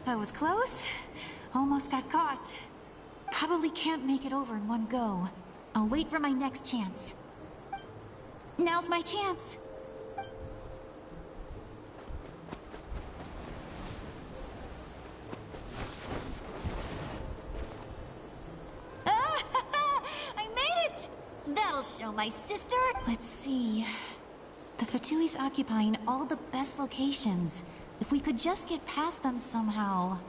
That was close. Almost got caught. Probably can't make it over in one go. I'll wait for my next chance. Now's my chance. I made it! That'll show my sister. Let's see. The Fatui's occupying all the best locations. If we could just get past them somehow.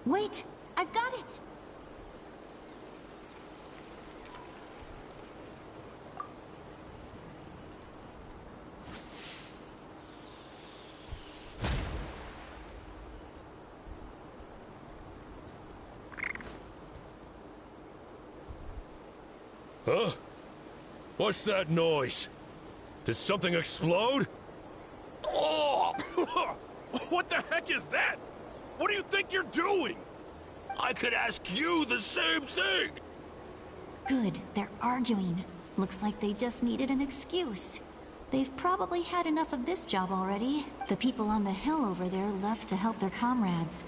Wait! I've got it! Huh? What's that noise? Did something explode? Oh! What the heck is that? What do you think you're doing? I could ask you the same thing! Good, they're arguing. Looks like they just needed an excuse. They've probably had enough of this job already. The people on the hill over there left to help their comrades.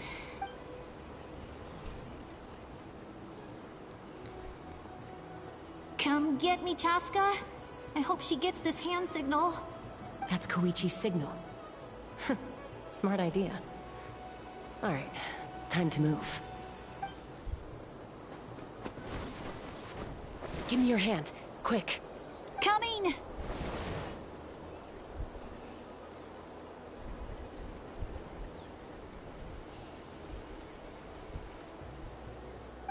Come get me, Chaska. I hope she gets this hand signal. That's Koichi's signal. Smart idea. Alright, time to move. Give me your hand, quick. Coming!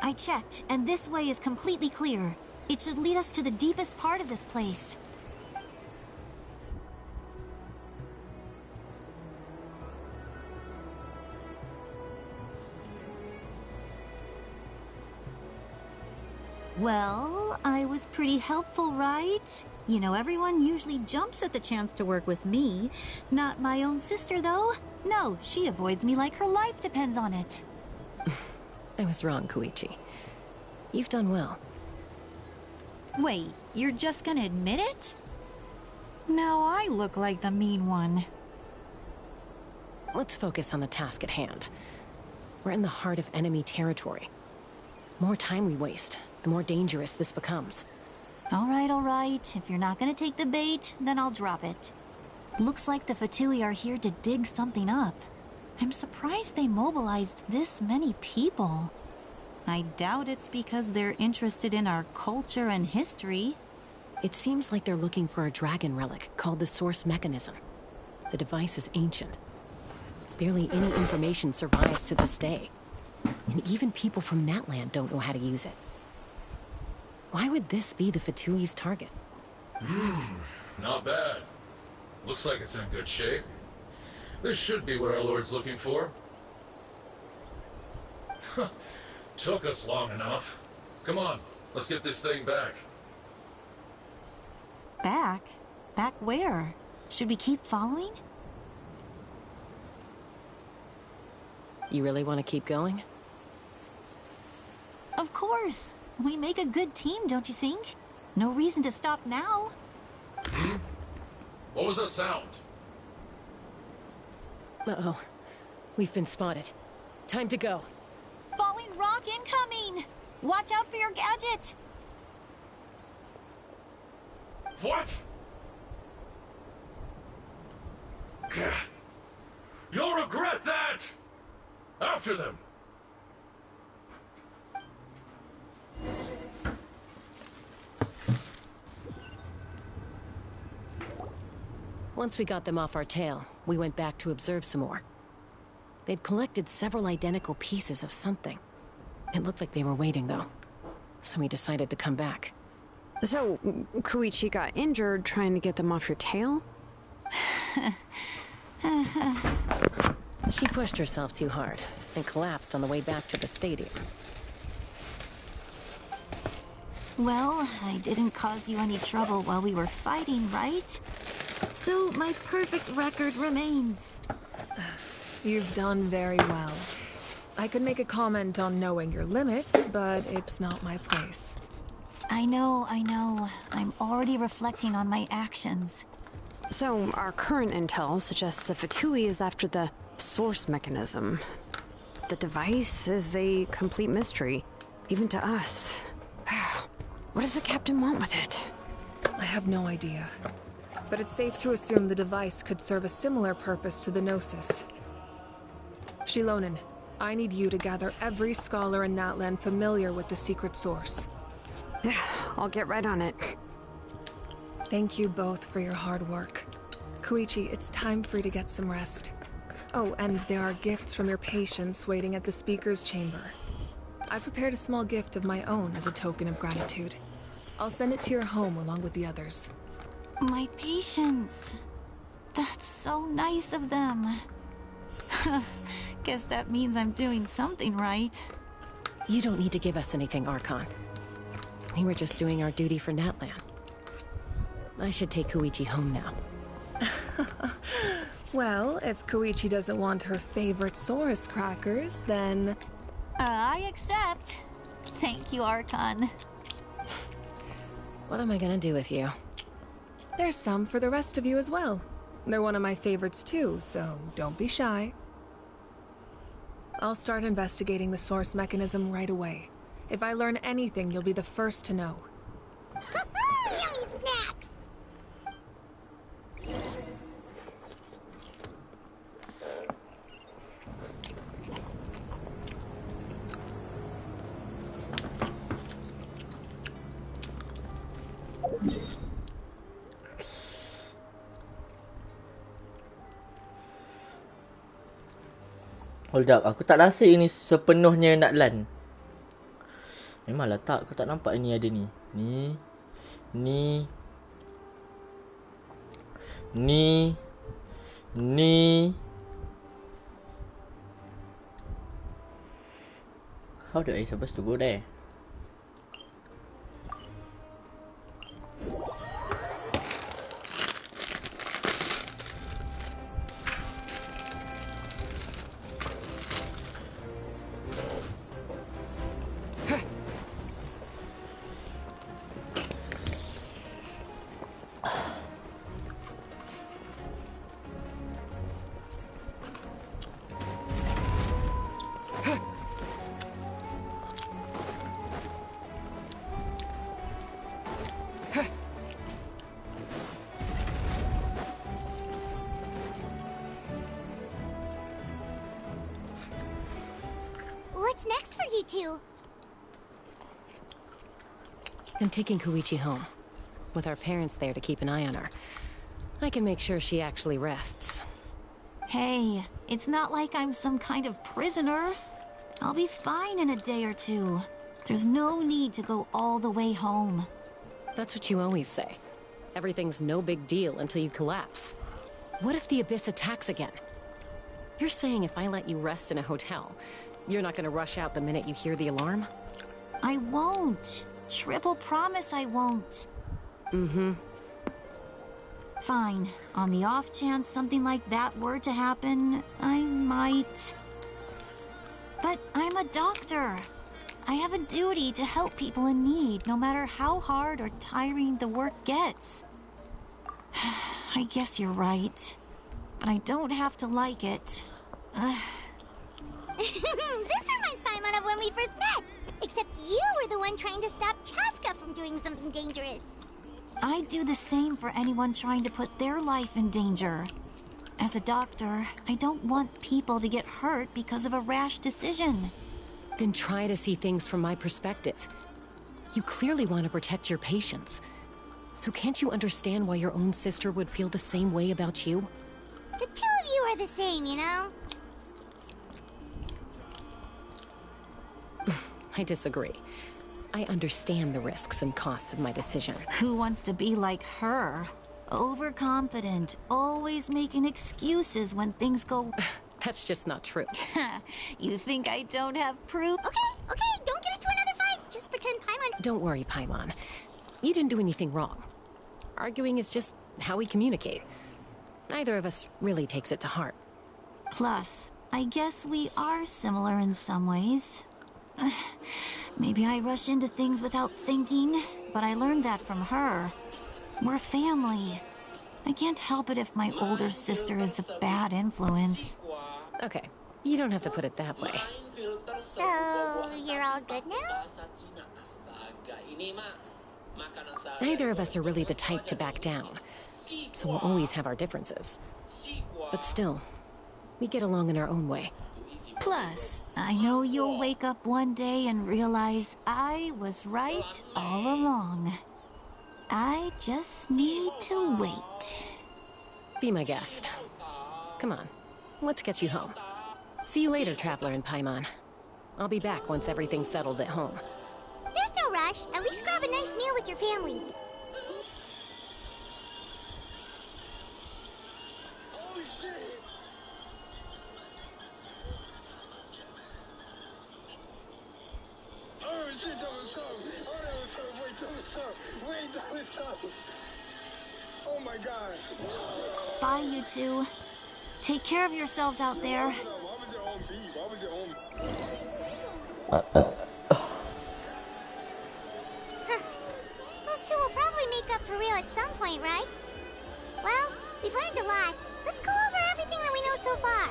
I checked, and this way is completely clear. It should lead us to the deepest part of this place. Well, I was pretty helpful, right? You know, everyone usually jumps at the chance to work with me. Not my own sister, though. No, she avoids me like her life depends on it. I was wrong, Koichi. You've done well. Wait, you're just gonna admit it? Now I look like the mean one. Let's focus on the task at hand. We're in the heart of enemy territory. More time we waste, the more dangerous this becomes. All right. If you're not gonna take the bait, then I'll drop it. Looks like the Fatui are here to dig something up. I'm surprised they mobilized this many people. I doubt it's because they're interested in our culture and history. It seems like they're looking for a dragon relic called the Source Mechanism. The device is ancient. Barely any information survives to this day. And even people from Natlan don't know how to use it. Why would this be the Fatui's target? Not bad. Looks like it's in good shape. This should be what our Lord's looking for. Took us long enough. Come on, let's get this thing back. Back? Back where? Should we keep following? You really want to keep going? Of course. We make a good team, don't you think? No reason to stop now. What was that sound? Uh-oh. We've been spotted. Time to go. Falling rock incoming! Watch out for your gadget! What? You'll regret that! After them! Once we got them off our tail, we went back to observe some more. They'd collected several identical pieces of something. It looked like they were waiting, though. So we decided to come back. So, Koichi got injured trying to get them off your tail? She pushed herself too hard and collapsed on the way back to the stadium. Well, I didn't cause you any trouble while we were fighting, right? So my perfect record remains. You've done very well. I could make a comment on knowing your limits, but it's not my place. I know. I'm already reflecting on my actions. So, our current intel suggests the Fatui is after the source mechanism. The device is a complete mystery, even to us. What does the captain want with it? I have no idea. But it's safe to assume the device could serve a similar purpose to the Gnosis. Shilonen, I need you to gather every scholar in Natlan familiar with the secret source. I'll get right on it. Thank you both for your hard work. Koichi, it's time for you to get some rest. Oh, and there are gifts from your patients waiting at the speaker's chamber. I prepared a small gift of my own as a token of gratitude. I'll send it to your home along with the others. My patience. That's so nice of them. Guess that means I'm doing something right. You don't need to give us anything, Archon. We were just doing our duty for Natlan. I should take Koichi home now. Well, if Koichi doesn't want her favorite Saurus crackers, then... I accept. Thank you, Archon. What am I gonna do with you? There's some for the rest of you as well. They're one of my favorites too, so don't be shy. I'll start investigating the source mechanism right away. If I learn anything, you'll be the first to know. Yummy snacks! Hold up, aku tak rasa ini sepenuhnya Natlan. Memanglah tak, aku tak nampak ini ada ni. Ni. How do I supposed to go there? What's next for you two? I'm taking Koichi home. With our parents there to keep an eye on her. I can make sure she actually rests. Hey, it's not like I'm some kind of prisoner. I'll be fine in a day or two. There's no need to go all the way home. That's what you always say. Everything's no big deal until you collapse. What if the Abyss attacks again? You're saying if I let you rest in a hotel, you're not gonna rush out the minute you hear the alarm? I won't. Triple promise I won't. Mm-hmm. Fine. On the off chance something like that were to happen, I might. But I'm a doctor. I have a duty to help people in need, no matter how hard or tiring the work gets. I guess you're right. But I don't have to like it. This reminds Paimon of when we first met. Except you were the one trying to stop Chaska from doing something dangerous. I'd do the same for anyone trying to put their life in danger. As a doctor, I don't want people to get hurt because of a rash decision. Then try to see things from my perspective. You clearly want to protect your patients. So can't you understand why your own sister would feel the same way about you? The two of you are the same, you know? I disagree. I understand the risks and costs of my decision. Who wants to be like her? Overconfident, always making excuses when things go... That's just not true. You think I don't have proof? Okay, don't get into another fight. Just pretend Paimon... Don't worry, Paimon. You didn't do anything wrong. Arguing is just how we communicate. Neither of us really takes it to heart. Plus, I guess we are similar in some ways. Maybe I rush into things without thinking, but I learned that from her. We're family. I can't help it if my older sister is a bad influence. Okay, you don't have to put it that way. So, you're all good now? Neither of us are really the type to back down, so we'll always have our differences. But still, we get along in our own way. Plus, I know you'll wake up one day and realize I was right all along. I just need to wait. Be my guest. Come on, let's get you home. See you later, Traveler and Paimon. I'll be back once everything's settled at home. There's no rush. At least grab a nice meal with your family. Oh my god. Bye, you two. Take care of yourselves out there. Those two will probably make up for real at some point, right? Well, we've learned a lot. Let's go over everything that we know so far.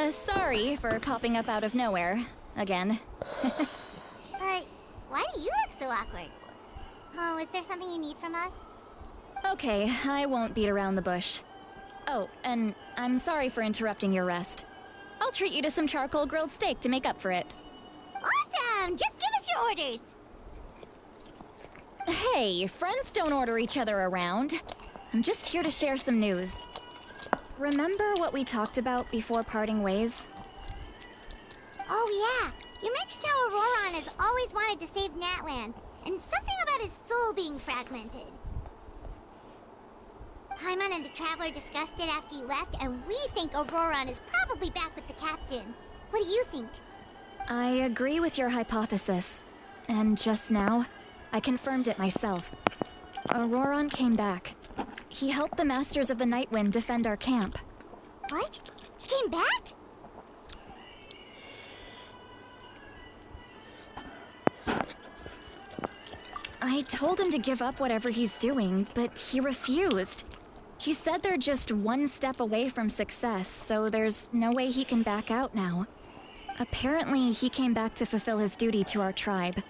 Sorry for popping up out of nowhere. Again. Why do you look so awkward? Oh, is there something you need from us? Okay, I won't beat around the bush. Oh, and I'm sorry for interrupting your rest. I'll treat you to some charcoal grilled steak to make up for it. Awesome! Just give us your orders! Hey, friends don't order each other around. I'm just here to share some news. Remember what we talked about before parting ways? Oh yeah, you mentioned how Auroron has always wanted to save Natlan, and something about his soul being fragmented. Paimon and the Traveler discussed it after you left, and we think Auroron is probably back with the captain. What do you think? I agree with your hypothesis. And just now, I confirmed it myself. Auroron came back. He helped the Masters of the Nightwind defend our camp. What? He came back? I told him to give up whatever he's doing, but he refused. He said they're just one step away from success, so there's no way he can back out now. Apparently, he came back to fulfill his duty to our tribe.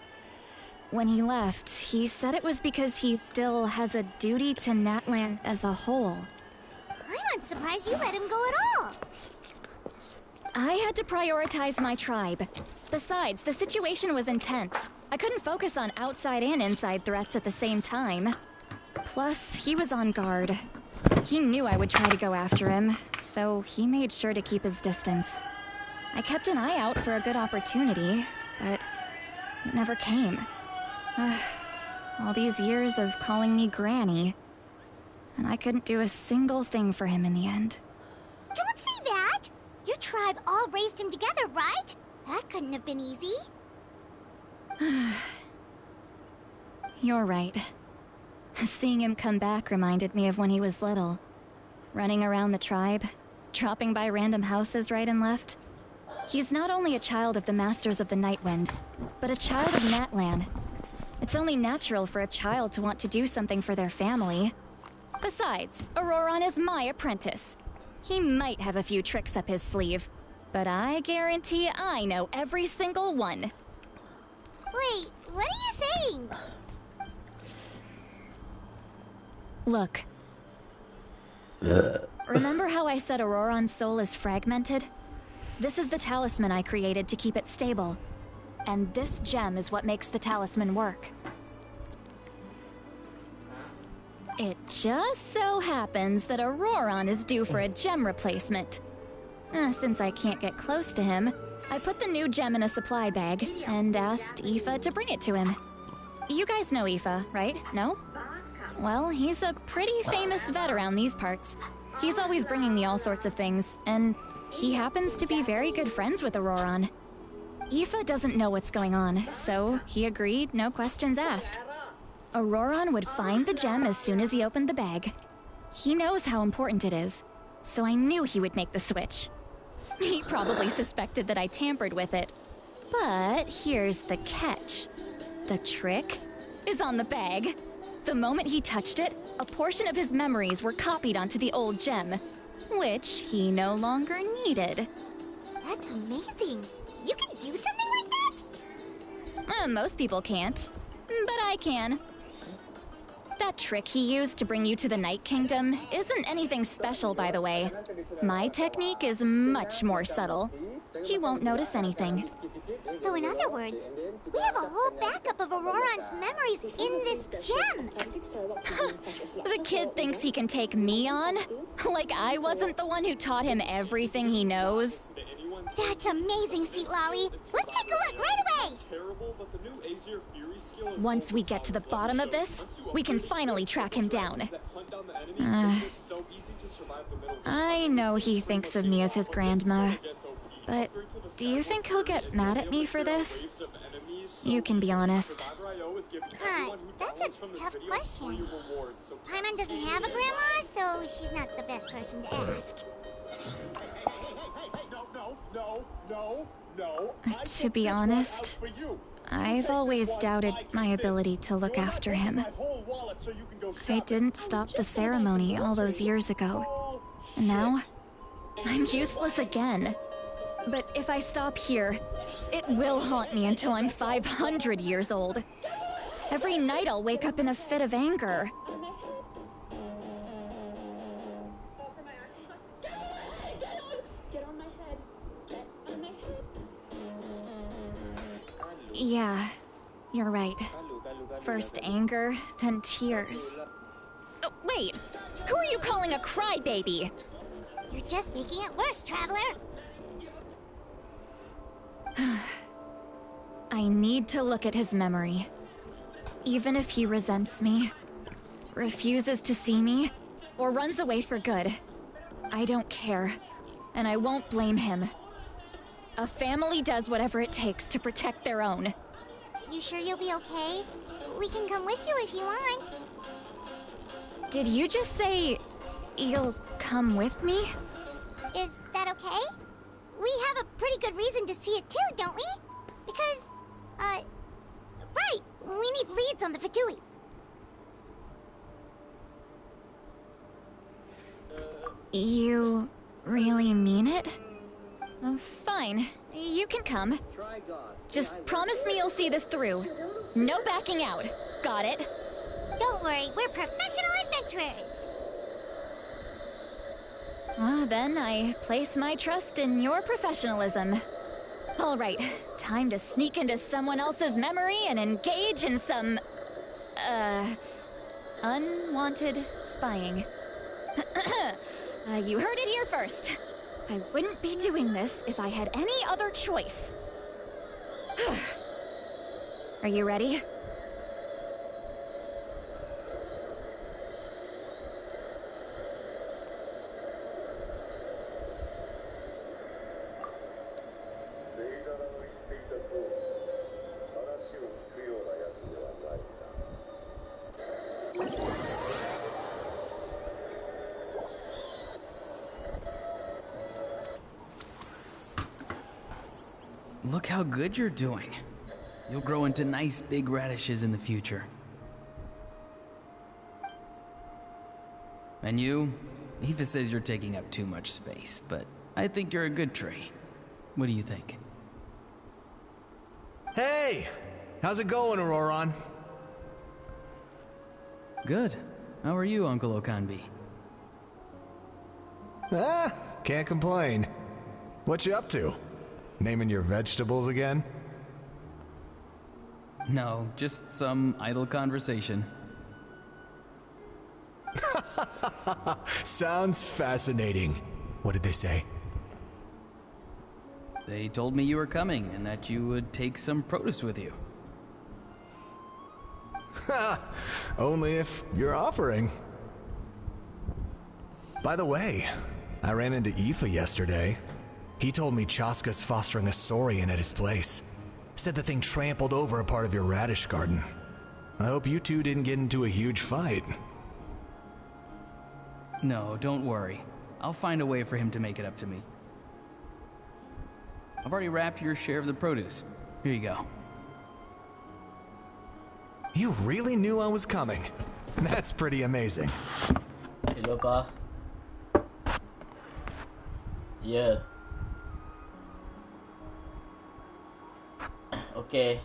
When he left, he said it was because he still has a duty to Natlan as a whole. I'm unsurprised you let him go at all. I had to prioritize my tribe. Besides, the situation was intense. I couldn't focus on outside and inside threats at the same time. Plus, he was on guard. He knew I would try to go after him, so he made sure to keep his distance. I kept an eye out for a good opportunity, but it never came. All these years of calling me Granny, and I couldn't do a single thing for him in the end. Don't say that! Your tribe all raised him together, right? That couldn't have been easy. You're right. Seeing him come back reminded me of when he was little. Running around the tribe, dropping by random houses right and left. He's not only a child of the Masters of the Nightwind, but a child of Natlan. It's only natural for a child to want to do something for their family. Besides, Auroron is my apprentice. He might have a few tricks up his sleeve, but I guarantee I know every single one. Wait, what are you saying? Look. Remember how I said Auroron's soul is fragmented? This is the talisman I created to keep it stable. And this gem is what makes the talisman work. It just so happens that Auroron is due for a gem replacement. Since I can't get close to him, I put the new gem in a supply bag and asked Aoife to bring it to him. You guys know Aoife, right? No? Well, he's a pretty famous vet around these parts. He's always bringing me all sorts of things, and he happens to be very good friends with Auroron. Aoife doesn't know what's going on, so he agreed, no questions asked. Auroron would find the gem as soon as he opened the bag. He knows how important it is, so I knew he would make the switch. He probably suspected that I tampered with it. But here's the catch. The trick is on the bag. The moment he touched it, a portion of his memories were copied onto the old gem, which he no longer needed. That's amazing. You can do something like that? Most people can't, but I can. That trick he used to bring you to the Night Kingdom isn't anything special, by the way. My technique is much more subtle. He won't notice anything. So in other words, we have a whole backup of Auroron's memories in this gem. The kid thinks he can take me on? Like I wasn't the one who taught him everything he knows? That's amazing, Seat Lolly. Let's take a look right away. Once we get to the bottom of this, we can finally track him down. I know he thinks of me as his grandma, but do you think he'll get mad at me for this? You can be honest. That's a tough question. Paimon doesn't have a grandma, so she's not the best person to ask. To be honest, I've always doubted my ability to look after him. I didn't stop the ceremony all those years ago. And now, I'm useless again. But if I stop here, it will haunt me until I'm 500 years old. Every night I'll wake up in a fit of anger. Yeah, you're right. First anger, then tears. Oh, wait! Who are you calling a crybaby? You're just making it worse, Traveler! I need to look at his memory. Even if he resents me, refuses to see me, or runs away for good, I don't care, and I won't blame him. A family does whatever it takes to protect their own. You sure you'll be okay? We can come with you if you want. Did you just say you'll come with me? Is that okay? We have a pretty good reason to see it too, don't we? Because, right, we need leads on the Fatui. You really mean it? Fine, you can come. Just promise me you'll see this through. No backing out. Got it? Don't worry, we're professional adventurers. Then I place my trust in your professionalism. All right, time to sneak into someone else's memory and engage in some, unwanted spying. You heard it here first. I wouldn't be doing this if I had any other choice. Are you ready? Look how good you're doing. You'll grow into nice big radishes in the future. And you? Aoife says you're taking up too much space, but I think you're a good tree. What do you think? Hey! How's it going, Auroron? Good. How are you, Uncle Okanbi? Can't complain. What you up to? Naming your vegetables again? No, just some idle conversation. Sounds fascinating. What did they say? They told me you were coming and that you would take some produce with you. Only if you're offering. By the way, I ran into Aoife yesterday. He told me Chaska's fostering a saurian at his place. Said the thing trampled over a part of your radish garden. I hope you two didn't get into a huge fight. No, don't worry. I'll find a way for him to make it up to me. I've already wrapped your share of the produce. Here you go. You really knew I was coming. That's pretty amazing. Hello, Pa. Yeah. Okay.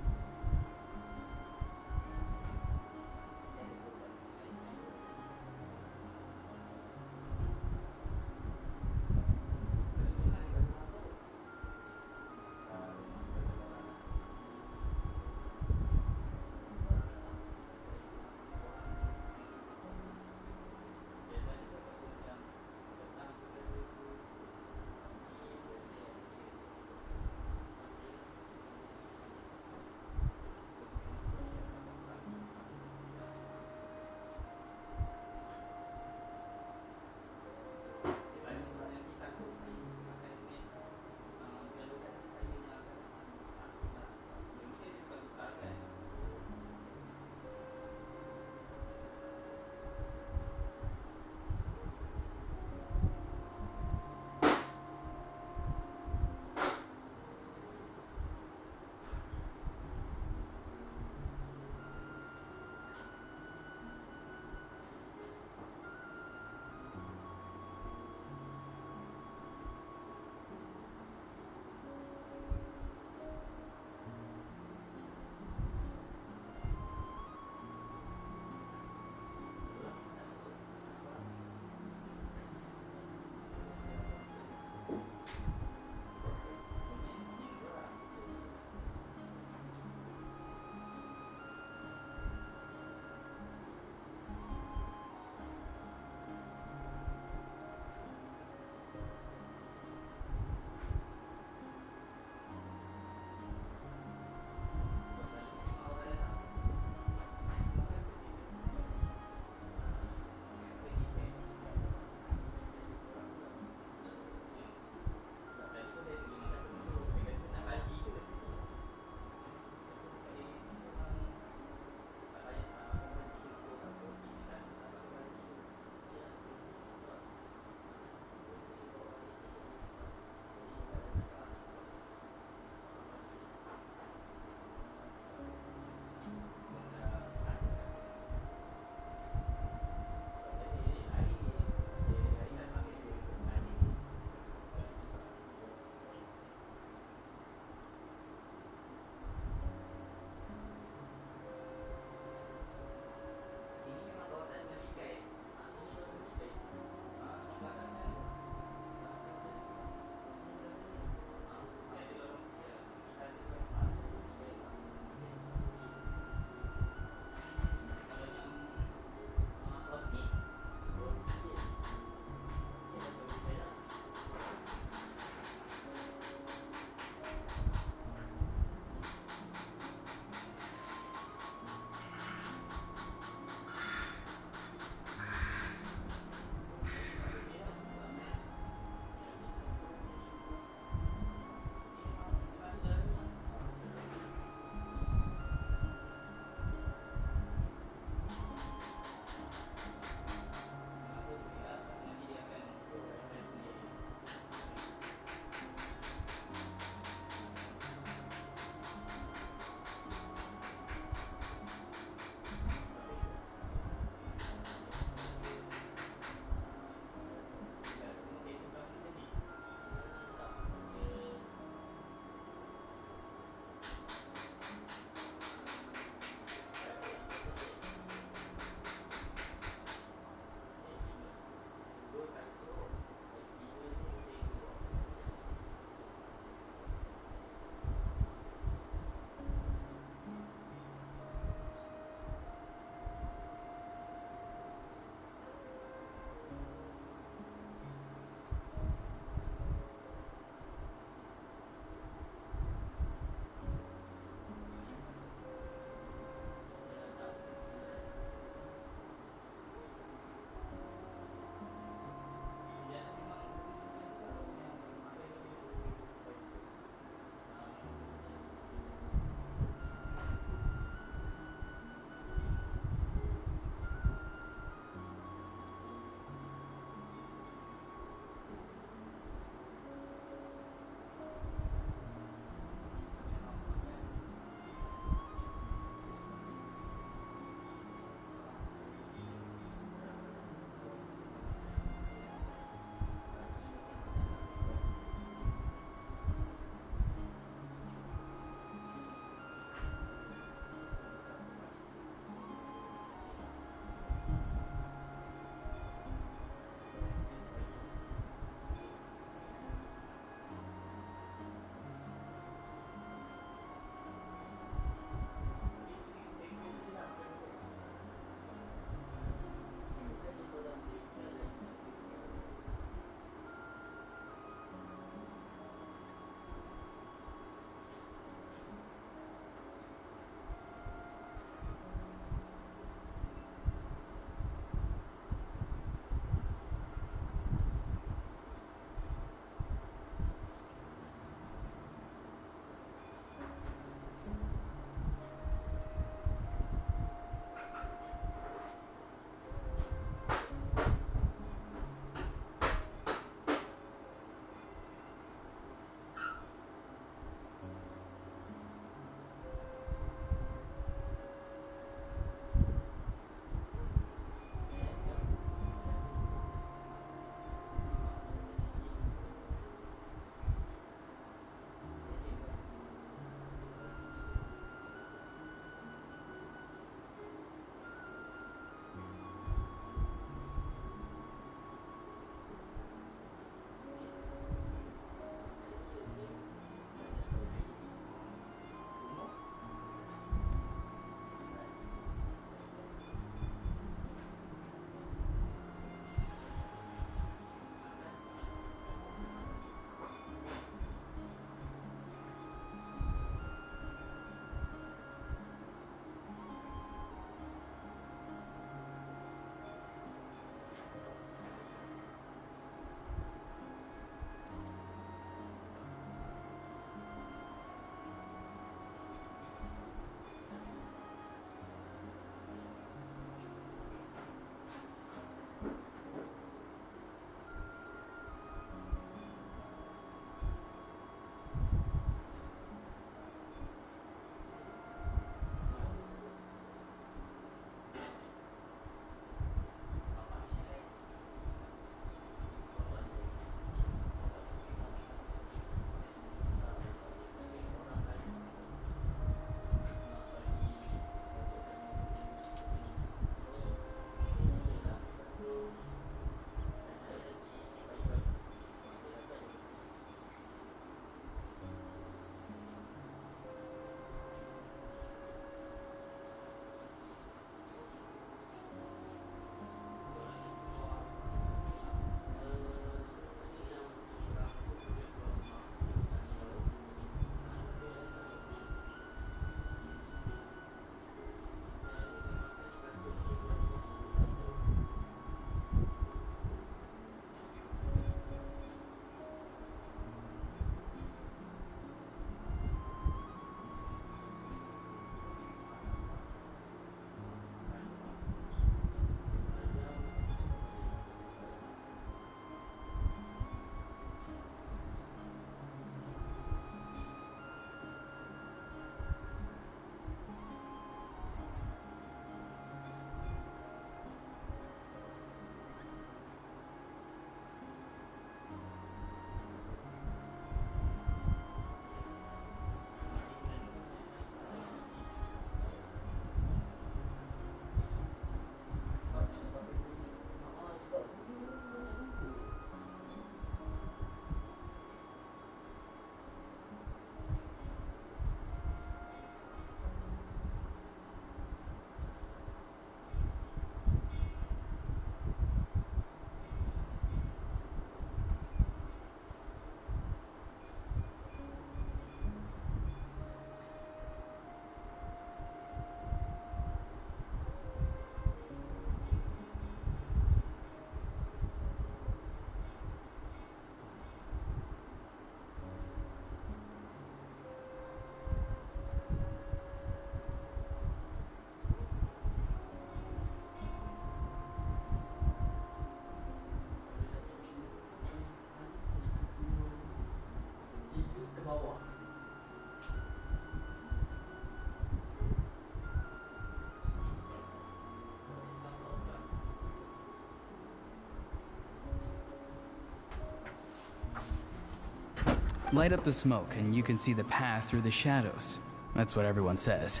Light up the smoke and you can see the path through the shadows. That's what everyone says.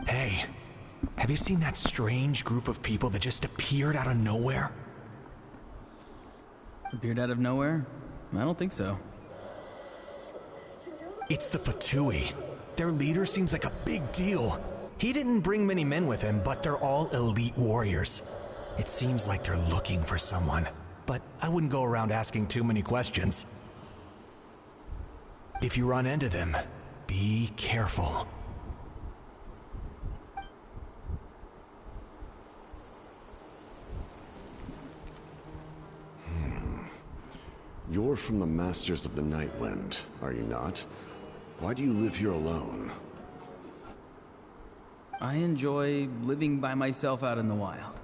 Hey, have you seen that strange group of people that just appeared out of nowhere? Appeared out of nowhere? I don't think so. It's the Fatui. Their leader seems like a big deal. He didn't bring many men with him, but they're all elite warriors. It seems like they're looking for someone, but I wouldn't go around asking too many questions. If you run into them, be careful. You're from the Masters of the Nightwind, are you not? Why do you live here alone? I enjoy living by myself out in the wild.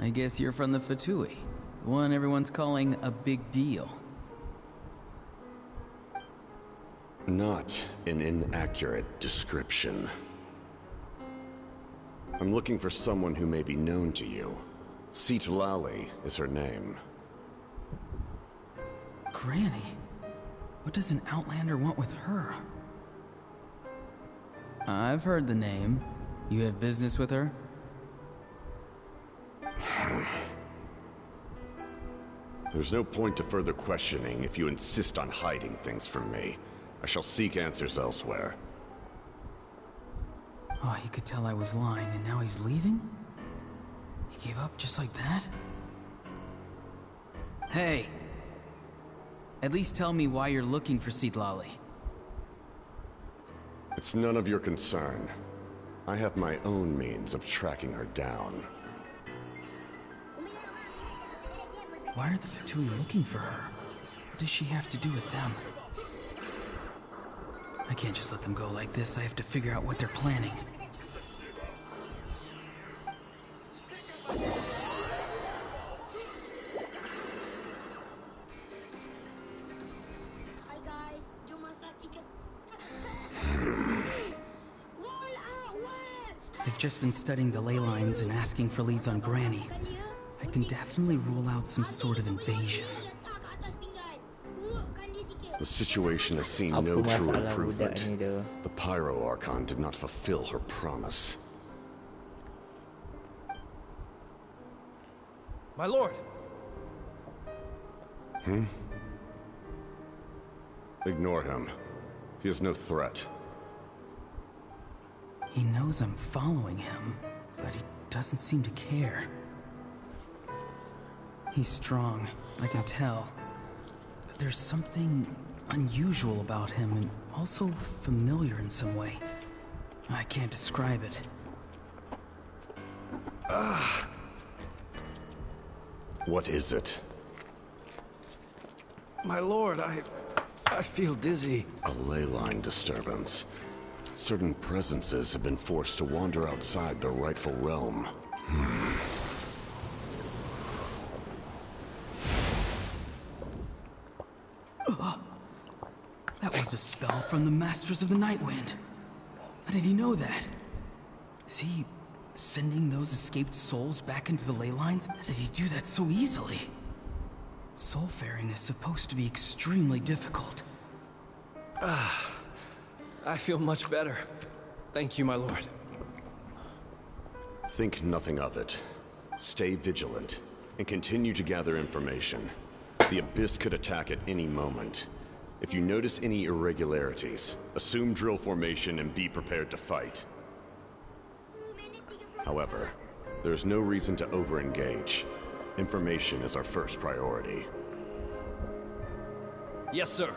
I guess you're from the Fatui, the one everyone's calling a big deal. Not an inaccurate description. I'm looking for someone who may be known to you. Citlali is her name. Granny? What does an Outlander want with her? I've heard the name. You have business with her? There's no point to further questioning if you insist on hiding things from me. I shall seek answers elsewhere. Oh, he could tell I was lying and now he's leaving? He gave up just like that? Hey! At least tell me why you're looking for Citlali. It's none of your concern. I have my own means of tracking her down. Why are the Fatui looking for her? What does she have to do with them? I can't just let them go like this. I have to figure out what they're planning. I've just been studying the ley lines and asking for leads on Granny. I can definitely rule out some sort of invasion. The situation has seen no true improvement. The Pyro Archon did not fulfill her promise. My lord! Ignore him. He is no threat. He knows I'm following him, but he doesn't seem to care. He's strong, I can tell. But there's something unusual about him and also familiar in some way. I can't describe it. What is it? My lord, I feel dizzy. A ley line disturbance. Certain presences have been forced to wander outside their rightful realm. That was a spell from the Masters of the Nightwind. How did he know that? Is he sending those escaped souls back into the ley lines? How did he do that so easily? Soulfaring is supposed to be extremely difficult. I feel much better. Thank you, my lord. Think nothing of it. Stay vigilant, and continue to gather information. The Abyss could attack at any moment. If you notice any irregularities, assume drill formation and be prepared to fight. However, there's no reason to over-engage. Information is our first priority. Yes, sir.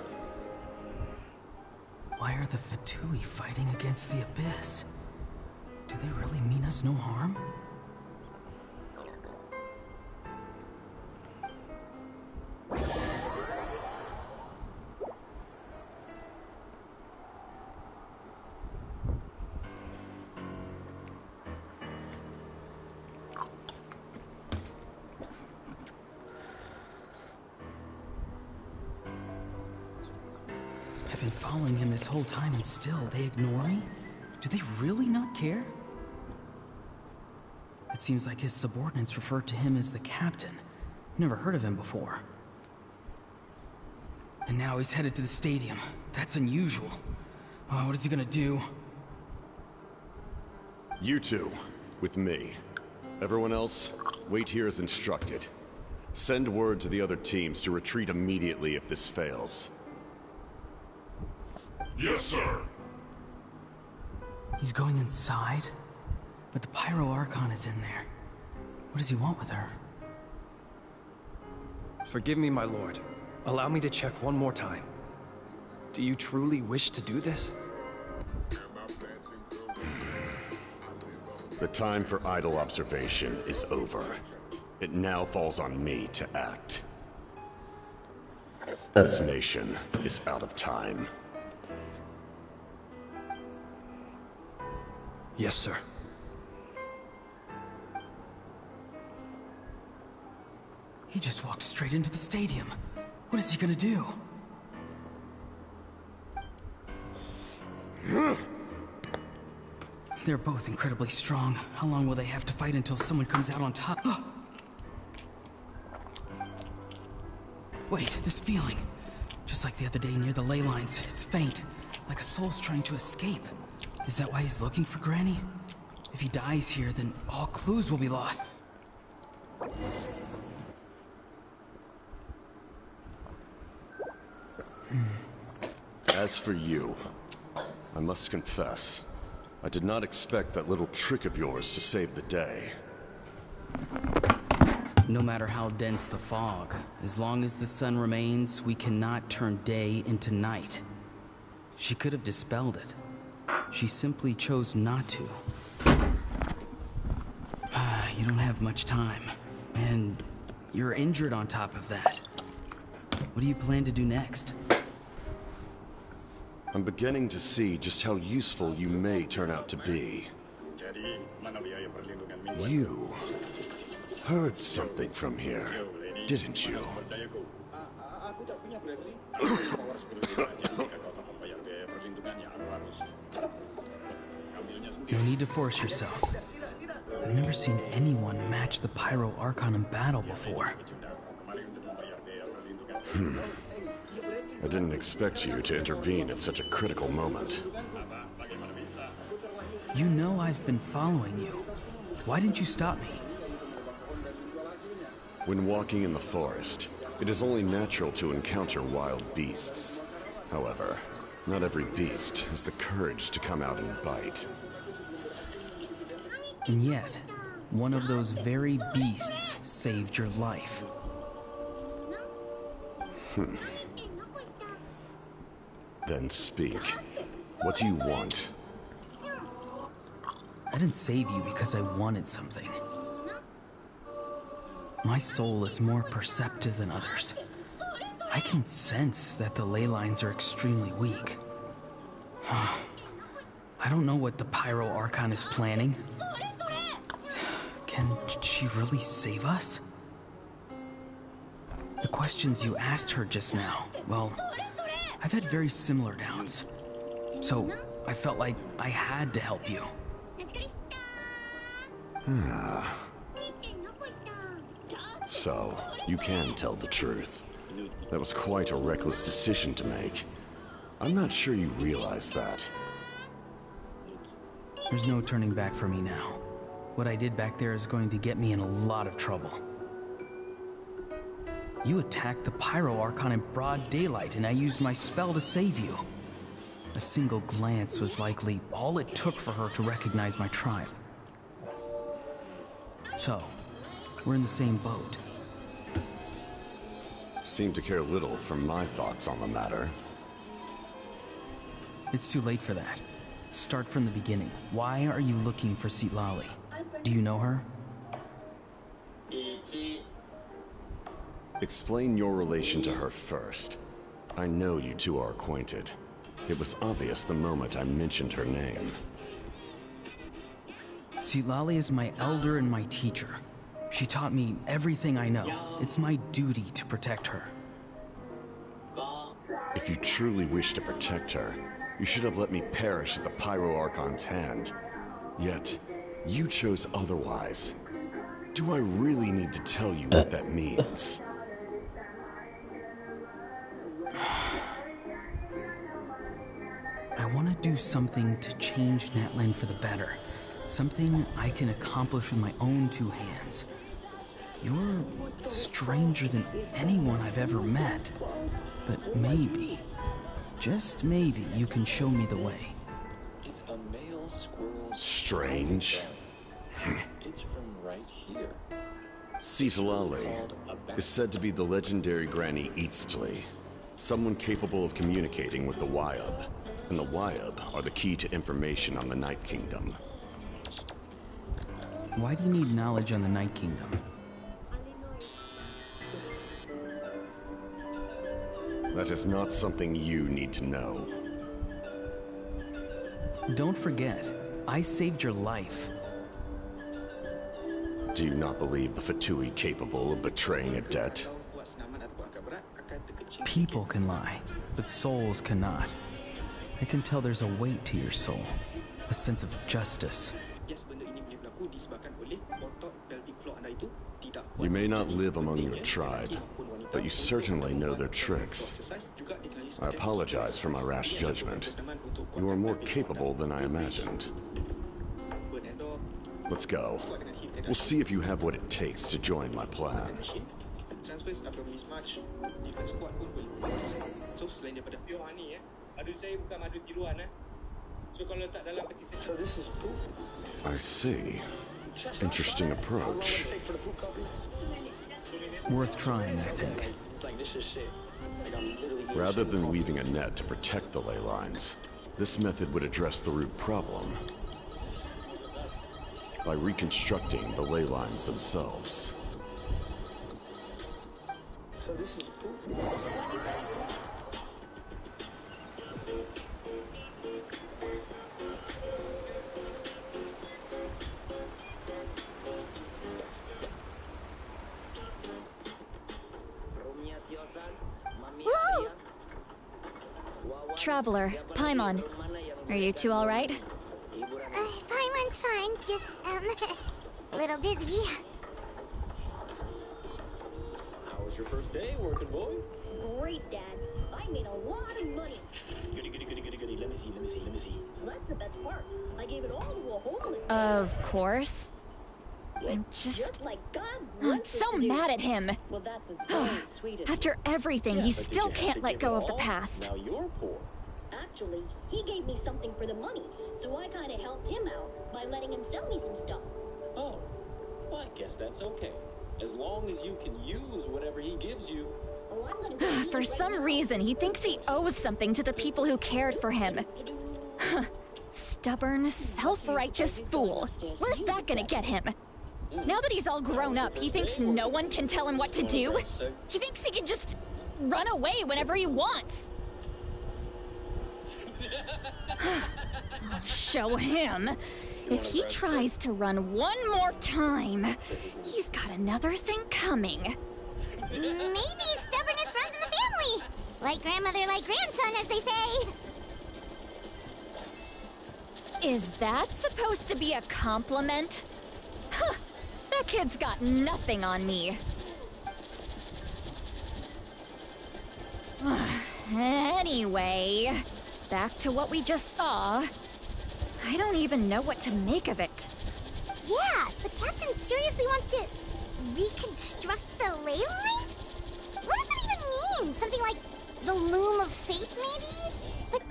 Why are the Fatui fighting against the Abyss? Do they really mean us no harm? I've been following him this whole time and still they ignore me? Do they really not care? It seems like his subordinates refer to him as the captain. Never heard of him before. And now he's headed to the stadium. That's unusual. Oh, what is he gonna do? You two, with me. Everyone else, wait here as instructed. Send word to the other teams to retreat immediately if this fails. Yes, sir. He's going inside? But the Pyro Archon is in there. What does he want with her? Forgive me, my lord. Allow me to check one more time. Do you truly wish to do this? The time for idle observation is over. It now falls on me to act. This nation is out of time. Yes, sir. He just walked straight into the stadium. What is he gonna do? They're both incredibly strong. How long will they have to fight until someone comes out on top? Wait, this feeling. Just like the other day near the ley lines, it's faint. Like a soul's trying to escape. Is that why he's looking for Granny? If he dies here, then all clues will be lost. As for you, I must confess, I did not expect that little trick of yours to save the day. No matter how dense the fog, as long as the sun remains, we cannot turn day into night. She could have dispelled it. She simply chose not to. You don't have much time. And you're injured on top of that. What do you plan to do next? I'm beginning to see just how useful you may turn out to be. You heard something from here, didn't you? No need to force yourself. I've never seen anyone match the Pyro Archon in battle before. I didn't expect you to intervene at such a critical moment. You know I've been following you. Why didn't you stop me? When walking in the forest, it is only natural to encounter wild beasts. However, not every beast has the courage to come out and bite. And yet, one of those very beasts saved your life. Then speak. What do you want? I didn't save you because I wanted something. My soul is more perceptive than others. I can sense that the ley lines are extremely weak. I don't know what the Pyro Archon is planning. Can she really save us? The questions you asked her just now, well, I've had very similar doubts. So, I felt like I had to help you. So, you can tell the truth. That was quite a reckless decision to make. I'm not sure you realize that. There's no turning back for me now. What I did back there is going to get me in a lot of trouble. You attacked the Pyro Archon in broad daylight, and I used my spell to save you. A single glance was likely all it took for her to recognize my tribe. So, we're in the same boat. Seem to care little for my thoughts on the matter. It's too late for that. Start from the beginning. Why are you looking for Citlali? Do you know her? Explain your relation to her first. I know you two are acquainted. It was obvious the moment I mentioned her name. Citlali is my elder and my teacher. She taught me everything I know. It's my duty to protect her. If you truly wish to protect her, you should have let me perish at the Pyro Archon's hand. Yet, you chose otherwise. Do I really need to tell you what that means? I want to do something to change Natlan for the better. Something I can accomplish with my own two hands. You're stranger than anyone I've ever met. But maybe, just maybe, you can show me the way. Is a male squirrel strange? It's from right here. Citalali is said to be the legendary Granny Eatsley, someone capable of communicating with the Wyab. And the Wyab are the key to information on the Night Kingdom. Why do you need knowledge on the Night Kingdom? That is not something you need to know. Don't forget, I saved your life. Do you not believe the Fatui capable of betraying a debt? People can lie, but souls cannot. I can tell there's a weight to your soul, a sense of justice. You may not live among your tribe, but you certainly know their tricks. I apologize for my rash judgment. You are more capable than I imagined. Let's go. We'll see if you have what it takes to join my plan. I see. Interesting approach. Worth trying, I think. Rather than weaving a net to protect the ley lines, this method would address the root problem by reconstructing the ley lines themselves. So this is Traveler, Paimon. Are you two all right? Paimon's fine, just, a little dizzy. How was your first day working, boy? Great, Dad. I made a lot of money. Goody. Let me see. That's the best part. I gave it all to a homeless. Of course. I'm like God I'm so mad at him. Well, that was very sweet of After everything, he still can't let go of the past. Now you're poor. Actually, he gave me something for the money, so I kind of helped him out by letting him sell me some stuff. Oh, well, I guess that's okay. As long as you can use whatever he gives you. Oh, I'm gonna For some reason, he thinks he owes something to the people who cared for him. Stubborn, self-righteous fool. Where's that gonna get him? Now that he's all grown up, he thinks no one can tell him what to do? He thinks he can just run away whenever he wants. I'll show him. If he tries to run one more time, he's got another thing coming. Maybe stubbornness runs in the family. Like grandmother, like grandson, as they say. Is that supposed to be a compliment? Huh, that kid's got nothing on me. Anyway, back to what we just saw. I don't even know what to make of it. Yeah, the captain seriously wants to reconstruct the ley lines? What does that even mean? Something like the loom of fate, maybe? But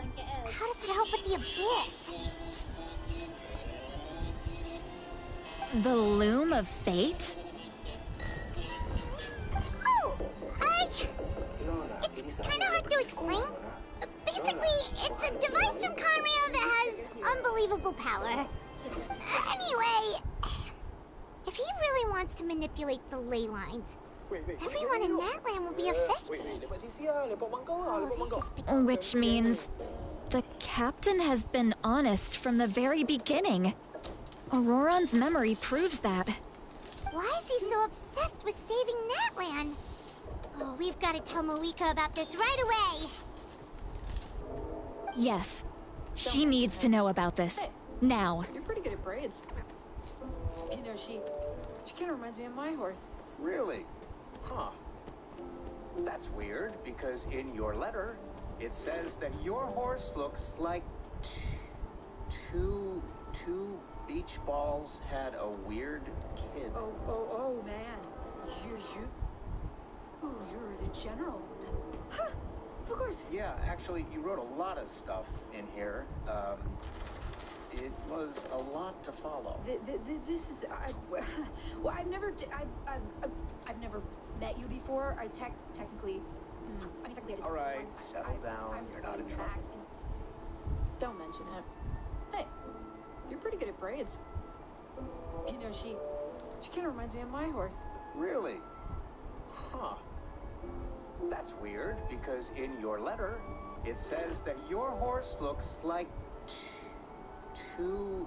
how does that help with the abyss? The loom of fate? Oh, it's kind of hard to explain. Basically, it's a device from Conrail that has unbelievable power. Anyway, if he really wants to manipulate the ley lines, everyone in Natlan will be affected. Which means the captain has been honest from the very beginning. Auroron's memory proves that. Why is he so obsessed with saving Natlan? Oh, we've got to tell Malika about this right away. Yes, she needs to know about this. Now. You're pretty good at braids. You know, she kind of reminds me of my horse. Really? Huh. That's weird, because in your letter, it says that your horse looks like two beach balls had a weird kid. Oh, man. You're the general. Huh, of course. Yeah, actually, you wrote a lot of stuff in here. It was a lot to follow. This is, well, I've never met you before. Technically, I did. All right, settle down. You're not in trouble. Don't mention it. Hey, you're pretty good at braids. You know, she kind of reminds me of my horse. Really? Huh. That's weird, because in your letter, it says that your horse looks like two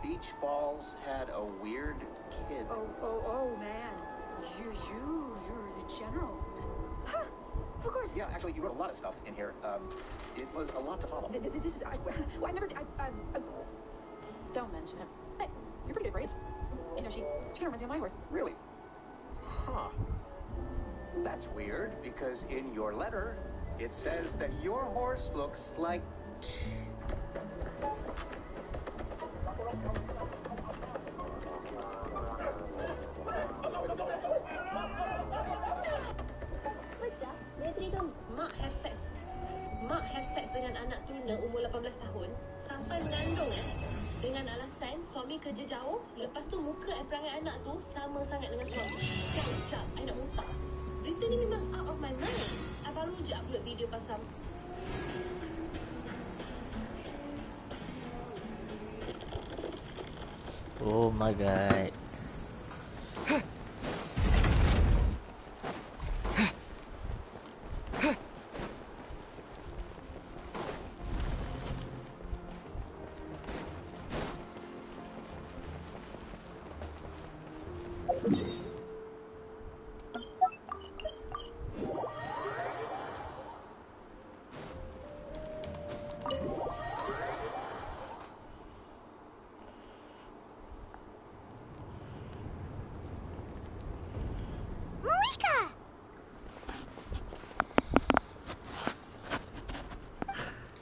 beach balls had a weird kid. Oh, man. You're the general. Huh, of course. Yeah, actually, you wrote a lot of stuff in here. It was a lot to follow. This is, well, don't mention it. Hey, you're pretty good at braids. You know, she kind of reminds me of my horse. Really? Huh. That's weird, because in your letter, it says that your horse looks like... Mak have sex dengan anak tuna umur 18 tahun sampai mengandung dengan alasan suami kerja jauh, lepas tu muka perangai anak tu sama sangat dengan suami. Kan sekejap, I nak muntah. Berita ni memang out of my mind. I baru je upload video pasal Oh my god.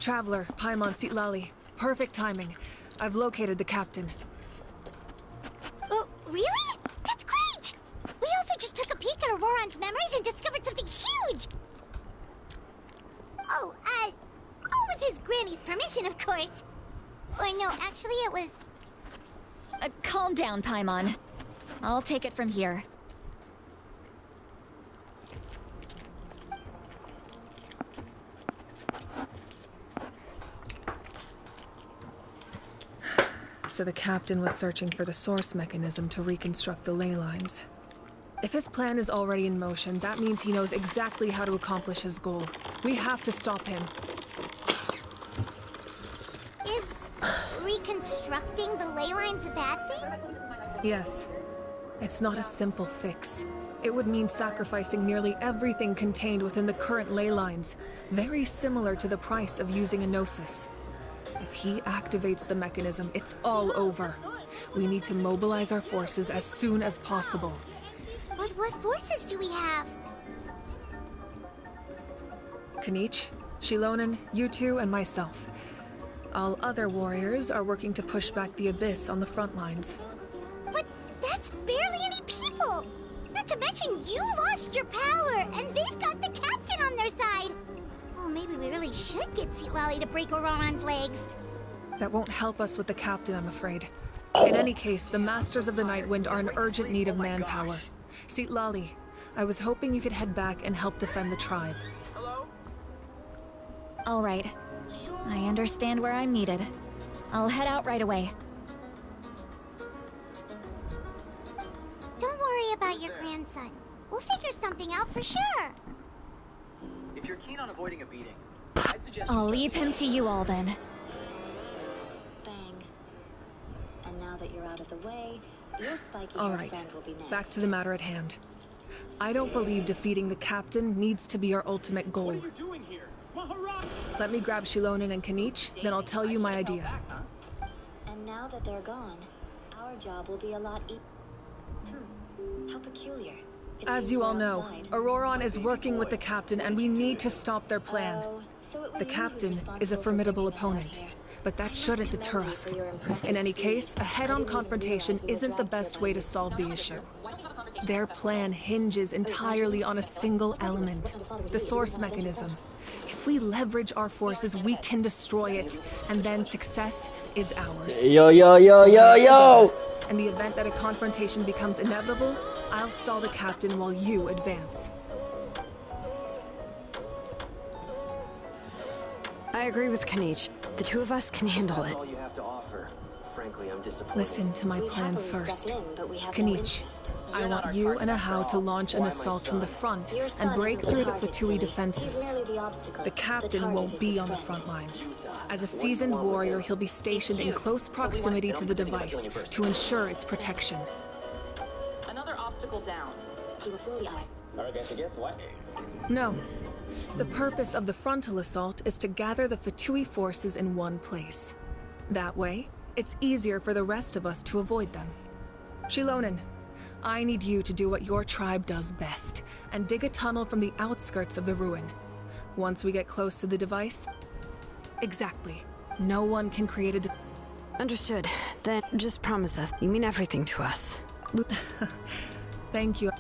Traveler, Paimon Sitlali. Perfect timing. I've located the captain. Oh, really? That's great! We also just took a peek at Auroron's memories and discovered something huge! Oh, all with his granny's permission, of course. Or no, actually it was... Calm down, Paimon. I'll take it from here. So the captain was searching for the source mechanism to reconstruct the ley lines. If his plan is already in motion, that means he knows exactly how to accomplish his goal. We have to stop him. Is reconstructing the ley lines a bad thing? Yes. It's not a simple fix. It would mean sacrificing nearly everything contained within the current ley lines, very similar to the price of using a gnosis. If he activates the mechanism, it's all over. We need to mobilize our forces as soon as possible. But what forces do we have? Kanich, Shilonen, you two, and myself. All other warriors are working to push back the Abyss on the front lines. But that's barely any people! Not to mention you lost your power, and they've got the captain on their side! Oh, maybe we really should get Sitlali to break Auroron's legs. That won't help us with the captain, I'm afraid. In any case, the Masters of the Nightwind are in urgent need of manpower. Sitlali, I was hoping you could head back and help defend the tribe. Hello? All right. I understand where I'm needed. I'll head out right away. Don't worry about your grandson. We'll figure something out for sure. If you're keen on avoiding a beating, I'd suggest... I'll leave him to you all then. Bang. And now that you're out of the way, your spiky All right, friend will be next. back to the matter at hand. I don't believe defeating the captain needs to be our ultimate goal. What are you doing here? Maharaj! Let me grab Shilonen and Kanich, then I'll tell you my idea. And now that they're gone, our job will be a lot how peculiar. It As seems you we're all know, outside. Auroron is working with the captain and we need to stop their plan. Oh, The captain is a formidable opponent, but that shouldn't deter us. In any case, a head-on confrontation isn't the best way to solve the issue. Their plan hinges entirely on a single element, the source mechanism. If we leverage our forces, we can destroy it, and then success is ours. Yo. In the event that a confrontation becomes inevitable, I'll stall the captain while you advance. I agree with Kanich. The two of us can handle it. All you have to offer. Frankly, I'm disappointed. Listen to my plan first. Kanich, I want you and Ahau to launch an assault from the front and break through the Fatui defenses. The captain won't be on the front lines. As a seasoned warrior, he'll be stationed in close proximity to the device to ensure its protection. Another obstacle down. He will soon be ours. Alright, guys, guess what? No. The purpose of the frontal assault is to gather the Fatui forces in one place. That way, it's easier for the rest of us to avoid them. Shilonen, I need you to do what your tribe does best, and dig a tunnel from the outskirts of the ruin. Once we get close to the device... Exactly. No one can create a... Understood. Then just promise us. You mean everything to us. Thank you.